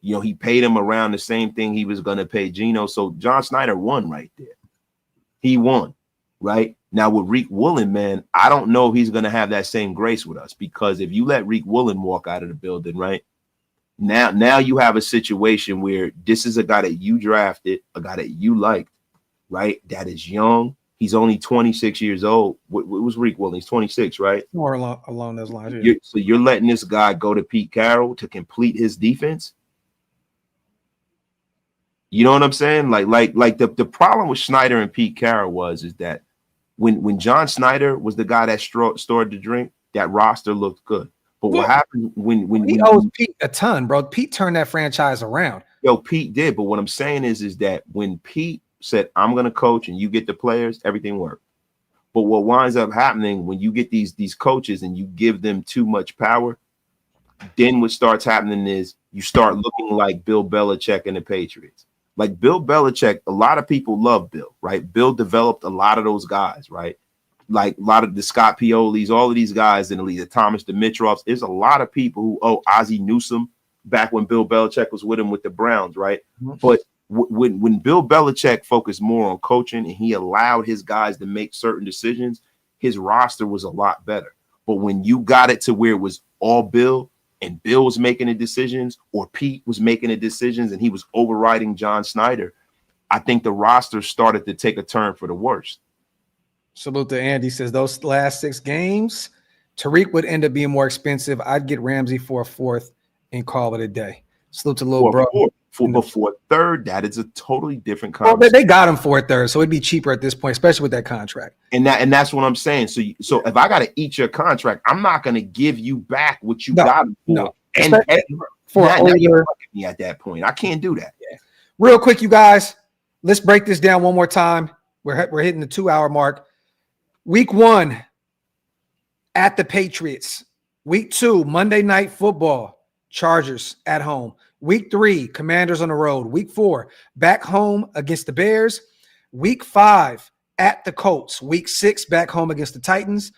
You know, he paid him around the same thing he was going to pay Geno. So John Snyder won right there. He won, right? Now with Rick Woolen, man, I don't know if he's going to have that same grace with us, because if you let Rick Woolen walk out of the building, right? Now you have a situation where this is a guy that you drafted, a guy that you liked, right? That is young. He's only 26 years old. What was Rick Woolen? He's 26, right? More along those lines. Yeah. So you're letting this guy go to Pete Carroll to complete his defense? You know what I'm saying? Like the problem with Snyder and Pete Carroll is that when John Snyder was the guy that stored the drink, that roster looked good. But what happened when he owes Pete a ton, bro? Pete turned that franchise around. Yo, Pete did. But what I'm saying is that when Pete said, I'm going to coach and you get the players, everything worked. But what winds up happening when you get these coaches and you give them too much power, then what starts happening is you start looking like Bill Belichick and the Patriots. Like Bill Belichick, a lot of people love Bill, right? Bill developed a lot of those guys, right? Like a lot of the Scott Piolis, all of these guys in the league, the Thomas Dimitroffs. There's a lot of people who owe Ozzie Newsome back when Bill Belichick was with him with the Browns, right? But when Bill Belichick focused more on coaching and he allowed his guys to make certain decisions, his roster was a lot better. But when you got it to where it was all Bill, and Bill was making the decisions, or Pete was making the decisions, and he was overriding John Snyder, I think the roster started to take a turn for the worst. Salute to Andy. Says those last 6 games, Tariq would end up being more expensive. I'd get Ramsey for a 4th and call it a day. Salute to little bro. Before third, that is a totally different conversation. conversation. Well, they got him for a third, so it'd be cheaper at this point, especially with that contract. And that's what I'm saying. So if I got to eat your contract, I'm not going to give you back what you got him for. No. And for now you're fucking me at that point. I can't do that. Yeah. Real quick, you guys, let's break this down one more time. We're hitting the 2-hour mark. Week 1 at the Patriots. Week 2, Monday Night Football, Chargers at home. Week 3, Commanders on the road. Week 4, back home against the Bears. Week 5, at the Colts. Week 6, back home against the Titans.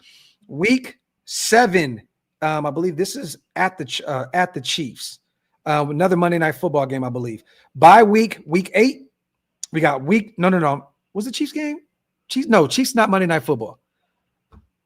Week 7, I believe this is at the Chiefs. Another Monday Night Football game, I believe. Bye week 8, we got no. Was the Chiefs game? Chiefs not Monday Night Football.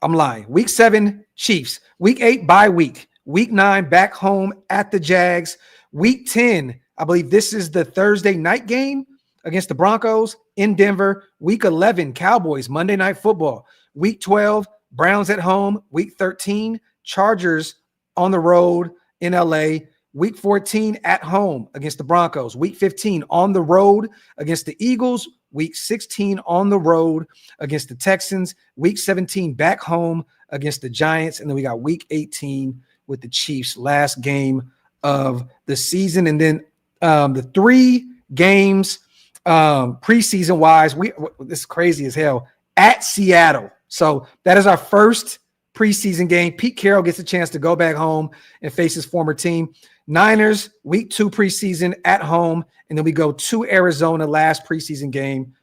I'm lying. Week 7, Chiefs. Week 8, bye week. Week 9, back home at the Jags. Week 10, I believe this is the Thursday night game against the Broncos in Denver. Week 11, Cowboys, Monday Night Football. Week 12, Browns at home. Week 13, Chargers on the road in LA. Week 14, at home against the Broncos. Week 15, on the road against the Eagles. Week 16, on the road against the Texans. Week 17, back home against the Giants. And then we got week 18 with the Chiefs, last game of the season. And then the 3 games preseason wise, this is crazy as hell, at Seattle. So that is our first preseason game. Pete Carroll gets a chance to go back home and face his former team. Niners, week 2 preseason at home, and then we go to Arizona, last preseason game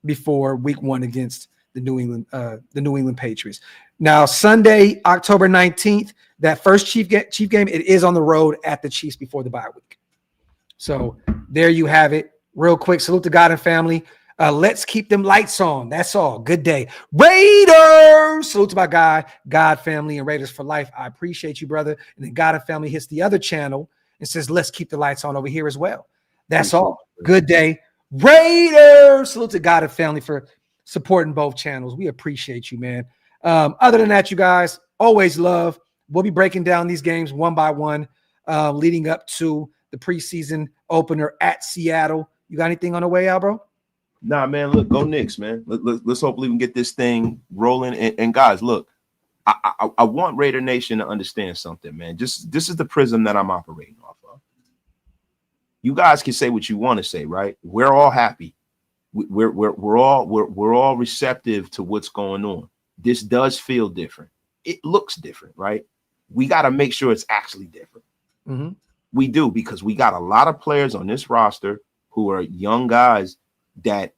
before week 1 against the New England Patriots. Now, Sunday, October 19th, that first Chief game, it is on the road at the Chiefs before the bye week. So there you have it. Real quick, salute to God and family. Let's keep them lights on. That's all. Good day. Raiders! Salute to my guy, God family and Raiders for life. I appreciate you, brother. And then God and family hits the other channel and says, let's keep the lights on over here as well. That's all. Good day. Raiders! Salute to God and family for supporting both channels. We appreciate you, man. Other than that, you guys, always love. We'll be breaking down these games one by one, leading up to the preseason opener at Seattle. You got anything on the way out, bro? Nah, man, look, go Knicks, man. Let's hopefully we can get this thing rolling. And guys, look, I want Raider Nation to understand something, man. This is the prism that I'm operating off of. you guys can say what you want to say, right? We're all happy. We're all receptive to what's going on. This does feel different. It looks different, right? We got to make sure it's actually different. Mm-hmm. We do, because we got a lot of players on this roster who are young guys that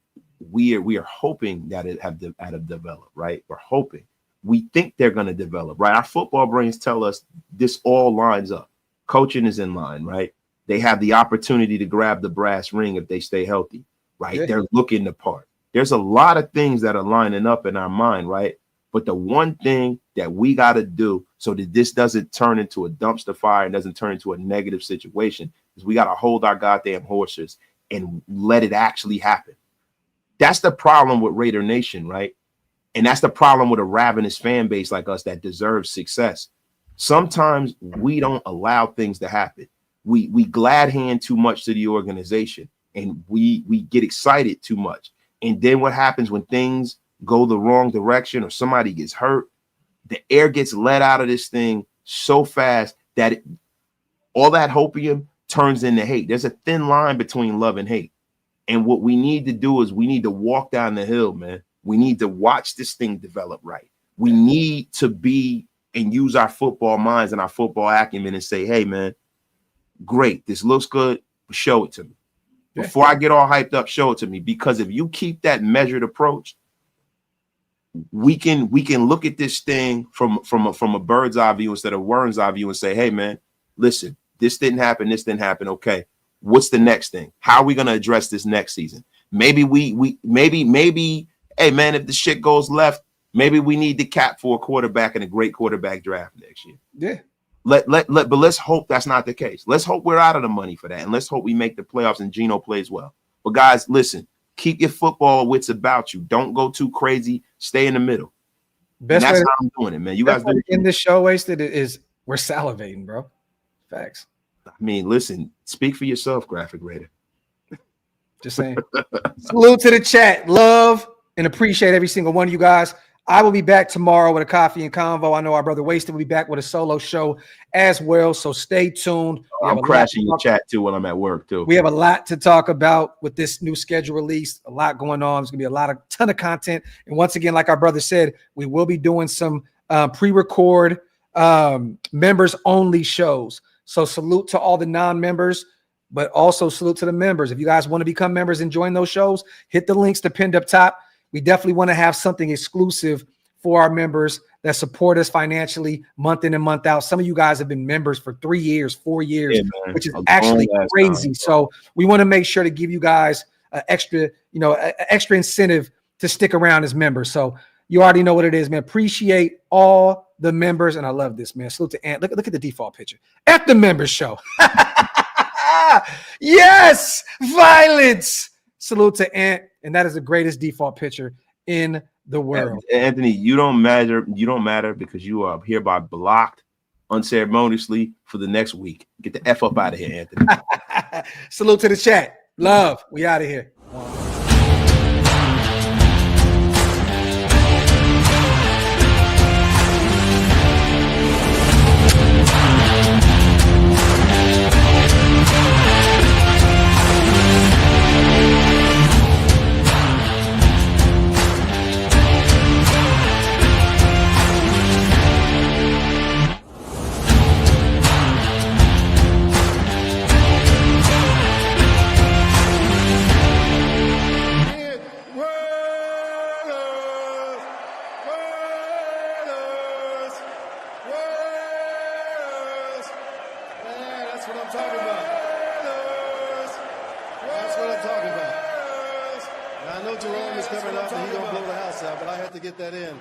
we are hoping that it have developed, right? We're hoping. We think they're going to develop, right? Our football brains tell us this all lines up. Coaching is in line, right? They have the opportunity to grab the brass ring if they stay healthy, right? Yeah. They're looking the part. There's a lot of things that are lining up in our mind, right? But the one thing that we got to do so that this doesn't turn into a dumpster fire and doesn't turn into a negative situation is we got to hold our goddamn horses and let it actually happen. That's the problem with Raider Nation, right? And that's the problem with a ravenous fan base like us that deserves success. Sometimes we don't allow things to happen. We glad hand too much to the organization, and we get excited too much. And then what happens when things go the wrong direction or somebody gets hurt? The air gets let out of this thing so fast that all that hopium turns into hate. There's a thin line between love and hate. And what we need to do is we need to walk down the hill, man. We need to watch this thing develop right. We need to be and use our football minds and our football acumen and say, hey, man, great. This looks good. But show it to me. Before I get all hyped up, show it to me. Because if you keep that measured approach, we can look at this thing from a bird's eye view instead of worm's eye view and say, hey, man, listen, this didn't happen. This didn't happen. Okay. What's the next thing? How are we going to address this next season? Maybe maybe, hey, man, if the shit goes left, maybe we need to cap for a quarterback and a great quarterback draft next year. Yeah. But let's hope that's not the case. Let's hope we're out of the money for that. And let's hope we make the playoffs and Geno plays well. But guys, listen, keep your football wits about you. Don't go too crazy. Stay in the middle. Best that's way how I'm doing it, man. You guys do in this show wasted is we're salivating, bro. Facts. I mean, listen, speak for yourself, Graphic Raider. Just saying. Salute to the chat. Love and appreciate every single one of you guys. I will be back tomorrow with a coffee and convo. I know our brother Wasted will be back with a solo show as well. So stay tuned. I'm crashing your chat too when I'm at work too. We have a lot to talk about with this new schedule release. A lot going on. There's gonna be a ton of content. And once again, like our brother said, we will be doing some pre-record members only shows. So salute to all the non-members, but also salute to the members. If you guys want to become members and join those shows, hit the links to pinned up top. We definitely want to have something exclusive for our members that support us financially month in and month out. Some of you guys have been members for 3 years, 4 years, which is actually crazy. So we want to make sure to give you guys extra incentive to stick around as members. So you already know what it is, man. Appreciate all the members. And I love this, man. Salute to Ant. Look at the default picture. At the members show. Yes, violence. Salute to Ant. And that is the greatest default picture in the world. Anthony, you don't matter. You don't matter because you are hereby blocked unceremoniously for the next week. Get the F up out of here, Anthony. Salute to the chat. Love. We out of here. Jerome is coming up and he's going to blow the house out, but I had to get that in.